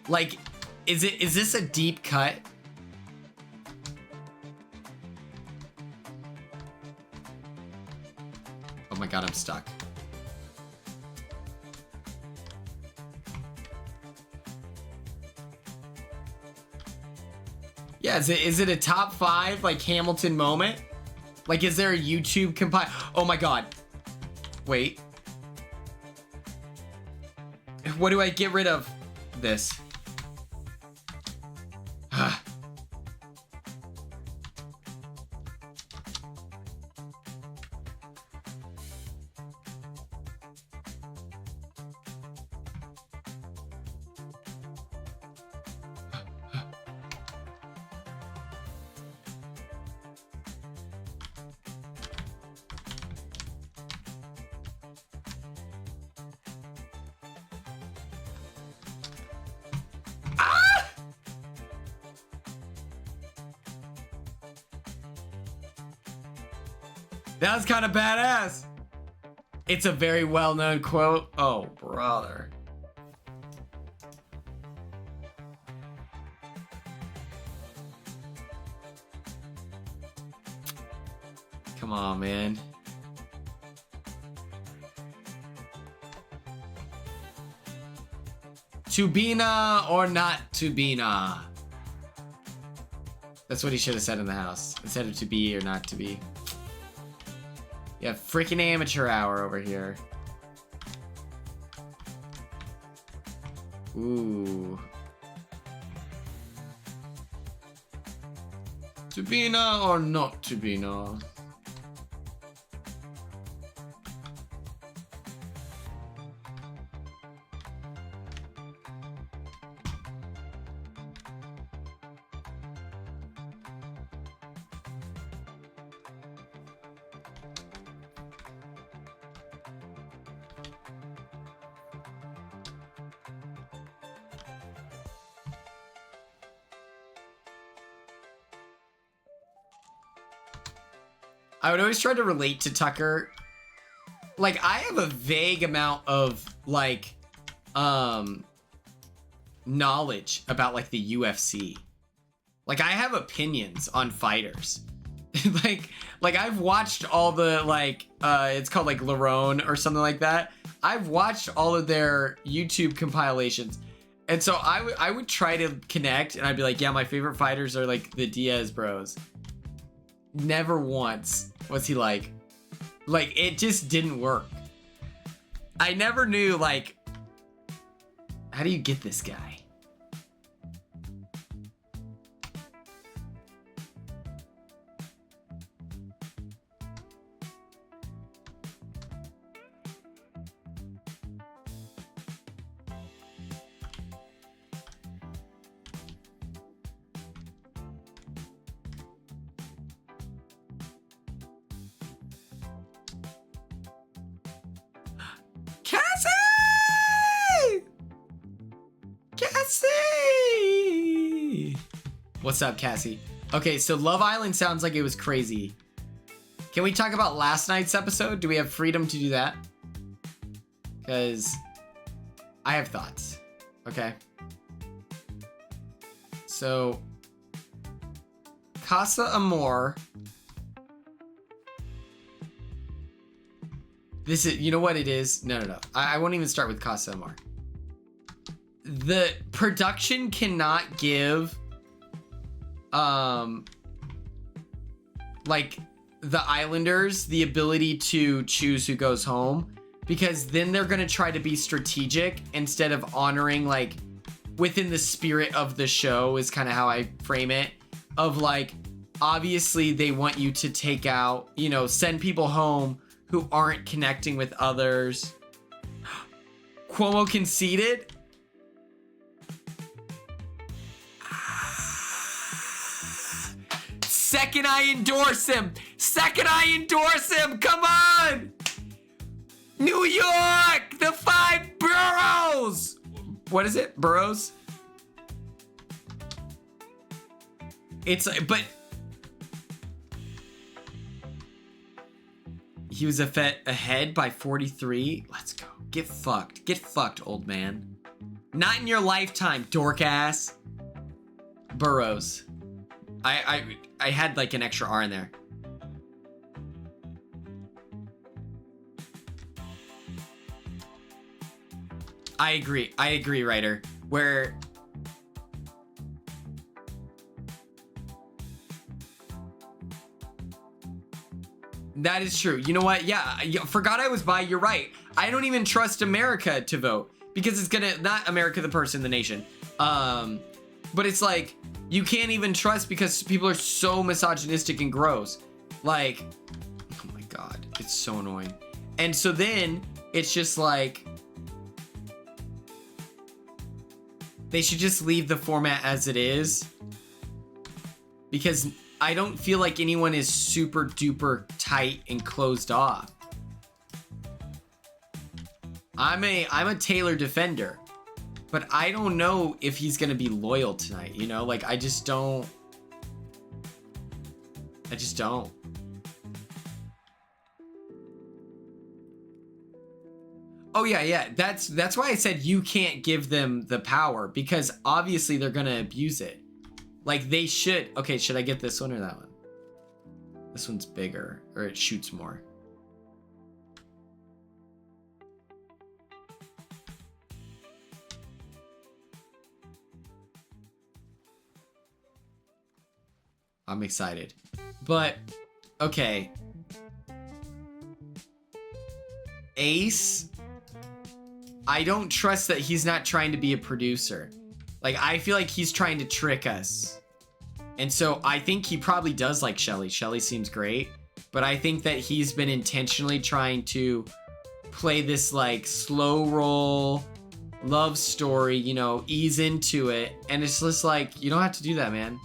Like, is this a deep cut? Oh my god, I'm stuck. Yeah, is it a top 5 like Hamilton moment? Like, is there a YouTube compile? Oh my god. Wait. What do I get rid of? This. That was kind of badass. It's a very well-known quote. Oh, brother. Come on, man. Tubina or not Tubina? That's what he should have said in the house. Instead of to be or not to be. Yeah, freaking amateur hour over here. Ooh. Tubina or not Tubina? I would always try to relate to Tucker. Like, I have a vague amount of, like, knowledge about, like, the UFC. Like, I have opinions on fighters. like I've watched all the, like, it's called, like, Larone or something like that. I've watched all of their YouTube compilations. And so I would try to connect, and I'd be like, yeah, my favorite fighters are, like, the Diaz bros. Never once was he like, it just didn't work. I never knew, like, how do you get this guy? Cassie! What's up, Cassie? Okay, so Love Island sounds like it was crazy. Can we talk about last night's episode? Do we have freedom to do that? Because I have thoughts. Okay. So, Casa Amor. This is, you know what it is? No. I won't even start with Casa Amor. The production cannot give, like, the Islanders the ability to choose who goes home, because then they're gonna try to be strategic instead of honoring, like, within the spirit of the show is kind of how I frame it, of, like, obviously they want you to take out, you know, send people home who aren't connecting with others. Cuomo conceded. Second, I endorse him. Second, I endorse him. Come on. New York, the 5 boroughs. What is it? Boroughs? It's, but he was ahead by 43. Let's go. Get fucked. Get fucked, old man. Not in your lifetime, dork ass. Boroughs. I had like an extra R in there. I agree, writer. Where that is true. You know what? Yeah, I forgot I was bi. You're right. I don't even trust America to vote because it's gonna, not America the person, the nation. But it's like, you can't even trust because people are so misogynistic and gross. Like, oh my God, it's so annoying. And so then it's just like, they should just leave the format as it is, because I don't feel like anyone is super duper tight and closed off. I'm a Taylor defender, but I don't know if he's gonna be loyal tonight, you know? Like, I just don't. Oh yeah, that's why I said you can't give them the power, because obviously they're gonna abuse it. Like, they should. Okay, should I get this one or that one? This one's bigger, or it shoots more. I'm excited. But, okay. Ace, I don't trust that he's not trying to be a producer. Like, I feel like he's trying to trick us. And so I think he probably does like Shelly. Shelly seems great. But I think that he's been intentionally trying to play this, like, slow roll love story, you know, ease into it. And it's just like, you don't have to do that, man.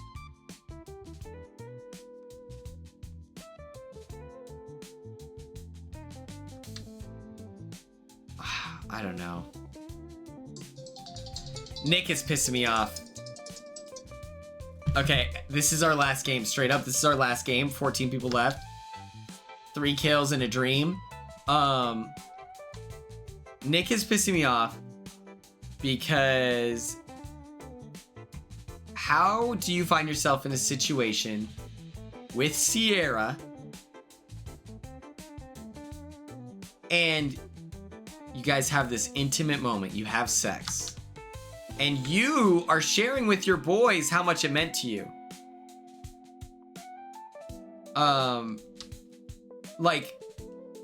I don't know. Nick is pissing me off. Okay, this is our last game. Straight up, this is our last game. 14 people left. 3 kills in a dream. Nick is pissing me off because how do you find yourself in a situation with Sierra and you guys have this intimate moment, you have sex, and you are sharing with your boys how much it meant to you? Like,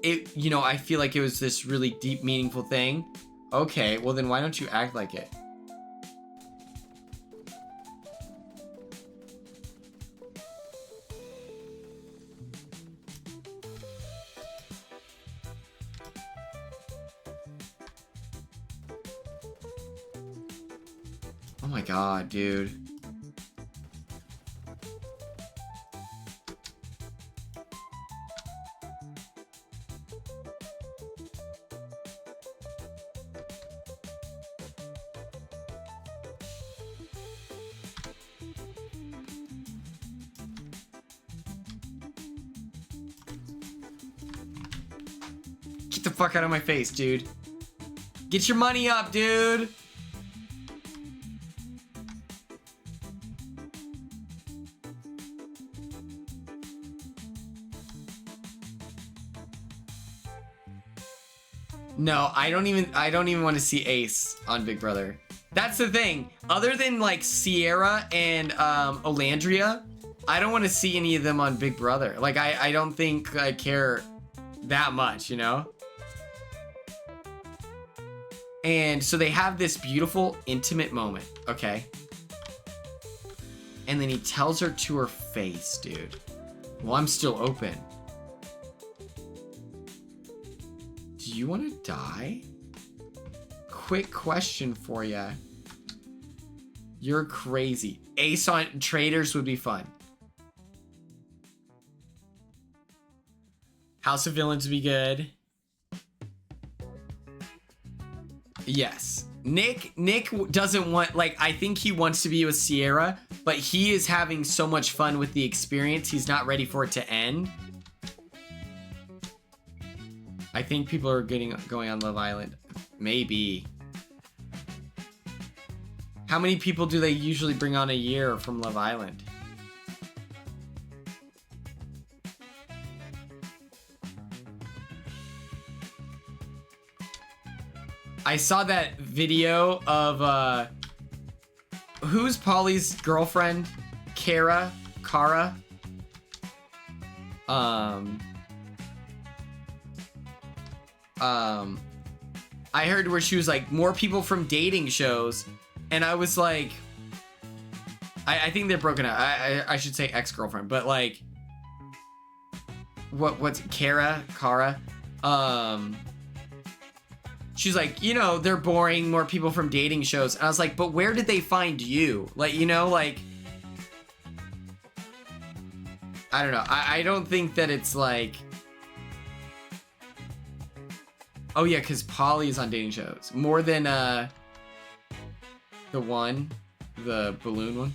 it, you know, I feel like it was this really deep, meaningful thing. Okay, well then why don't you act like it? Oh my god, dude. Get the fuck out of my face, dude. Get your money up, dude. No, I don't even want to see Ace on Big Brother. That's the thing. Other than like Sierra and Olandria, I don't want to see any of them on Big Brother. Like I don't think I care that much, you know? And so they have this beautiful, intimate moment, okay? And then he tells her to her face, dude. Well, I'm still open. Do you want to die? Quick question for ya. You're crazy. Ace on Traders would be fun. House of Villains would be good. Yes. Nick doesn't want, like, I think he wants to be with Sierra, but he is having so much fun with the experience, he's not ready for it to end. I think people are going on Love Island. Maybe. How many people do they usually bring on a year from Love Island? I saw that video of who's Polly's girlfriend? Kara? I heard where she was like, more people from dating shows, and I was like, I think they're broken up. I should say ex-girlfriend, but like, what's Kara? She's like, you know, they're boring, more people from dating shows. And I was like, but where did they find you? Like, you know, like, I don't know. I don't think that it's like, oh yeah, because Polly's on dating shows. More than the balloon one.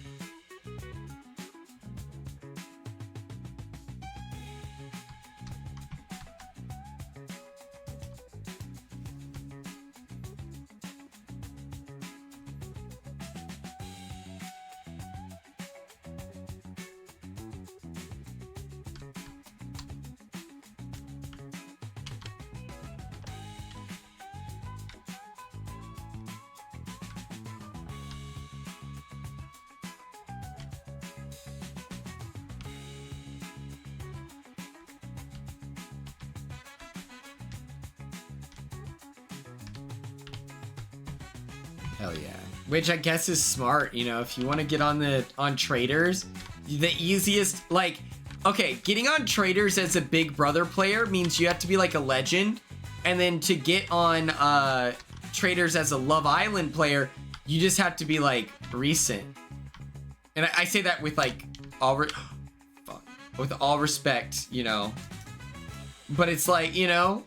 Hell yeah. Which I guess is smart, you know, if you want to get on Traders, the easiest, like, okay, getting on Traders as a Big Brother player means you have to be like a legend, and then to get on Traders as a Love Island player, you just have to be like recent. And I say that with like with all respect, you know, but it's like, you know,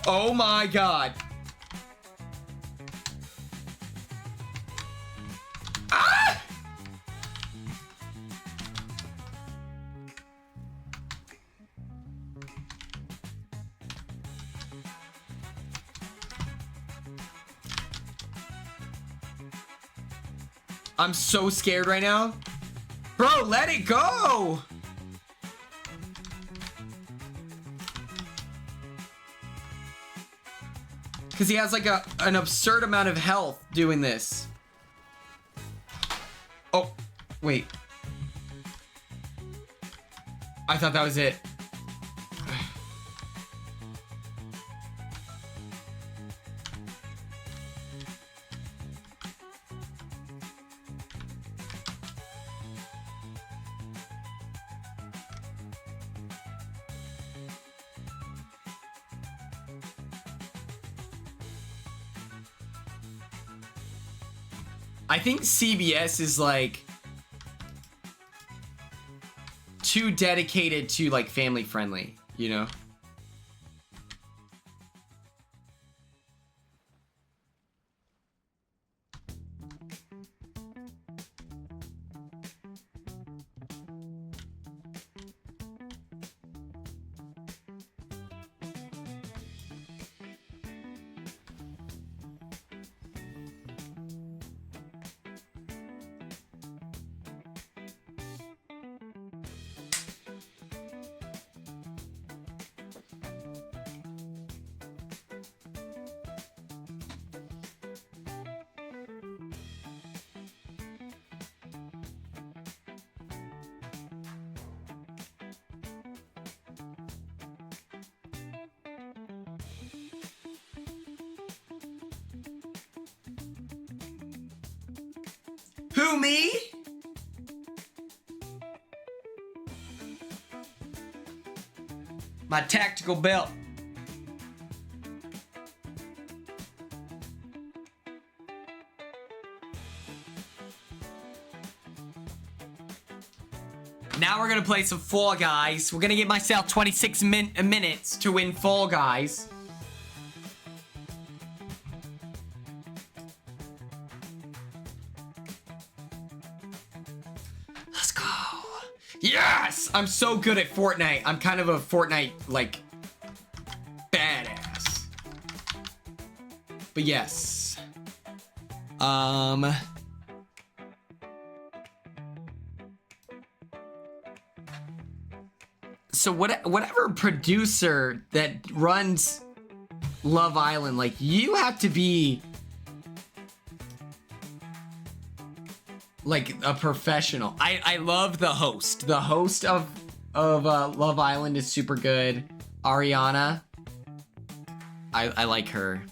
Oh my god. Ah! I'm so scared right now. Bro, let it go! Because he has like an absurd amount of health doing this. Oh, wait. I thought that was it. I think CBS is like too dedicated to like family friendly, you know? Who, me? My tactical belt. Now we're gonna play some Fall Guys. We're gonna give myself 26 minutes to win Fall Guys. Let's go. Yes! I'm so good at Fortnite. I'm kind of a Fortnite, like, badass. But yes. So whatever producer that runs Love Island, like, you have to be like a professional. I love the host. The host of Love Island is super good. Ariana. I like her.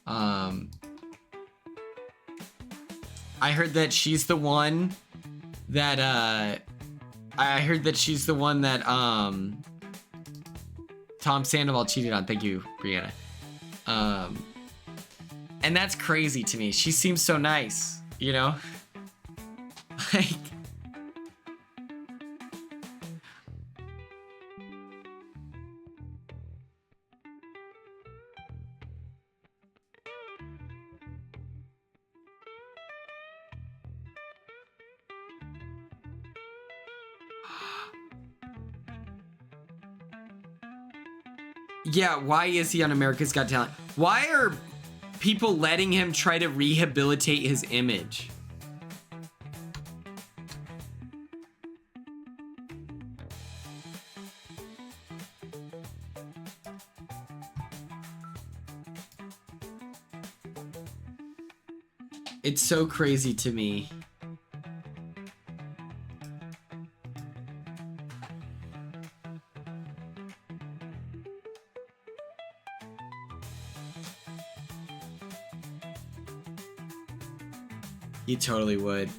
I heard that she's the one that Tom Sandoval cheated on. Thank you, Brianna. And that's crazy to me. She seems so nice, you know? Like, yeah, why is he on America's Got Talent? Why are people letting him try to rehabilitate his image? It's so crazy to me. He totally would.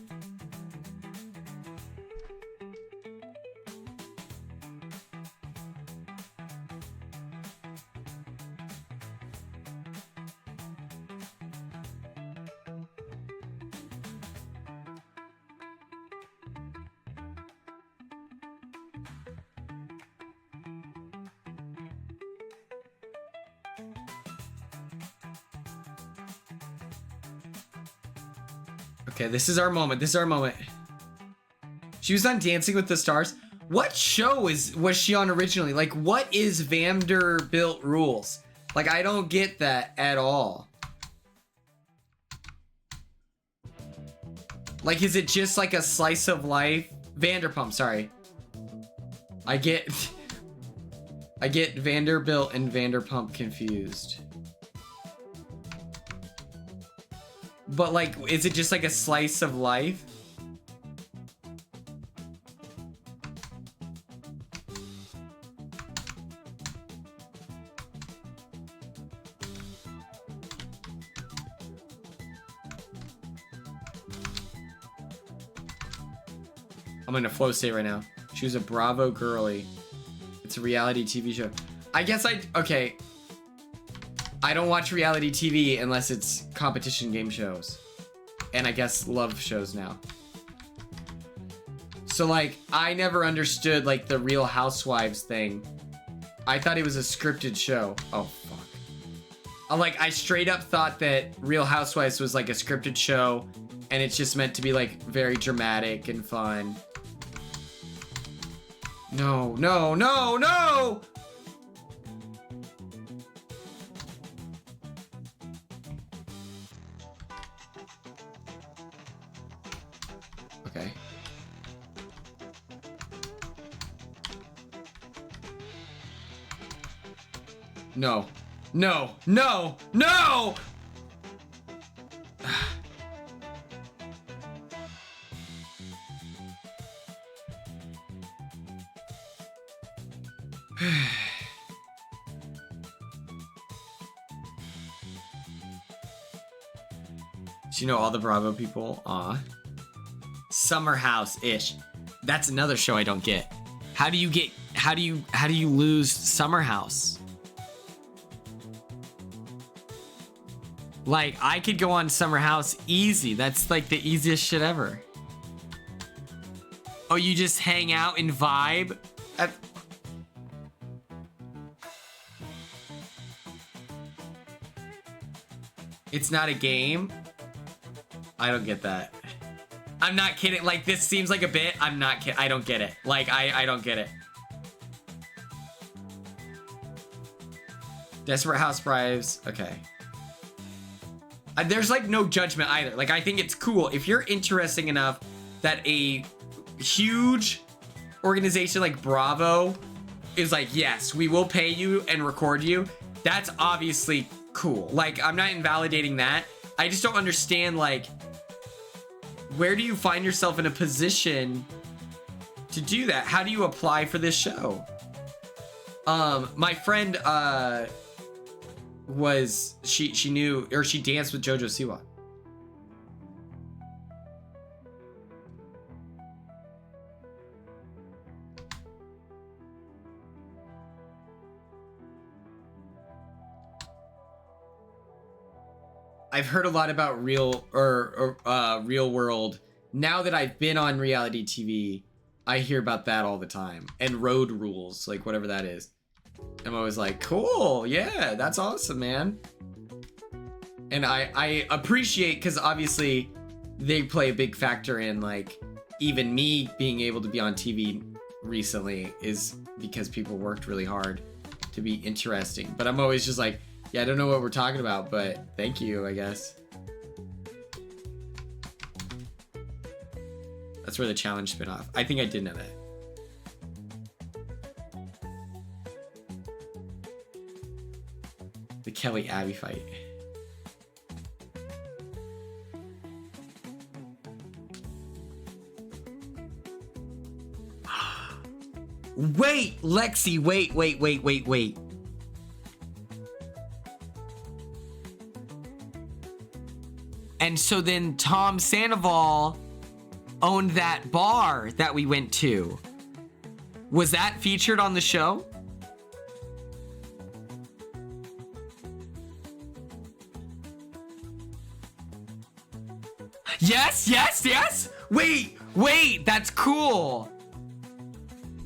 Okay, this is our moment. This is our moment. She was on Dancing with the Stars. What show was she on originally? Like, what is Vanderbilt Rules? Like, I don't get that at all. Like, is it just like a slice of life? Vanderpump, sorry. I get Vanderbilt and Vanderpump confused. But like, is it just like a slice of life? I'm in a flow state right now. She was a Bravo girly. It's a reality TV show. I guess okay. I don't watch reality TV unless it's competition game shows. And I guess love shows now. So like, I never understood like the Real Housewives thing. I thought it was a scripted show. Oh, fuck. I straight up thought that Real Housewives was like a scripted show and it's just meant to be like very dramatic and fun. No, no, no, no! Okay. No. No. No. No! Do you know all the Bravo people? Aw. Summer House-ish. That's another show I don't get. How do you lose Summer House? Like, I could go on Summer House easy. That's like the easiest shit ever. Oh, you just hang out and vibe? It's not a game? I don't get that. I'm not kidding. Like, this seems like a bit. I'm not kidding. I don't get it. Like, I don't get it. Desperate Housewives. Okay. There's, like, no judgment either. Like, I think it's cool. If you're interesting enough that a huge organization like Bravo is like, yes, we will pay you and record you, that's obviously cool. Like, I'm not invalidating that. I just don't understand, like, where do you find yourself in a position to do that? How do you apply for this show? My friend, she knew, or she danced with JoJo Siwa. I've heard a lot about real world. Now that I've been on reality TV, I hear about that all the time. And Road Rules, like whatever that is. I'm always like, cool, yeah, that's awesome, man. And I appreciate, because obviously they play a big factor in, like, even me being able to be on TV recently is because people worked really hard to be interesting. But I'm always just like, yeah, I don't know what we're talking about, but thank you, I guess. That's where the challenge spin off. I think I did know that. The Kelly Abby fight. Wait, Lexi, wait. And so then Tom Sandoval owned that bar that we went to. Was that featured on the show? Yes. Wait, that's cool.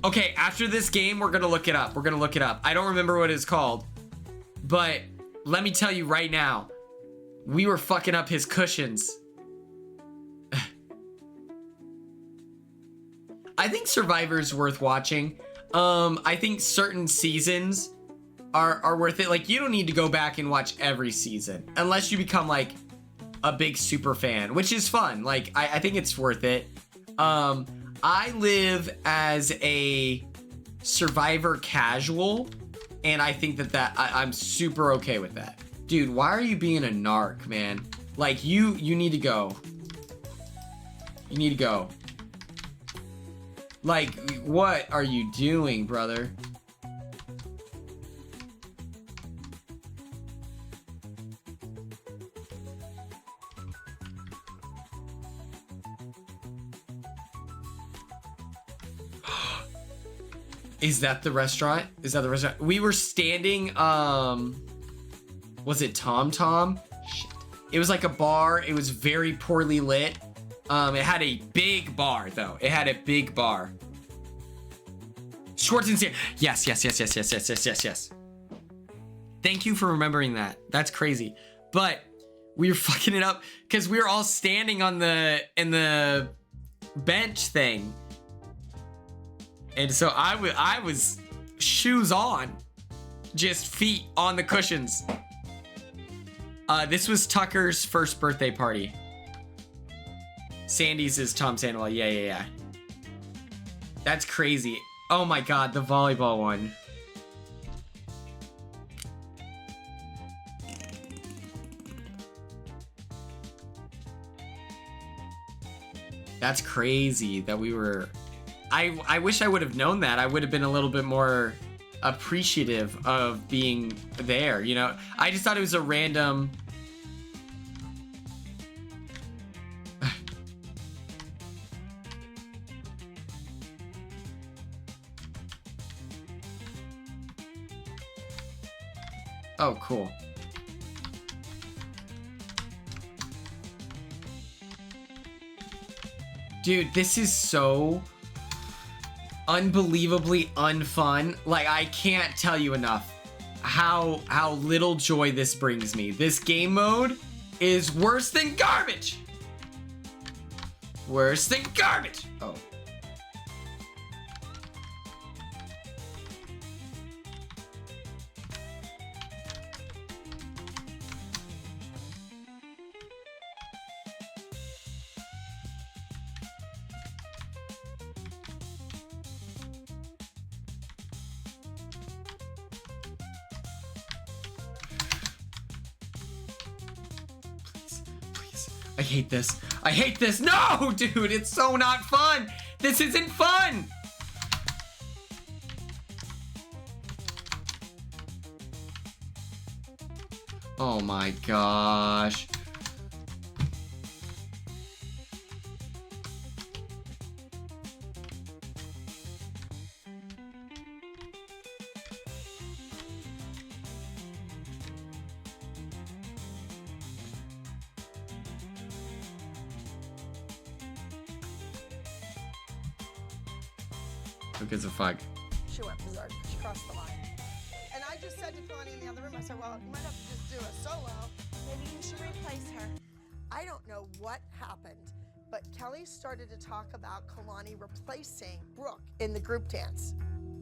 Okay, after this game, we're gonna look it up. I don't remember what it's called, but let me tell you right now, we were fucking up his cushions. I think Survivor's worth watching. I think certain seasons are worth it. Like, you don't need to go back and watch every season unless you become like a big super fan, which is fun. Like, I think it's worth it. I live as a Survivor casual, and I think that I'm super okay with that. Dude, why are you being a narc, man? Like, you need to go. You need to go. Like, what are you doing, brother? Is that the restaurant? Is that the restaurant? We were standing, was it Tom Tom? Shit. It was like a bar. It was very poorly lit. It had a big bar, though. It had a big bar. Schwartzen's here. Yes. Thank you for remembering that. That's crazy. But we were fucking it up because we were all standing on in the bench thing. And so I was shoes on, just feet on the cushions. This was Tucker's first birthday party. Sandy's is Tom Sandoval. Yeah. That's crazy. Oh my God, the volleyball one. That's crazy that we were... I wish I would have known that. I would have been a little bit more appreciative of being there, you know? I just thought it was a random... Oh, cool. Dude, this is so unbelievably unfun. Like, I can't tell you enough how little joy this brings me. This game mode is worse than garbage. Worse than garbage. Oh. I hate this. I hate this. No, dude, it's so not fun. This isn't fun. Oh my gosh. Who gives a fuck? She went berserk. She crossed the line. And I just said to Kalani in the other room, I said, well, you might have to just do a solo. Maybe you should replace her. I don't know what happened, but Kelly started to talk about Kalani replacing Brooke in the group dance.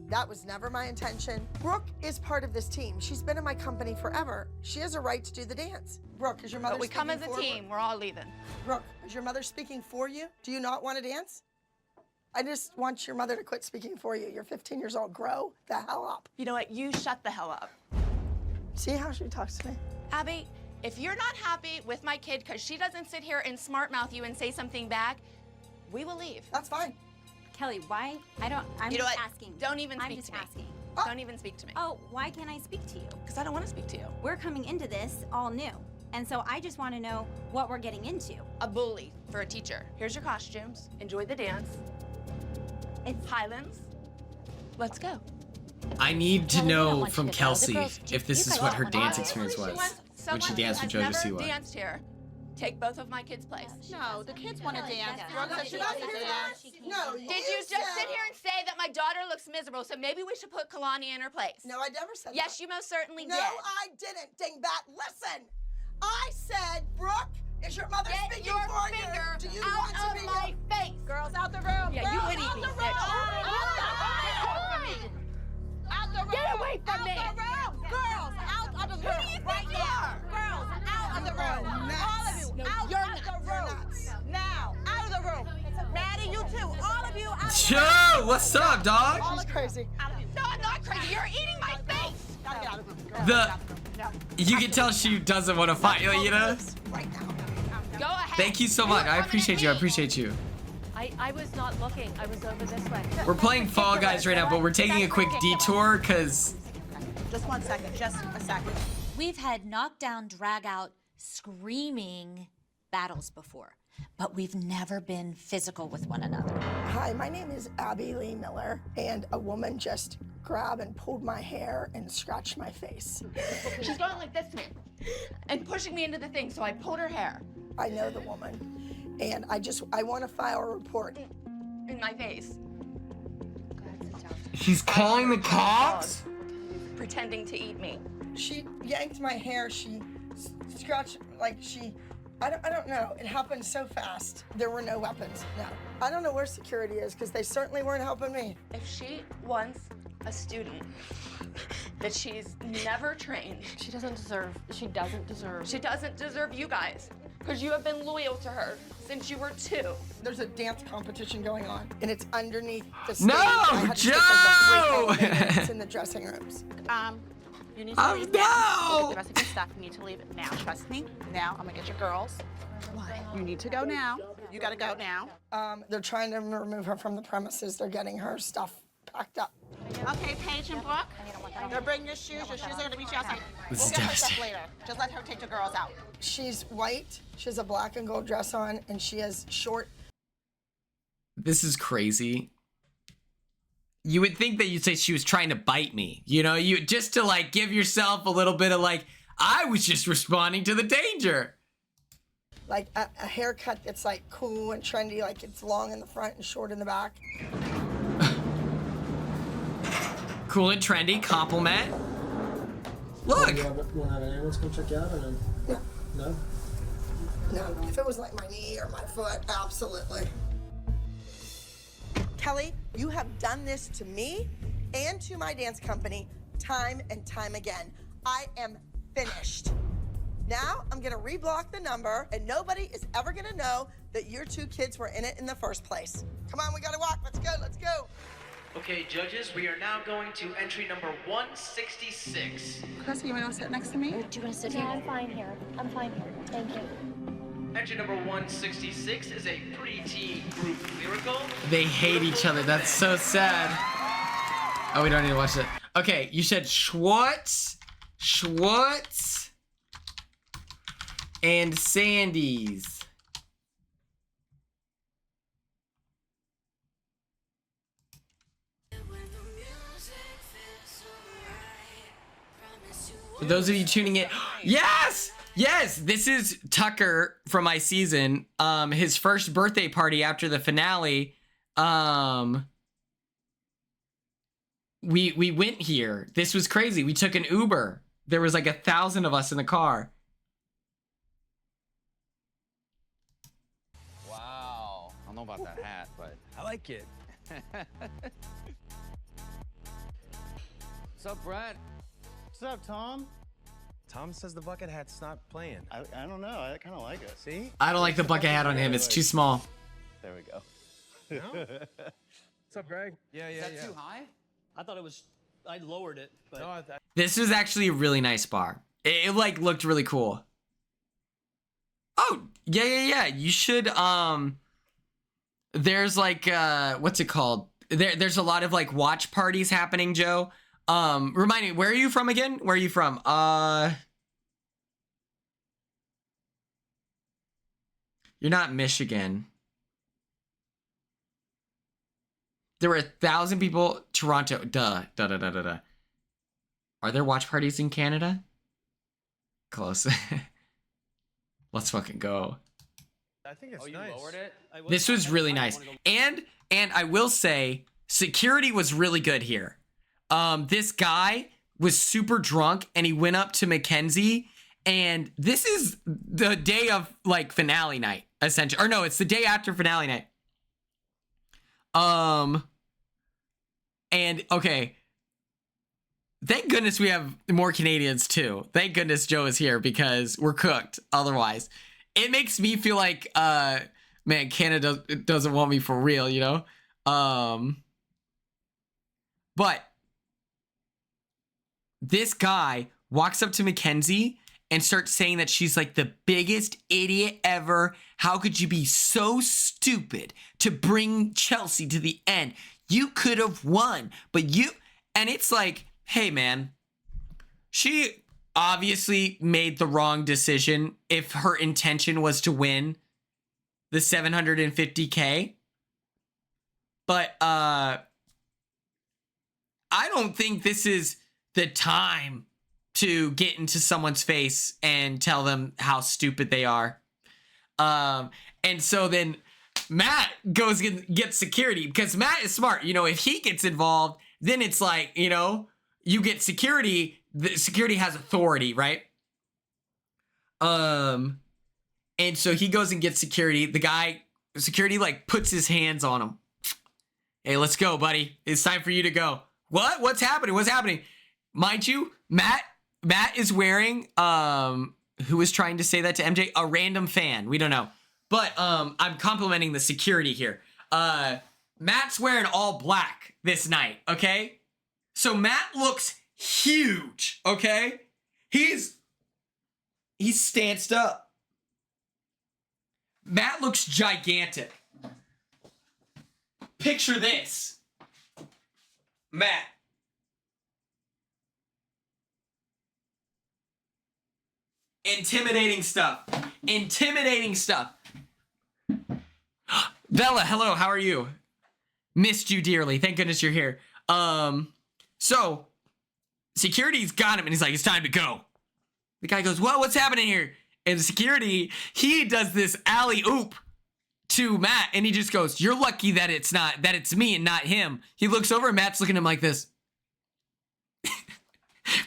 That was never my intention. Brooke is part of this team. She's been in my company forever. She has a right to do the dance. Brooke, is your mother But we come as speaking a for team. Brooke? We're all leaving. Brooke, is your mother speaking for you? Do you not want to dance? I just want your mother to quit speaking for you. You're 15 years old. Grow the hell up. You know what? You shut the hell up. See how she talks to me? Abby, if you're not happy with my kid because she doesn't sit here and smart mouth you and say something back, we will leave. That's fine. Kelly, why? I'm you know just what? asking. Don't even I'm speak just to me. asking. Don't even speak to me. Oh, why can't I speak to you? Because I don't want to speak to you. We're coming into this all new. And so I just want to know what we're getting into. A bully for a teacher. Here's your costumes. Enjoy the dance. It's Highlands. Let's go. I need to Well, we don't know want from you to go. The Kelsey girls- if this you is guys what her want dance to- experience was when she Someone danced with who has JoJo never Siwa. danced here. Take both of my kids' place. No, the kids want to dance. Brooke, did I hear that? No, Did you just sit here and say that my daughter looks miserable, so maybe we should put Kalani in her place? No, I never said that. Yes, you most certainly No, did. I didn't, dingbat. Listen, I said, Brooke, is your mother Get speaking your for finger you? Do you out want to of be my face. Girls out the room. Yeah, you Girls would eat out me, the bitch. room. Joe, what's up, dog? She's crazy. No, I'm not crazy. You're eating my face. Gotta get out of here. You can tell she doesn't want to fight, you know? Right now. Go ahead. Thank you so much. I appreciate you. I appreciate you. I was not looking. I was over this way. We're playing Fall Guys right now, but we're taking a quick detour because Just 1 second. Just a second. We've had knockdown, drag out, screaming battles before, but we've never been physical with one another. Hi, my name is Abby Lee Miller, and a woman just grabbed and pulled my hair and scratched my face. She's going like this to me and pushing me into the thing, so I pulled her hair. I know the woman, and I want to file a report. In my face. she's calling the cops? Pretending to eat me. She yanked my hair. She scratched, like I don't know. It happened so fast. There were no weapons. No. I don't know where security is because they certainly weren't helping me. If she wants a student that she's never trained, she doesn't deserve you guys, because you have been loyal to her since you were 2. There's a dance competition going on, and it's underneath the stage. No, I had to take, like, a Joe! break all day. It's in the dressing rooms. You need to leave now. Get the rest of your stuff. You need to leave it now. Trust me. Now, I'm gonna get your girls. You need to go now. You gotta go now. They're trying to remove her from the premises. They're getting her stuff packed up. Okay, Paige and Brooke. They're bringing your shoes. Your shoes are gonna meet you outside. This We'll is get her stuff devastating. later. Just let her take the girls out. She's white. She has a black and gold dress on, and she has short. This is crazy. You would think that you'd say she was trying to bite me, you know, you just to like give yourself a little bit of like, I was just responding to the danger. Like a haircut that's like cool and trendy, like it's long in the front and short in the back. Cool and trendy, compliment. Look. You want to have an ambulance come check you out or no? No? No, if it was like my knee or my foot, absolutely. Kelly, you have done this to me and to my dance company time and time again. I am finished. Now I'm gonna reblock the number and nobody is ever gonna know that your 2 kids were in it in the first place. Come on, we gotta walk, let's go, let's go. Okay, judges, we are now going to entry number 166. Chris, you want to sit next to me? Do you want to sit here? I'm fine here. I'm fine here. Thank you. Entry number 166 is a pre-teen group lyrical. They hate each other. That's so sad. Oh, we don't need to watch it. Okay, you said Schwartz, and Sandy's. For those of you tuning in, yes! Yes, this is Tucker from my season. His first birthday party after the finale. We went here. This was crazy. We took an Uber. There was like 1,000 of us in the car. Wow. I don't know about that hat, but I like it. What's up, Brett? What's up, Tom? Tom says the bucket hat's not playing. I don't know. I kind of like it. See? I don't like the bucket hat on him. It's too small. There we go. No? What's up, Greg? Yeah, Is that too high? I thought it was. I lowered it, but no, This was actually a really nice bar. It like looked really cool. Oh, yeah. You should there's like what's it called? There's a lot of like watch parties happening, Joe. Remind me, where are you from again? Where are you from? You're not Michigan. There were 1,000 people. Toronto. Duh. Are there watch parties in Canada? Close. Let's fucking go. I think it's you nice. lowered it? This was really nice. And I will say, security was really good here. This guy was super drunk and he went up to Mackenzie, and this is the day of like finale night, essentially. Or no, it's the day after finale night. And okay. Thank goodness we have more Canadians too. Thank goodness Joe is here because we're cooked otherwise. It makes me feel like, man, Canada doesn't want me for real, you know? But this guy walks up to Mackenzie and starts saying that she's like the biggest idiot ever. How could you be so stupid to bring Chelsea to the end? You could have won, but you... And it's like, hey, man, she obviously made the wrong decision if her intention was to win the $750K. But I don't think this is the time to get into someone's face and tell them how stupid they are. And so then Matt goes and gets security because Matt is smart. You know, if he gets involved, then it's like, you know, you get security. The security has authority, right? And so he goes and gets security. Security like puts his hands on him. Hey, let's go, buddy. It's time for you to go. What? What's happening? What's happening? Mind you, Matt is wearing, who was trying to say that to MJ? A random fan. We don't know. But I'm complimenting the security here. Matt's wearing all black this night, okay? So Matt looks huge, okay? He's stanced up. Matt looks gigantic. Picture this. Matt. Intimidating stuff. Intimidating stuff. Bella, hello, how are you? Missed you dearly. Thank goodness you're here. So security's got him and he's like, it's time to go. The guy goes, what's happening here? And security, he does this alley-oop to Matt and he just goes, you're lucky that it's me and not him. He looks over and Matt's looking at him like this.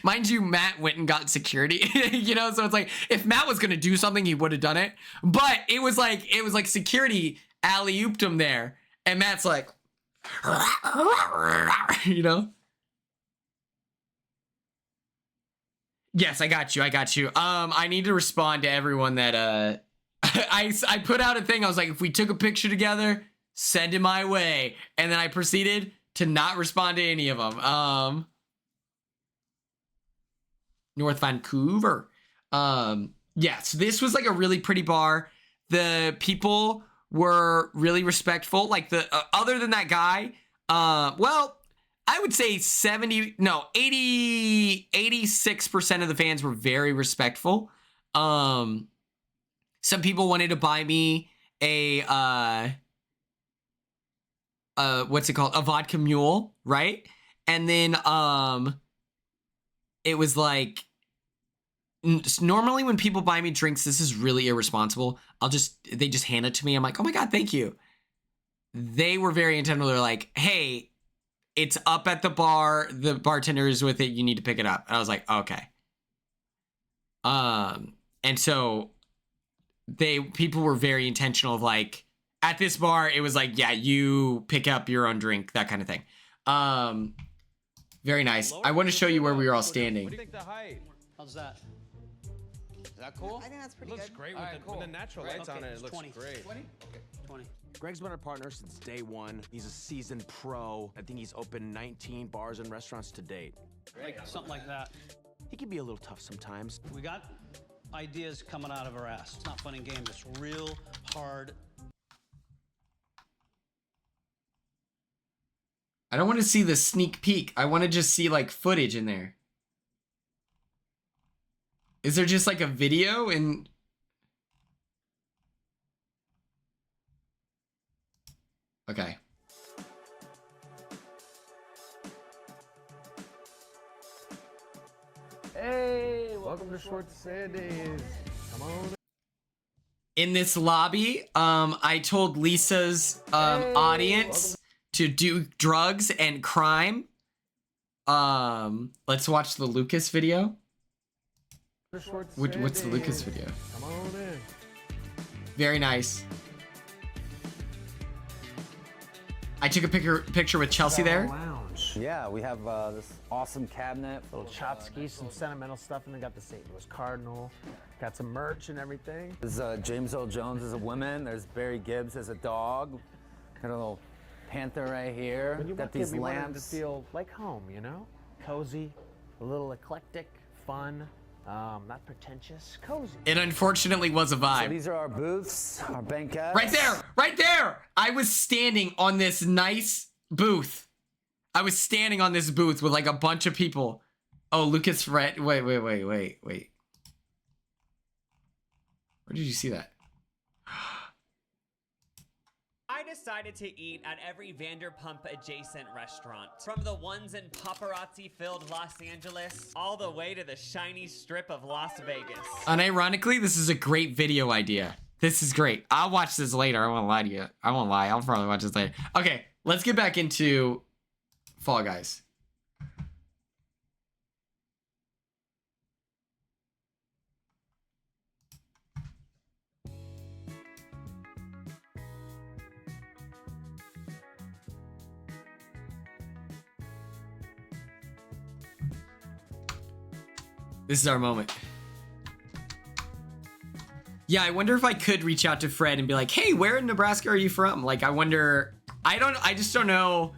Mind you, Matt went and got security, you know? So it's like, if Matt was going to do something, he would have done it. But it was like security alley-ooped him there. And Matt's like, you know? Yes, I got you. I need to respond to everyone that, I put out a thing. I was like, if we took a picture together, send it my way. And then I proceeded to not respond to any of them. North Vancouver. Yes, this was like a really pretty bar. The people were really respectful. Like other than that guy, well, I would say 86% of the fans were very respectful. Some people wanted to buy me a what's it called? A vodka mule, right? And then it was like, normally when people buy me drinks, this is really irresponsible. They just hand it to me. I'm like, oh my God, thank you. They were very intentional. They're like, hey, it's up at the bar. The bartender is with it. You need to pick it up. And I was like, okay. And so people were very intentional of like, at this bar, it was like, yeah, you pick up your own drink, that kind of thing. Very nice. I want to show you where we were all standing. What do you think the height? How's that? Is that cool? I think that's pretty Looks good. great All with, right, the, with the natural lights on it. It looks 20. great. 20? Okay, 20. Greg's been our partner since day one. He's a seasoned pro. I think he's opened 19 bars and restaurants to date. Like something like that. He can be a little tough sometimes. We got ideas coming out of our ass. It's not fun and games. It's real hard. I don't want to see the sneak peek. I want to just see like footage in there. Is there just like a video and... Okay. Hey, welcome to Short Sandy's. Come on. In this lobby, I told Lisa's audience to do drugs and crime. Let's watch the Lucas video. What's the Lucas video? Come on in. Very nice. I took a picture with Chelsea there. Lounge. Yeah, we have this awesome cabinet. Little chopsticks, some sentimental stuff, and they got the St. Louis Cardinal. Got some merch and everything. There's James Earl Jones as a woman. There's Barry Gibbs as a dog. Got a little Panther right here. When you Got walk in, these we want it to lamps. feel like home, you know? Cozy, a little eclectic, fun, not pretentious, cozy. It unfortunately was a So vibe. these are our booths, our banquettes. Right there, right there. I was standing on this nice booth. I was standing on this booth with like a bunch of people. Oh, Lucas Fred. Wait. Where did you see that? I decided to eat at every Vanderpump adjacent restaurant. From the ones in paparazzi-filled Los Angeles, all the way to the shiny strip of Las Vegas. Unironically, this is a great video idea. This is great. I'll watch this later. I won't lie to you. I won't lie. I'll probably watch this later. Okay, let's get back into Fall Guys. This is our moment. Yeah, I wonder if I could reach out to Fred and be like, hey, where in Nebraska are you from? Like, I wonder, I just don't know.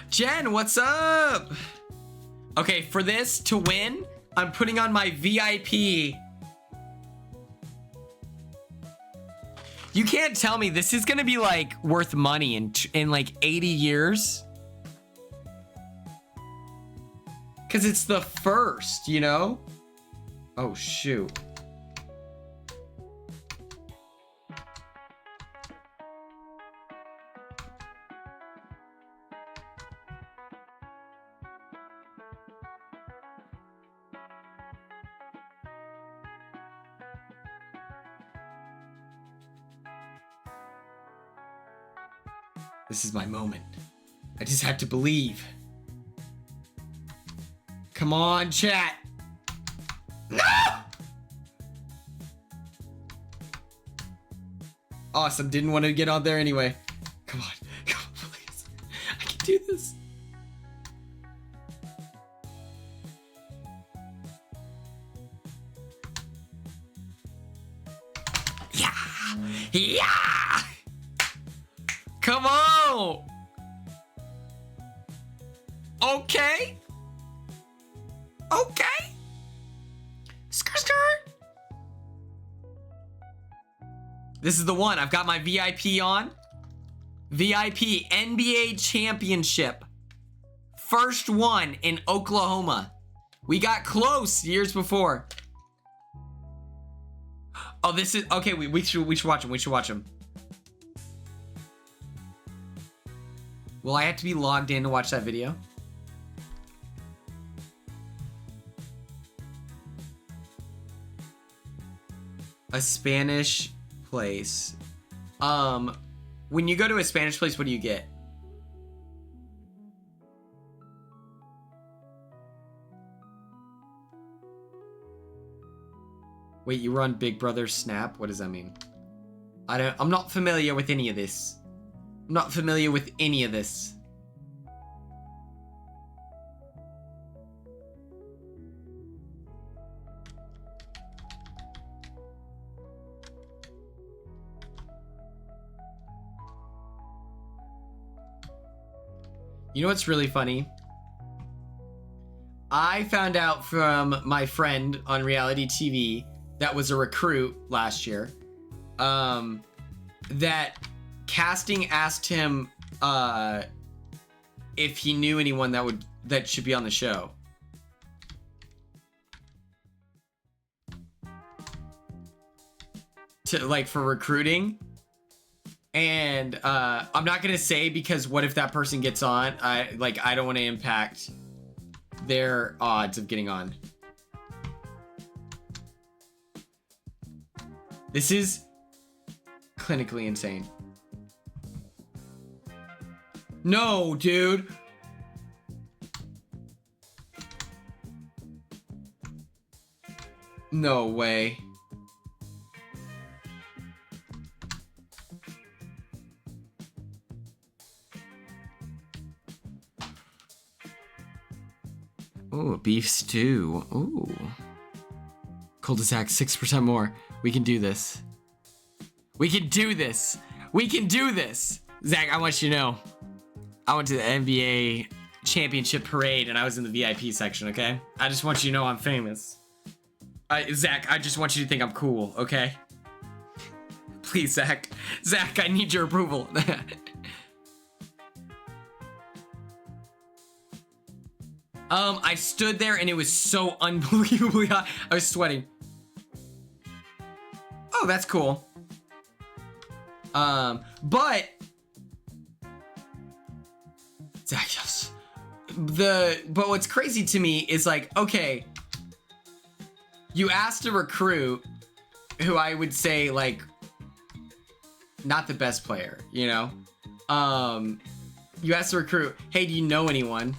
Jen, what's up? Okay, for this to win, I'm putting on my VIP. You can't tell me this is gonna be like worth money in like 80 years. Cause it's the first, you know? Oh shoot. This is my moment. I just have to believe. Come on, chat. No! Awesome. Didn't want to get on there anyway. Come on, please. I can do this. Yeah! Yeah! Come on! Okay. Okay. Skirt. This is the one. I've got my VIP on. VIP NBA Championship. First one in Oklahoma. We got close years before. Oh, this is okay. We should watch him. We should watch him. Will I have to be logged in to watch that video? A Spanish place. When you go to a Spanish place, what do you get? Wait, you were on Big Brother Snap? What does that mean? I'm not familiar with any of this. I'm not familiar with any of this. You know what's really funny? I found out from my friend on reality TV that was a recruit last year, that casting asked him if he knew anyone that should be on the show. For recruiting. And I'm not gonna say, because what if that person gets on? I don't want to impact their odds of getting on. This is clinically insane. No, dude. No way. Ooh, beef stew. Ooh. Cul-de-sac, 6% more. We can do this. We can do this. We can do this. Zach, I want you to know. I went to the NBA championship parade and I was in the VIP section, okay? I just want you to know I'm famous. Zach, I just want you to think I'm cool, okay? Please, Zach. Zach, I need your approval. I stood there and it was so unbelievably hot. I was sweating. Oh, that's cool. But Zach, yes. But what's crazy to me is like, okay, you asked a recruit who I would say like not the best player, you know? You asked a recruit, hey, do you know anyone?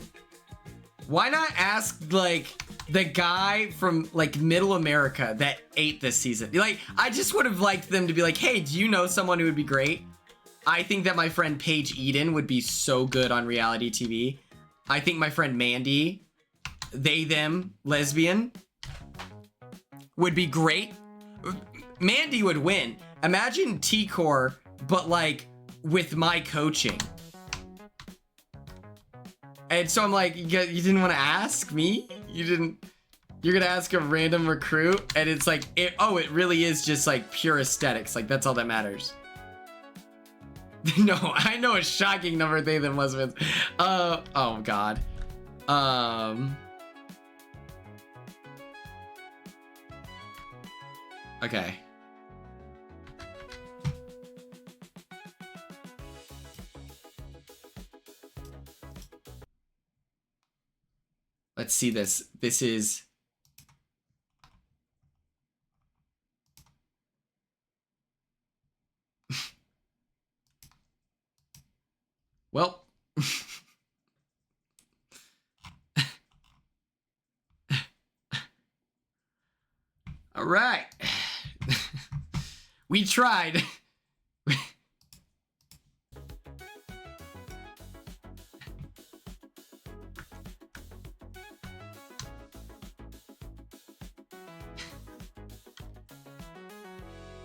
Why not ask like the guy from like Middle America that ate this season? Like, I just would have liked them to be like, hey, do you know someone who would be great? I think that my friend Paige Eden would be so good on reality TV. I think my friend Mandy, they, them, lesbian, would be great. Mandy would win. Imagine T-Core, but like with my coaching. And so I'm like, you didn't want to ask me? You're gonna ask a random recruit? And it's like, it really is just like pure aesthetics. Like that's all that matters. No, I know a shocking number of they than lesbians. Oh God. Okay. Let's see this. This is... Well... All right. We tried.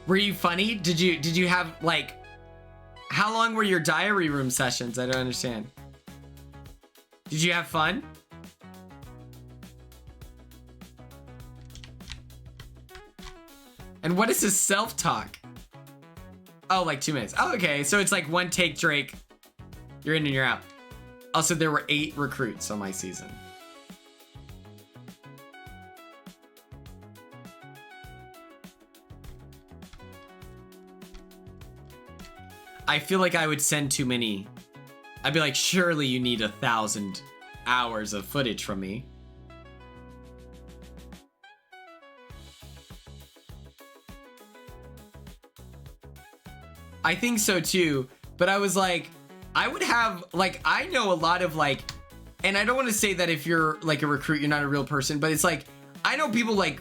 Were you funny? Did you have like, how long were your diary room sessions? I don't understand. Did you have fun? And what is his self-talk? Oh, like 2 minutes. Oh, okay. So it's like one take, Drake. You're in and you're out. Also, there were 8 recruits on my season. I feel like I would send too many. I'd be like, surely you need 1,000 hours of footage from me. I think so too, but I was like, I would have, like, I know a lot of like, and I don't want to say that if you're like a recruit, you're not a real person, but it's like, I know people like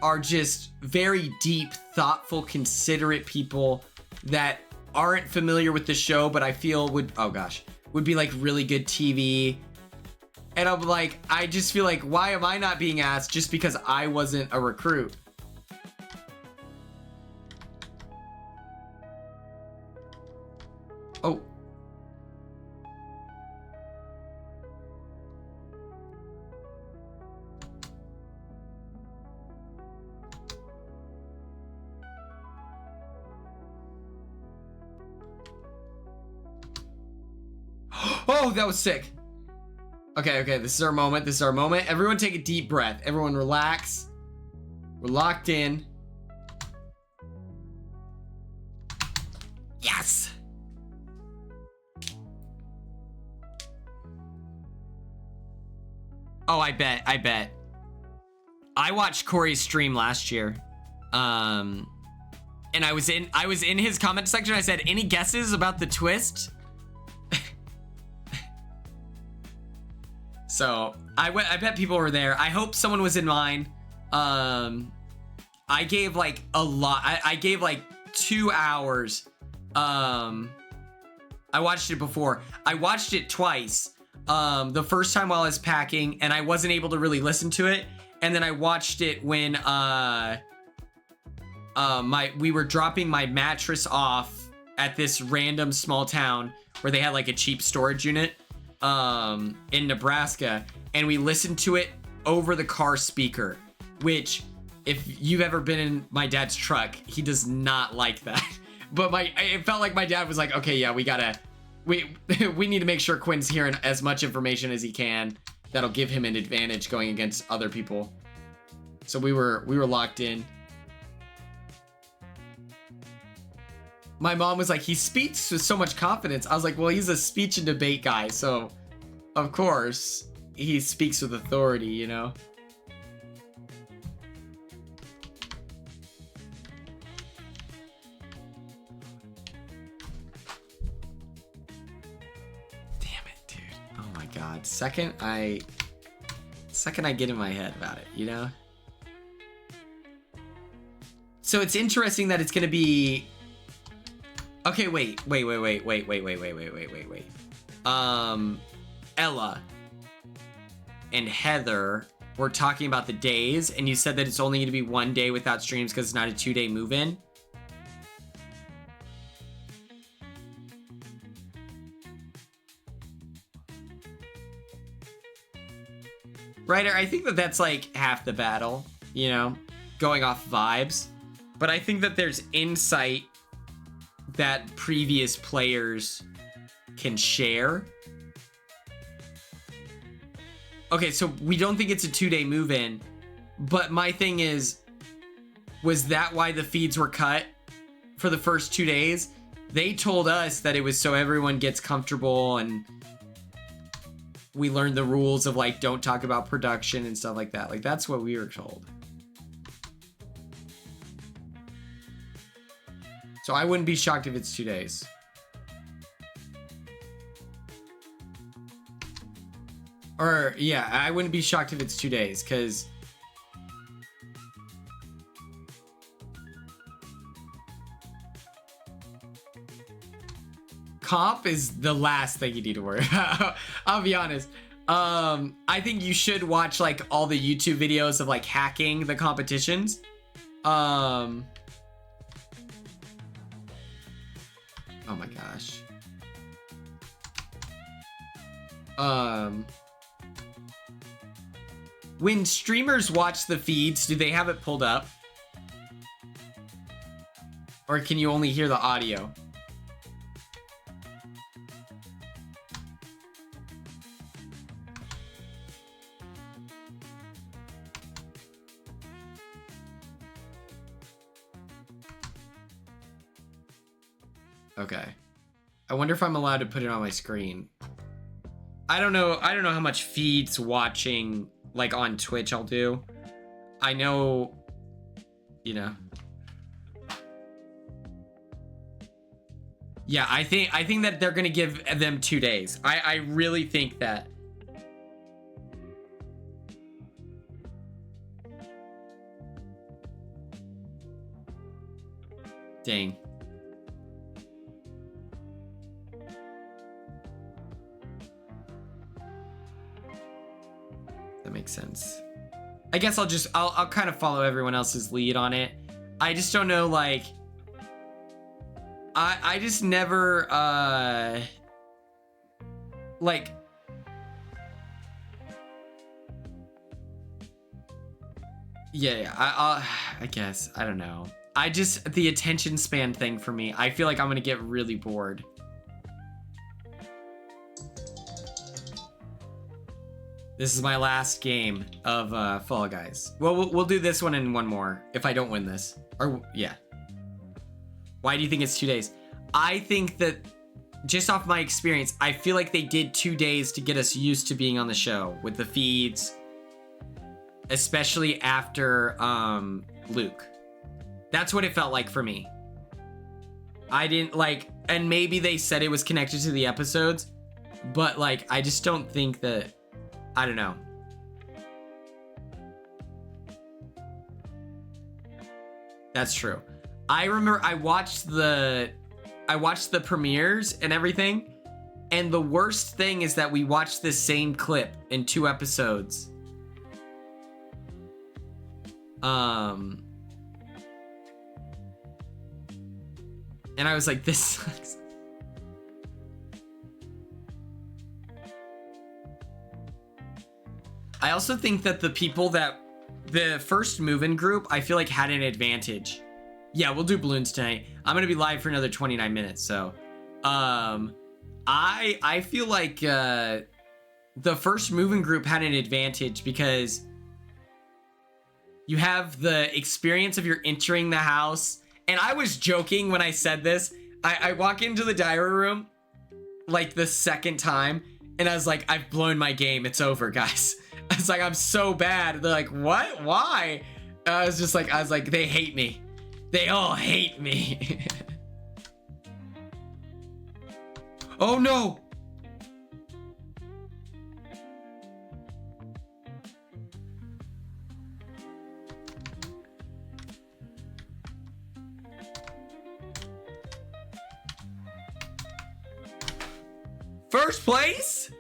are just very deep, thoughtful, considerate people that aren't familiar with the show, but I feel would, oh gosh, would be like really good TV. And I'm like, I just feel like, why am I not being asked just because I wasn't a recruit? Oh. Oh, that was sick. Okay, this is our moment. This is our moment. Everyone take a deep breath. Everyone relax. We're locked in. Yes. Oh, I bet. I watched Corey's stream last year. And I was in his comment section. I said, any guesses about the twist? So I bet people were there. I hope someone was in line. I gave like a lot. I gave like 2 hours. I watched it before. I watched it twice. The first time while I was packing, and I wasn't able to really listen to it. And then I watched it when we were dropping my mattress off at this random small town where they had like a cheap storage unit in Nebraska, and we listened to it over the car speaker, which if you've ever been in my dad's truck, he does not like that. But it felt like my dad was like, okay, yeah, we need to make sure Quinn's hearing as much information as he can that'll give him an advantage going against other people. So we were locked in. My mom was like, he speaks with so much confidence. I was like, well, he's a speech and debate guy, so of course he speaks with authority, you know? Damn it, dude. Oh my God. Second I get in my head about it, you know? So it's interesting that it's gonna be... Okay, wait. Ella and Heather were talking about the days, and you said that it's only going to be 1 day without streams because it's not a 2-day move-in. Right, I think that that's like half the battle, you know, going off vibes. But I think that there's insight that previous players can share. Okay, so we don't think it's a 2-day move-in, but my thing is, was that why the feeds were cut for the first 2 days? They told us that it was so everyone gets comfortable and we learned the rules of like, don't talk about production and stuff like that. Like, that's what we were told. So I wouldn't be shocked if it's 2 days. Or, yeah, I wouldn't be shocked if it's 2 days, because... comp is the last thing you need to worry about. I'll be honest. I think you should watch, like, all the YouTube videos of, like, hacking the competitions. Oh my gosh. When streamers watch the feeds, do they have it pulled up? Or can you only hear the audio? Okay. I wonder if I'm allowed to put it on my screen. I don't know how much feeds watching like on Twitch I'll do. I know, you know. Yeah, I think that they're gonna give them 2 days. I really think that. Dang. That makes sense. I guess I'll kind of follow everyone else's lead on it. I just don't know, like, I just never, like, yeah, I guess, I don't know. The attention span thing for me, I feel like I'm gonna get really bored. This is my last game of Fall Guys. Well, we'll do this one and one more if I don't win this. Or, yeah. Why do you think it's 2 days? I think that, just off my experience, I feel like they did 2 days to get us used to being on the show with the feeds, especially after Luke. That's what it felt like for me. I didn't like, and maybe they said it was connected to the episodes, but like, I just don't think that, I don't know. That's true. I remember I watched the premieres and everything, and the worst thing is that we watched the same clip in 2 episodes. And I was like, this sucks. I also think that the first move-in group, I feel like had an advantage. Yeah, we'll do balloons tonight. I'm gonna be live for another 29 minutes, so I feel like the first move-in group had an advantage because you have the experience of you're entering the house. And I was joking when I said this. I walk into the diary room like the second time, and I was like, I've blown my game. It's over, guys. I was like, I'm so bad. They're like, what? Why? I was like, they hate me. They all hate me. Oh no. First place?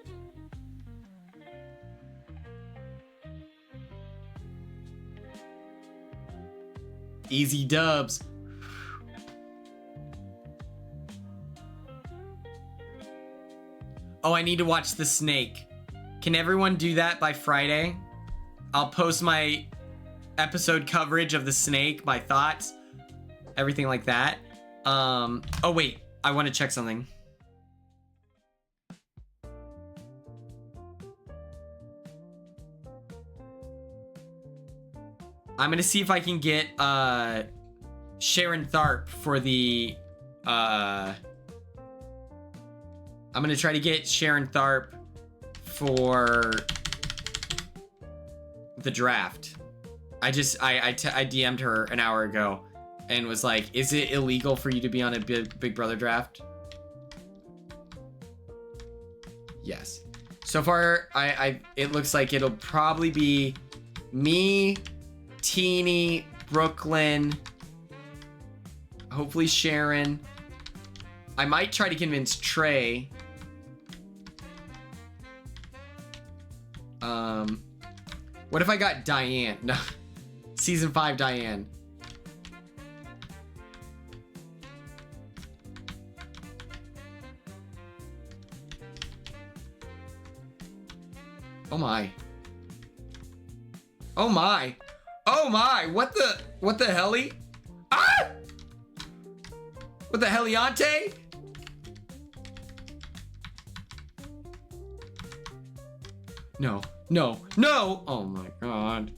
Easy dubs. Oh, I need to watch The Snake. Can everyone do that by Friday? I'll post my episode coverage of The Snake, my thoughts, everything like that. Oh wait, I want to check something. I'm gonna see if I can get Sharon Tharp for the I'm gonna try to get Sharon Tharp for the draft. I DM'd her an hour ago and was like, is it illegal for you to be on a Big Brother draft? Yes. So far, it looks like it'll probably be me, Teeny, Brooklyn, hopefully Sharon. I might try to convince Trey. What if I got Diane? No, season 5 Diane. Oh my. Oh my. Oh my, what the helly? Ah! What the heliante? No, no, no! Oh my god.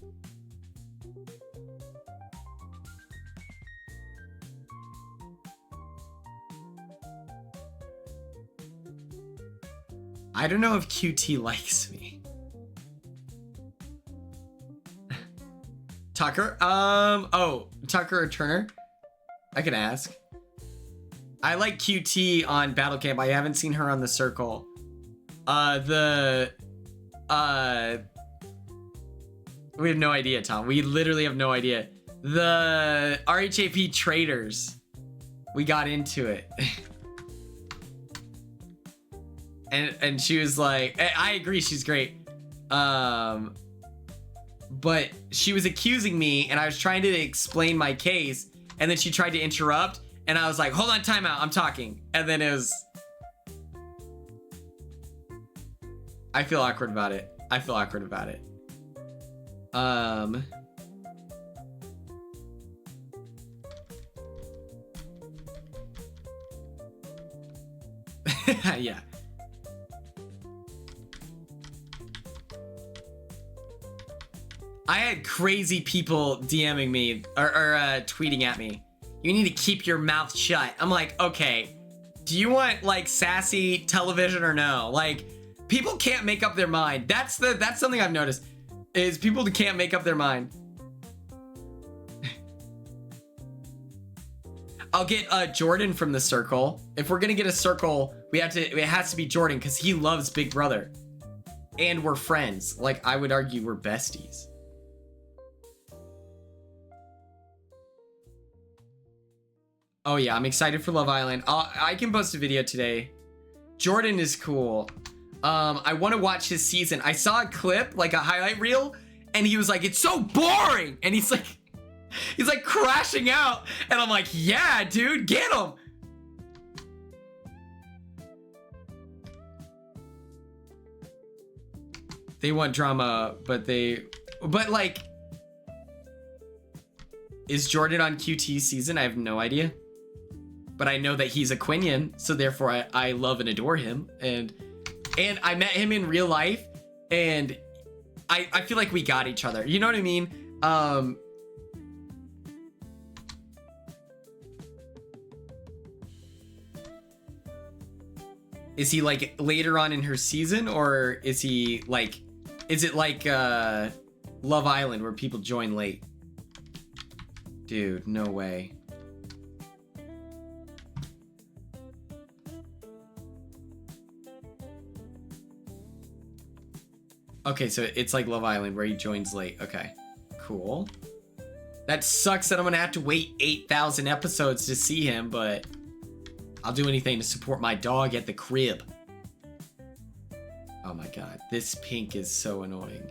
I don't know if QT likes me. Tucker? Oh, Tucker or Turner? I can ask. I like QT on Battle Camp. I haven't seen her on the circle. We have no idea, Tom. We literally have no idea. The RHAP traders. We got into it. and she was like, I agree, she's great. But she was accusing me and I was trying to explain my case, and then she tried to interrupt and I was like, hold on, time out, I'm talking. And then it was, I feel awkward about it. Yeah. I had crazy people DMing me or tweeting at me. You need to keep your mouth shut. I'm like, okay, do you want like sassy television or no? Like, people can't make up their mind. That's something I've noticed, is people can't make up their mind. I'll get Jordan from the circle. If we're gonna get a circle, it has to be Jordan because he loves Big Brother. and we're friends. Like, I would argue we're besties. Oh yeah, I'm excited for Love Island. I can post a video today. Jordan is cool. I want to watch his season. I saw a clip, like a highlight reel, and he was like, it's so boring. And he's like crashing out. And I'm like, yeah, dude, get him. They want drama, but like, is Jordan on QT season? I have no idea. But I know that he's a Quinion, so therefore I love and adore him. And I met him in real life, and I feel like we got each other. You know what I mean? Is he like later on in her season, or is he like, is it like Love Island where people join late? Dude, no way. Okay, so it's like Love Island where he joins late. Okay, cool. That sucks that I'm gonna have to wait 8,000 episodes to see him, but I'll do anything to support my dog at the crib. Oh my god, this pink is so annoying.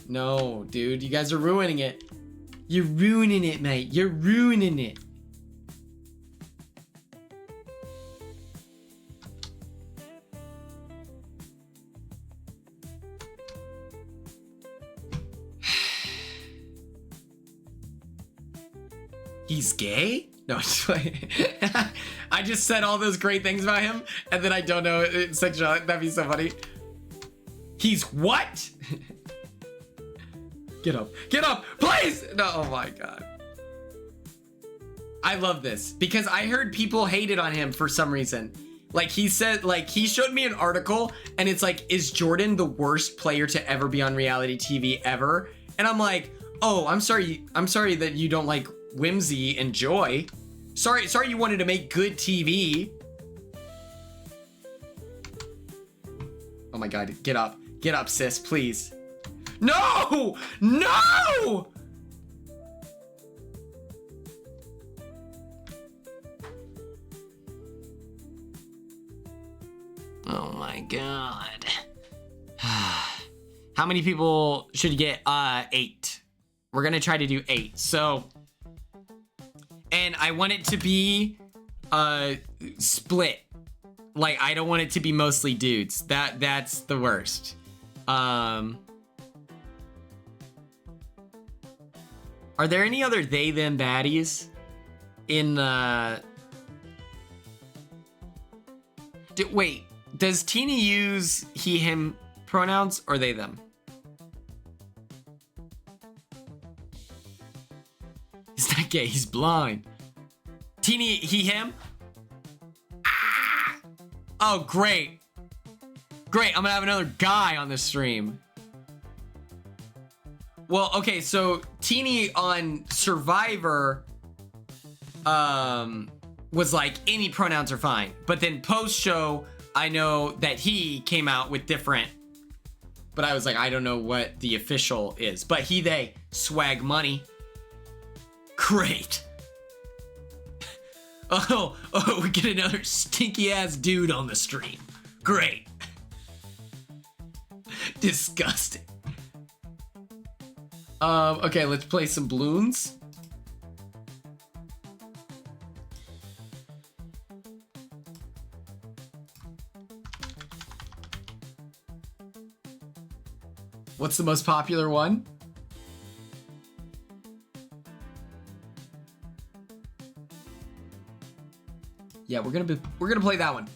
No, dude, you guys are ruining it. You're ruining it, mate. You're ruining it. He's gay? No, I just said all those great things about him, and then I don't know sexuality. That'd be so funny. He's what? Get up, please! No, oh my god. I love this, because I heard people hated on him for some reason. Like, he said, like, he showed me an article, and it's like, is Jordan the worst player to ever be on reality TV ever? And I'm like, oh, I'm sorry that you don't like whimsy and joy. Sorry you wanted to make good TV. Oh my god, get up, sis, please. No! No! Oh my god. How many people should get 8? We're gonna try to do 8. So, and I want it to be split. Like, I don't want it to be mostly dudes. That's the worst. Are there any other they them baddies in the wait, does Tina use he him pronouns or they them? He's not gay, he's blind. Teeny, he, him? Ah! Oh, great. Great, I'm gonna have another guy on the stream. Well, okay, so Teeny on Survivor was like, any pronouns are fine. But then post-show, I know that he came out with different, but I was like, I don't know what the official is. But he, they, swag money. Great. Oh, we get another stinky ass dude on the stream. Great. Disgusting. Okay, let's play some balloons. What's the most popular one? Yeah, we're gonna play that one.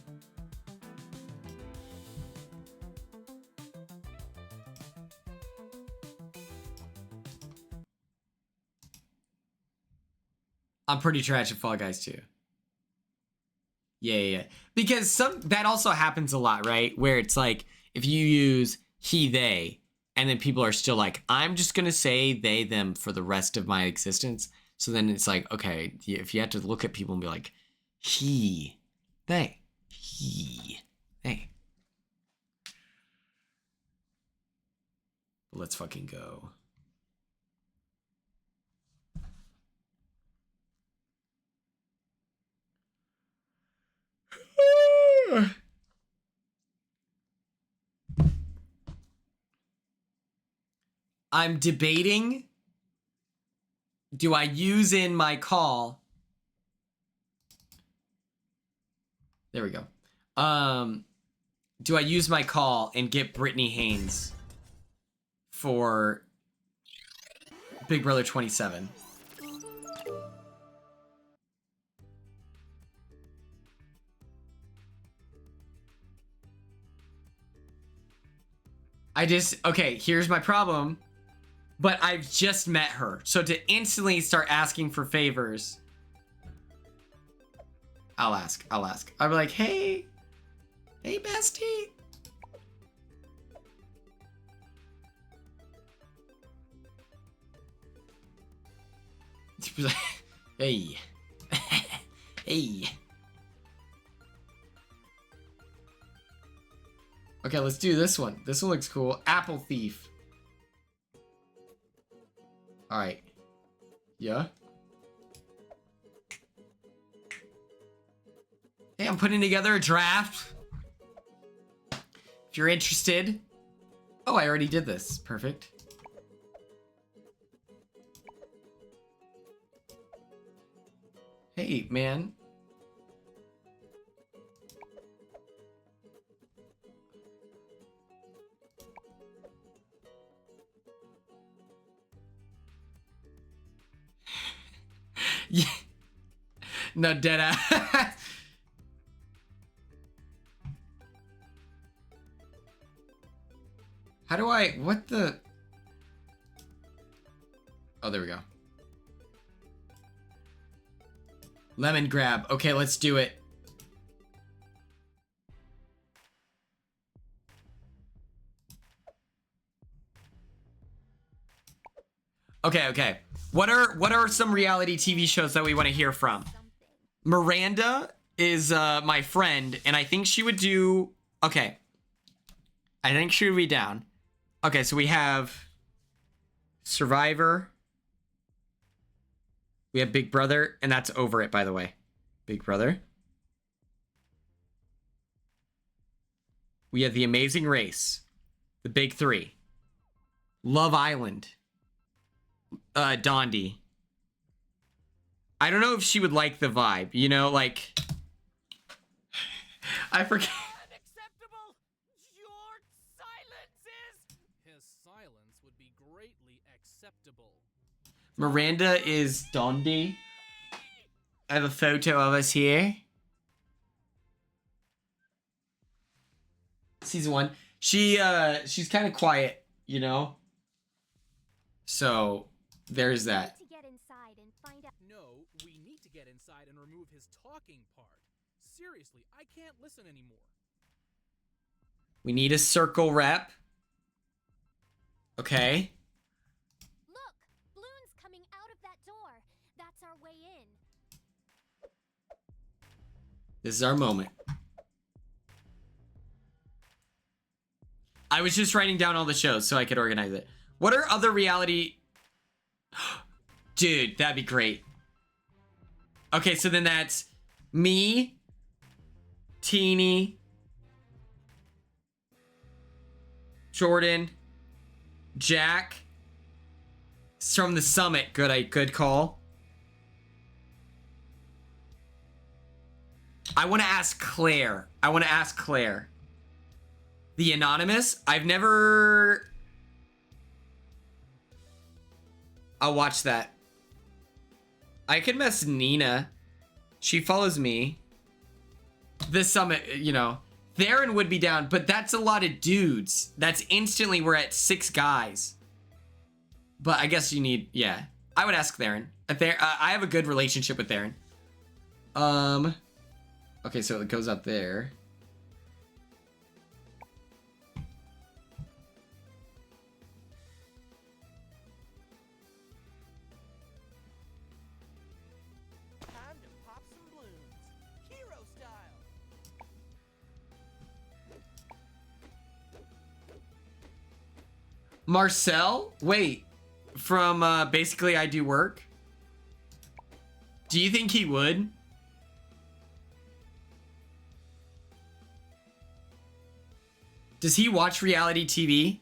I'm pretty trash at Fall Guys too. Yeah. Because that also happens a lot, right? Where it's like, if you use he, they, and then people are still like, I'm just gonna say they, them for the rest of my existence. So then it's like, okay, if you have to look at people and be like, he, they, he, they. Let's fucking go. I'm debating. Do I use in my call? There we go. Do I use my call and get Brittany Haynes for Big Brother 27? Okay, here's my problem. But I've just met her. So to instantly start asking for favors, I'll ask. I'll be like, hey bestie. Hey. Hey. Okay, let's do this one. This one looks cool. Apple Thief. All right. Yeah. Hey, I'm putting together a draft. If you're interested. Oh, I already did this. Perfect. Hey, man. Yeah. No, deadass. How do I, what the? Oh, there we go. Lemon grab. Okay, let's do it. Okay. What are some reality TV shows that we want to hear from? Miranda is my friend, and I think she would do... Okay. I think she would be down. Okay, so we have Survivor. We have Big Brother, and that's over it, by the way. Big Brother. We have The Amazing Race. The Big Three. Love Island. Dondi. I don't know if she would like the vibe, you know, like... I forget... Unacceptable! Your silences! His silence would be greatly acceptable. Miranda is Dondi. I have a photo of us here. Season 1. She's kind of quiet, you know? So, there's that. No, we need to get inside and remove his talking part. Seriously, I can't listen anymore. We need a circle rep. Okay. Look, balloons coming out of that door. That's our way in. This is our moment. I was just writing down all the shows so I could organize it. What are other reality... Dude, that'd be great. Okay, so then that's me, Teeny, Jordan, Jack. It's from the summit. Good call. I want to ask Claire. The Anonymous. I've never... I'll watch that. I could mess Nina. She follows me. The summit, you know. Theron would be down, but that's a lot of dudes. That's instantly we're at 6 guys. But I guess you need, yeah. I would ask Theron. I have a good relationship with Theron. Okay, so it goes up there. Time to pop some balloons. Hero style. Marcel? Wait, from Basically I Do Work? Do you think he would? Does he watch reality TV?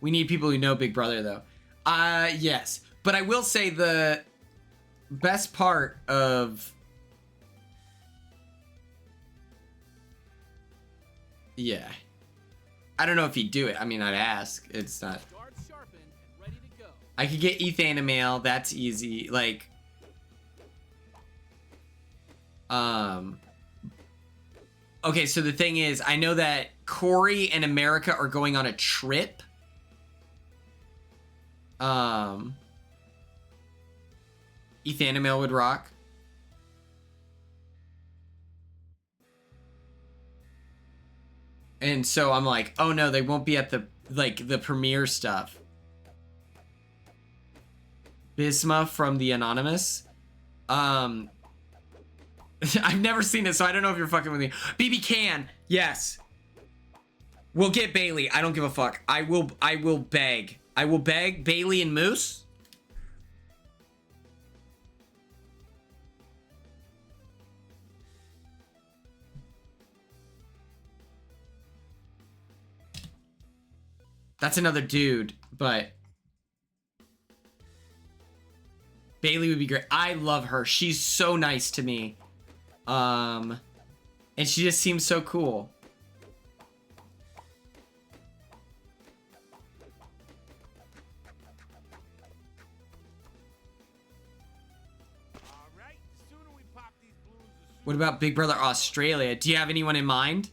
We need people who know Big Brother, though. Yes. But I will say the best part of... Yeah. I don't know if he'd do it. I mean, I'd ask. It's not... I could get Ethan mail. That's easy. Like... Okay, so the thing is, I know that Corey and America are going on a trip. Ethanimale would rock. And so I'm like, oh no, they won't be at the, like, the premiere stuff. Bisma from the Anonymous. I've never seen it, so I don't know if you're fucking with me. BB can. Yes. We'll get Bailey. I don't give a fuck. I will beg. I will beg Bailey and Moose. That's another dude, but Bailey would be great. I love her. She's so nice to me. And she just seems so cool. What about Big Brother Australia? Do you have anyone in mind?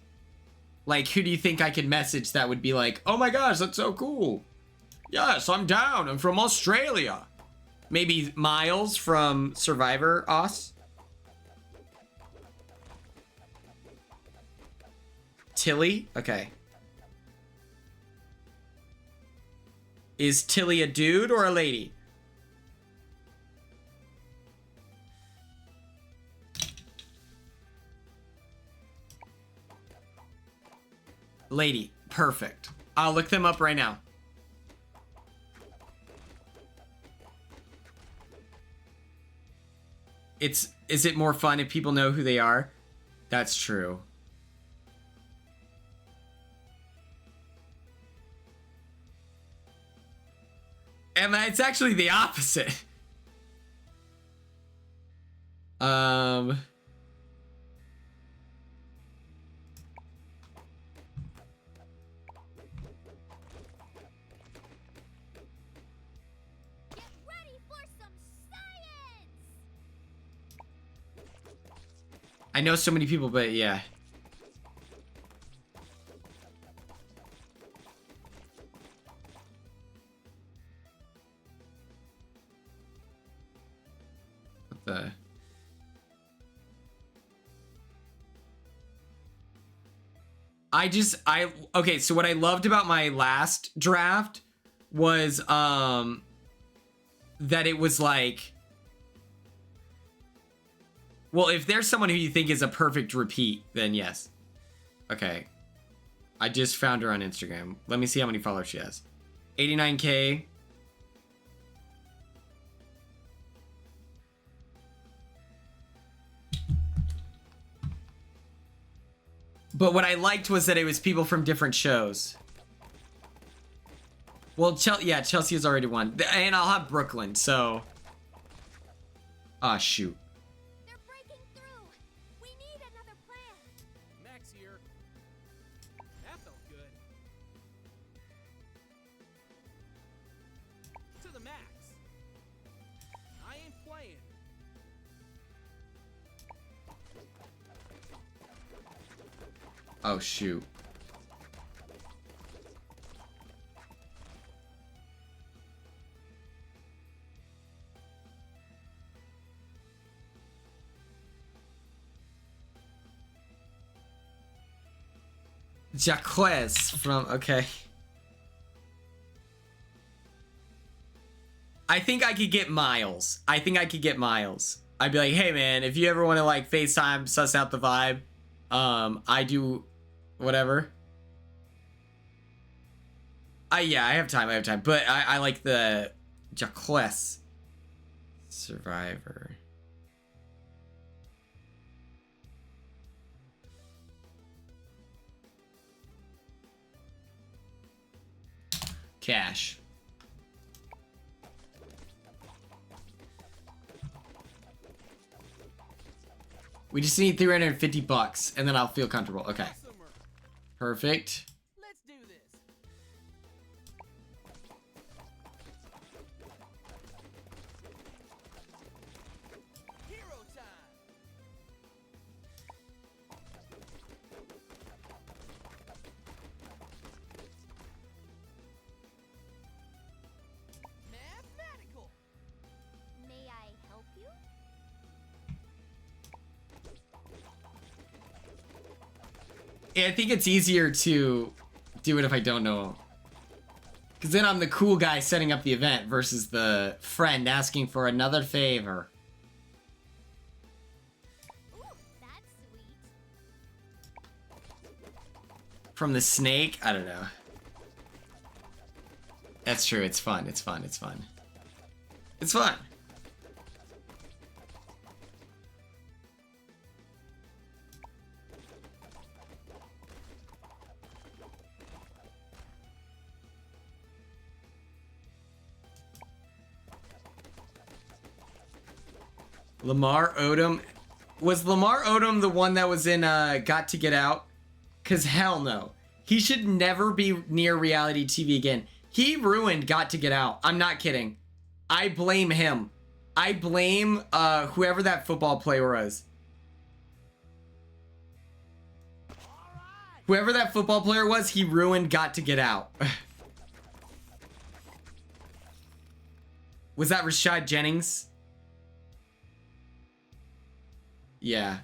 Like, who do you think I could message that would be like, oh my gosh, that's so cool. Yes, I'm down. I'm from Australia. Maybe Miles from Survivor Us. Tilly? Okay. Is Tilly a dude or a lady? Lady. Perfect. I'll look them up right now. Is it more fun if people know who they are? That's true. And it's actually the opposite. I know so many people, but yeah. What the? Okay, so what I loved about my last draft was, that it was like, well, if there's someone who you think is a perfect repeat, then yes. Okay. I just found her on Instagram. Let me see how many followers she has. 89K. But what I liked was that it was people from different shows. Well, yeah, Chelsea has already won. And I'll have Brooklyn, so... Ah, shoot. Oh, shoot. Jacques from... Okay. I think I could get Miles. I'd be like, hey, man, if you ever want to, like, FaceTime, suss out the vibe, I do... whatever. Yeah, I have time. But I like the Jacques Survivor. Cash. We just need 350 bucks, and then I'll feel comfortable. Okay. Perfect. Let's do this. Hero time. Mathematical. May I help you? Yeah, I think it's easier to do it if I don't know. Because then I'm the cool guy setting up the event versus the friend asking for another favor. Ooh, that's sweet. From the snake? I don't know. That's true. It's fun. It's fun. It's fun. It's fun. Lamar Odom. Was Lamar Odom the one that was in Got to Get Out? Cause hell no. He should never be near reality TV again. He ruined Got to Get Out. I'm not kidding. I blame him. I blame whoever that football player was. Whoever that football player was, he ruined Got to Get Out. Was that Rashad Jennings? Yeah.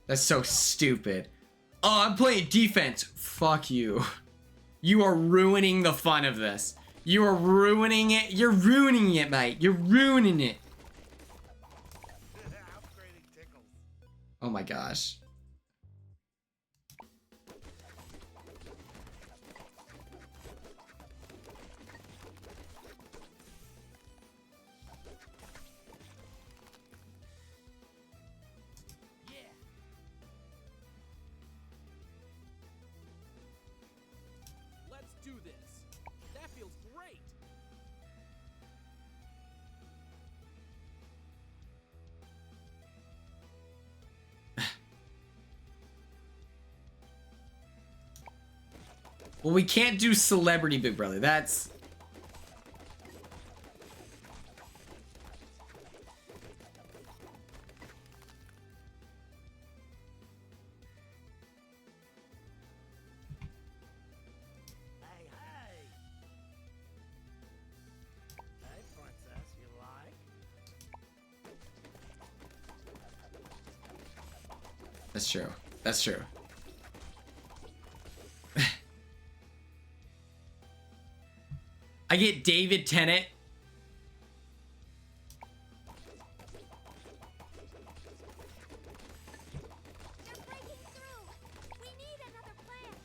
That's so stupid. Oh, I'm playing defense. Fuck you. You are ruining the fun of this. You are ruining it. You're ruining it, mate. You're ruining it. Oh my gosh. Let's do this. That feels great. Well, we can't do Celebrity Big Brother. That's... That's true. That's true. I get David Tennant. They're breaking through. We need another plan.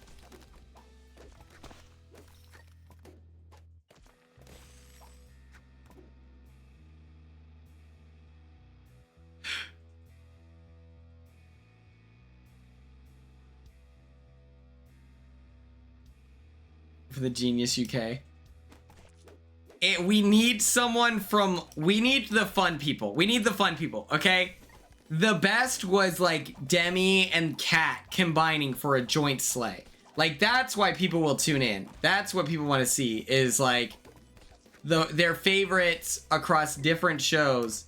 For the Genius UK. We need someone from... We need the fun people. We need the fun people, okay? The best was, like, Demi and Kat combining for a joint slay. Like, that's why people will tune in. That's what people want to see, is, like, their favorites across different shows.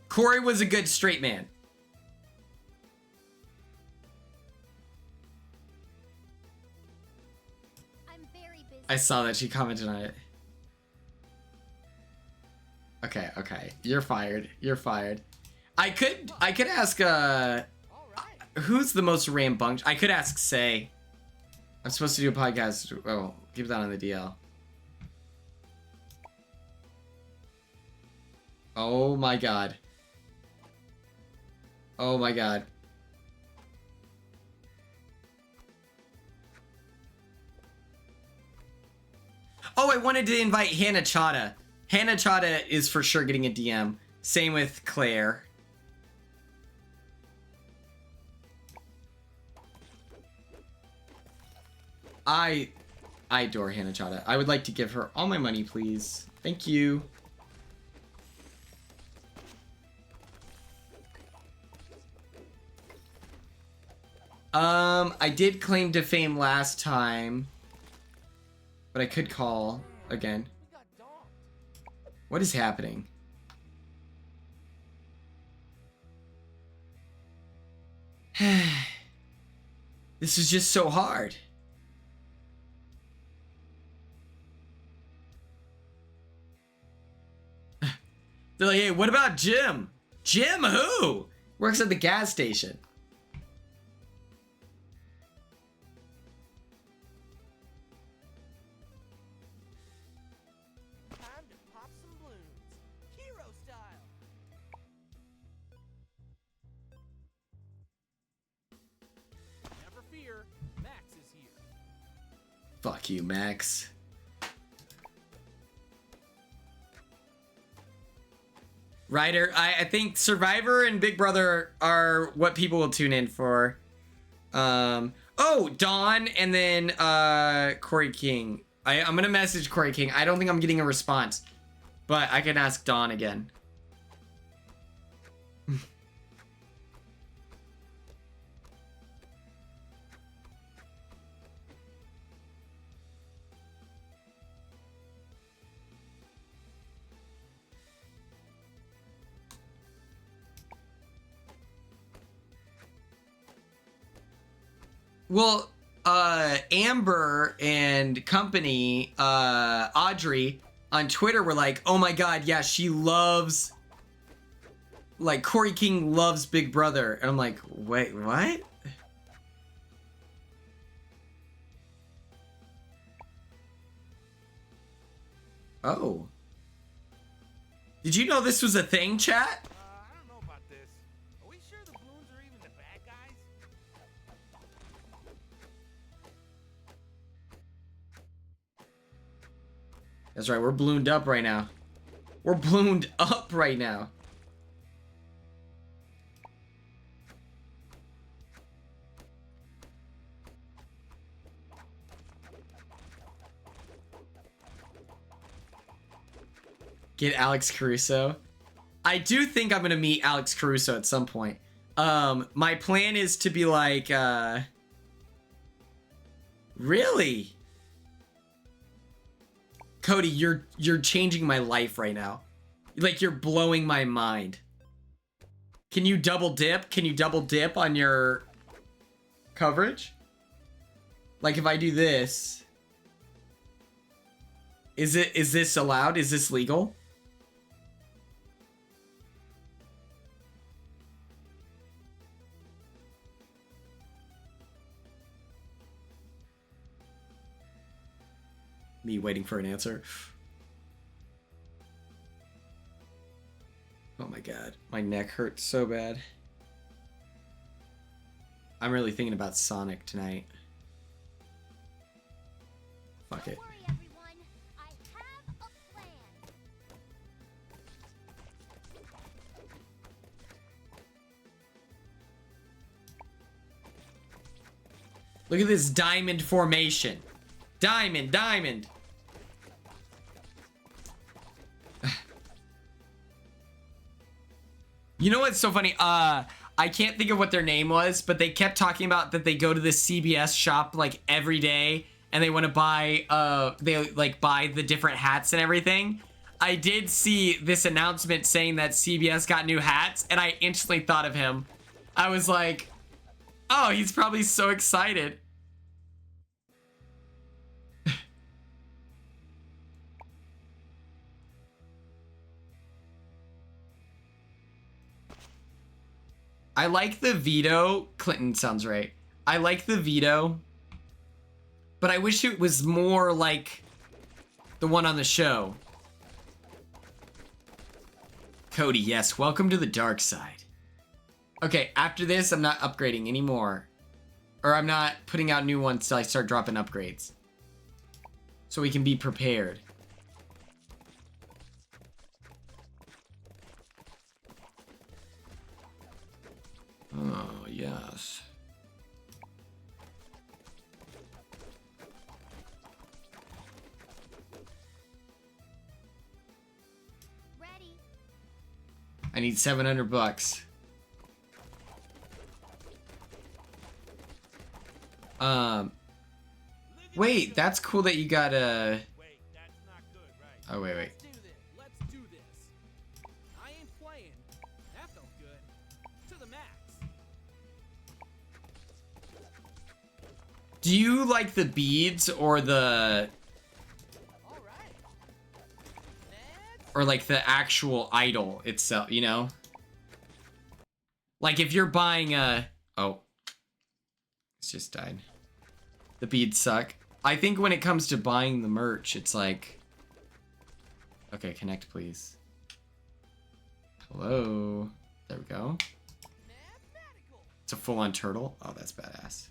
Corey was a good straight man. I'm very busy. I saw that she commented on it. Okay, okay. You're fired. You're fired. I could ask who's the most rambunctious? I could ask Say. I'm supposed to do a podcast. Oh, keep that on the DL. Oh my god. Oh my god. Oh, I wanted to invite Hannah Chada. Hannah Chada is for sure getting a DM. Same with Claire. I adore Hannah Chada. I would like to give her all my money, please. Thank you. I did claim to fame last time, but I could call again. What is happening? This is just so hard. They're like, hey, what about Jim? Jim who? Works at the gas station. Time to pop some balloons. Hero style. Never fear, Max is here. Fuck you, Max. Ryder, I think Survivor and Big Brother are what people will tune in for. Oh, Dawn and then Corey King. I'm gonna message Corey King. I don't think I'm getting a response, but I can ask Dawn again. Well, Amber and company, Audrey on Twitter were like, oh my god, yeah, she loves, like, Corey King loves Big Brother. And I'm like, wait, what? Oh. Did you know this was a thing, chat? I don't know about this. Are we sure the balloons are even the bad guys? That's right, we're ballooned up right now. We're ballooned up right now. Get Alex Caruso. I do think I'm gonna meet Alex Caruso at some point. My plan is to be like, really? Cody, you're changing my life right now. Like, you're blowing my mind. Can you double dip? Can you double dip on your coverage? Like, if I do this, is this allowed? Is this legal? Me waiting for an answer. Oh my god, my neck hurts so bad. I'm really thinking about Sonic tonight. Fuck it. Look at this diamond formation. Diamond, diamond. You know what's so funny? I can't think of what their name was, but they kept talking about that they go to this CBS shop like every day and they want to buy they like buy the different hats and everything. I did see this announcement saying that CBS got new hats and I instantly thought of him. I was like, oh, he's probably so excited. I like the veto. Clinton sounds right. I like the veto, but I wish it was more like the one on the show. Cody, yes, welcome to the dark side. Okay, after this, I'm not upgrading anymore. Or I'm not putting out new ones till I start dropping upgrades. So we can be prepared. Oh, yes. Ready. I need 700 bucks. Wait, that's cool that you got a... Oh, wait. Let's do this. I ain't playing. That felt good. To the max. Do you like the beads or the... Or like the actual idol itself, you know? Like if you're buying a... Oh. It's just died. The beads suck. I think when it comes to buying the merch, it's like... Okay, connect please. Hello? There we go. It's a full-on turtle. Oh, that's badass.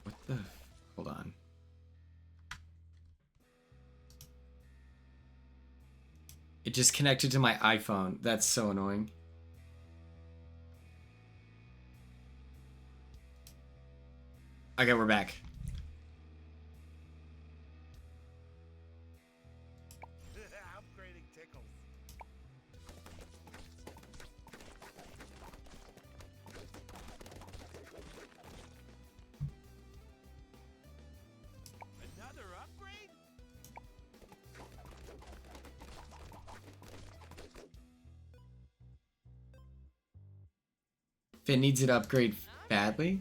What the... Hold on. It just connected to my iPhone. That's so annoying. Okay, we're back. Upgrading tickles. Another upgrade? If it needs an upgrade badly.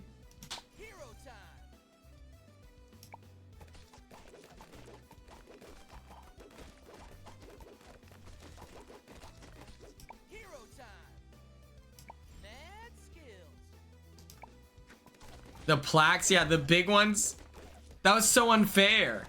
The plaques, yeah, the big ones. That was so unfair.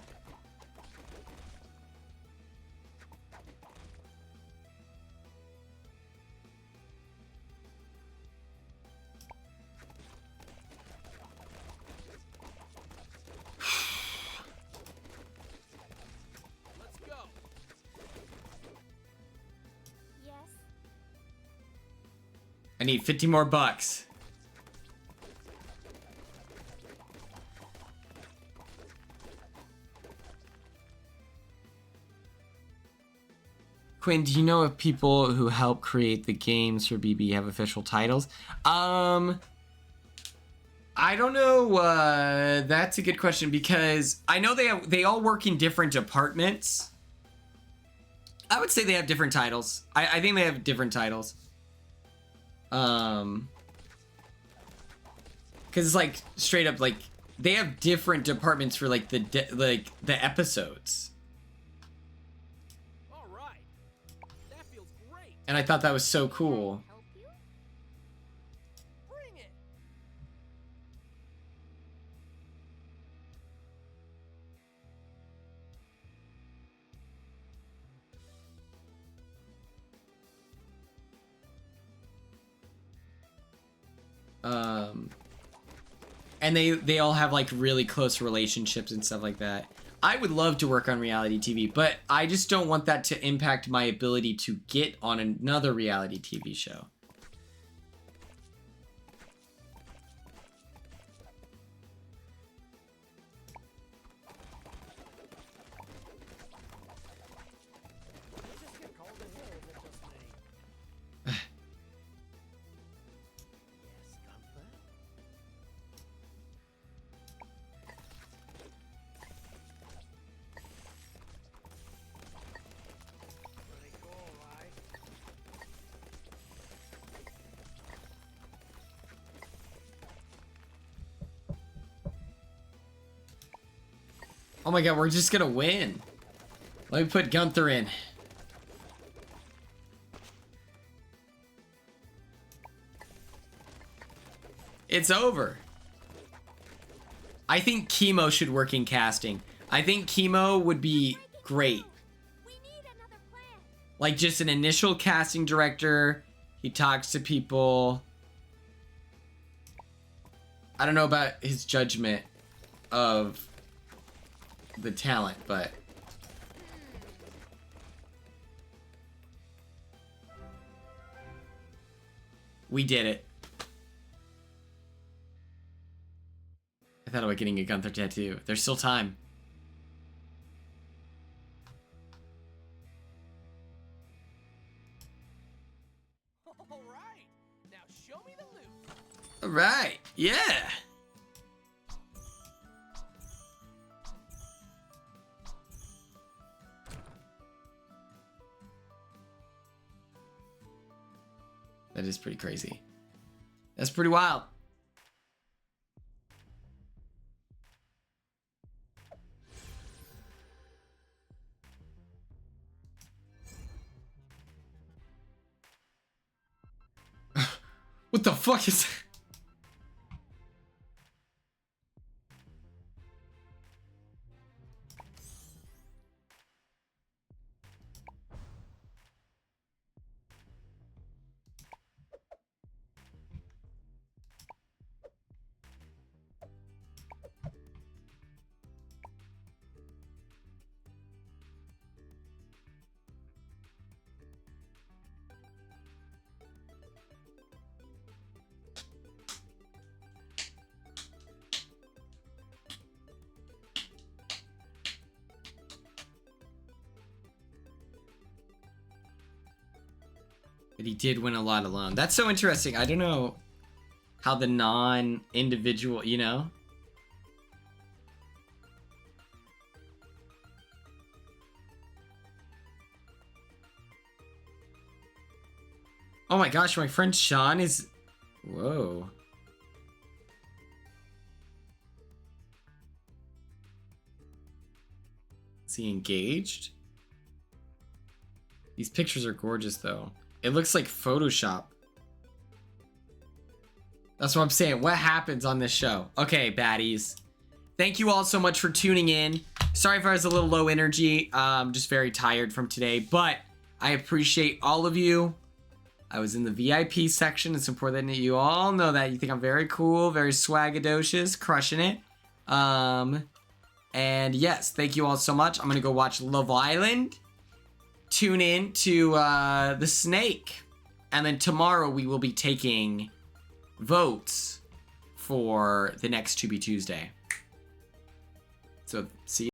Let's go. Yes. I need 50 more bucks. Quinn, do you know if people who help create the games for BB have official titles? I don't know. That's a good question because I know they all work in different departments. I would say they have different titles. I think they have different titles. Because it's like straight up like they have different departments for like the episodes. And I thought that was so cool. And they all have like really close relationships and stuff like that. I would love to work on reality TV, but I just don't want that to impact my ability to get on another reality TV show. Oh my god, we're just gonna win. Let me put Gunther in. It's over. I think Chemo should work in casting. I think Chemo would be great. Like just an initial casting director. He talks to people. I don't know about his judgment of the talent, but we did it. I thought about getting a Gunther tattoo. There's still time. All right. Now show me the loot. All right. Yeah. That is pretty crazy. That's pretty wild. What the fuck is that? But he did win a lot alone. That's so interesting. I don't know how the non-individual, you know? Oh my gosh, my friend Sean is... Whoa. Is he engaged? These pictures are gorgeous, though. It looks like Photoshop. That's what I'm saying. What happens on this show? Okay, baddies. Thank you all so much for tuning in. Sorry if I was a little low energy. I'm just very tired from today. But I appreciate all of you. I was in the VIP section. It's important that you all know that. You think I'm very cool, very swagadocious, crushing it. And yes, thank you all so much. I'm going to go watch Love Island. Tune in to The Snake. And then tomorrow we will be taking votes for the next Tubi Tuesday. So, see you.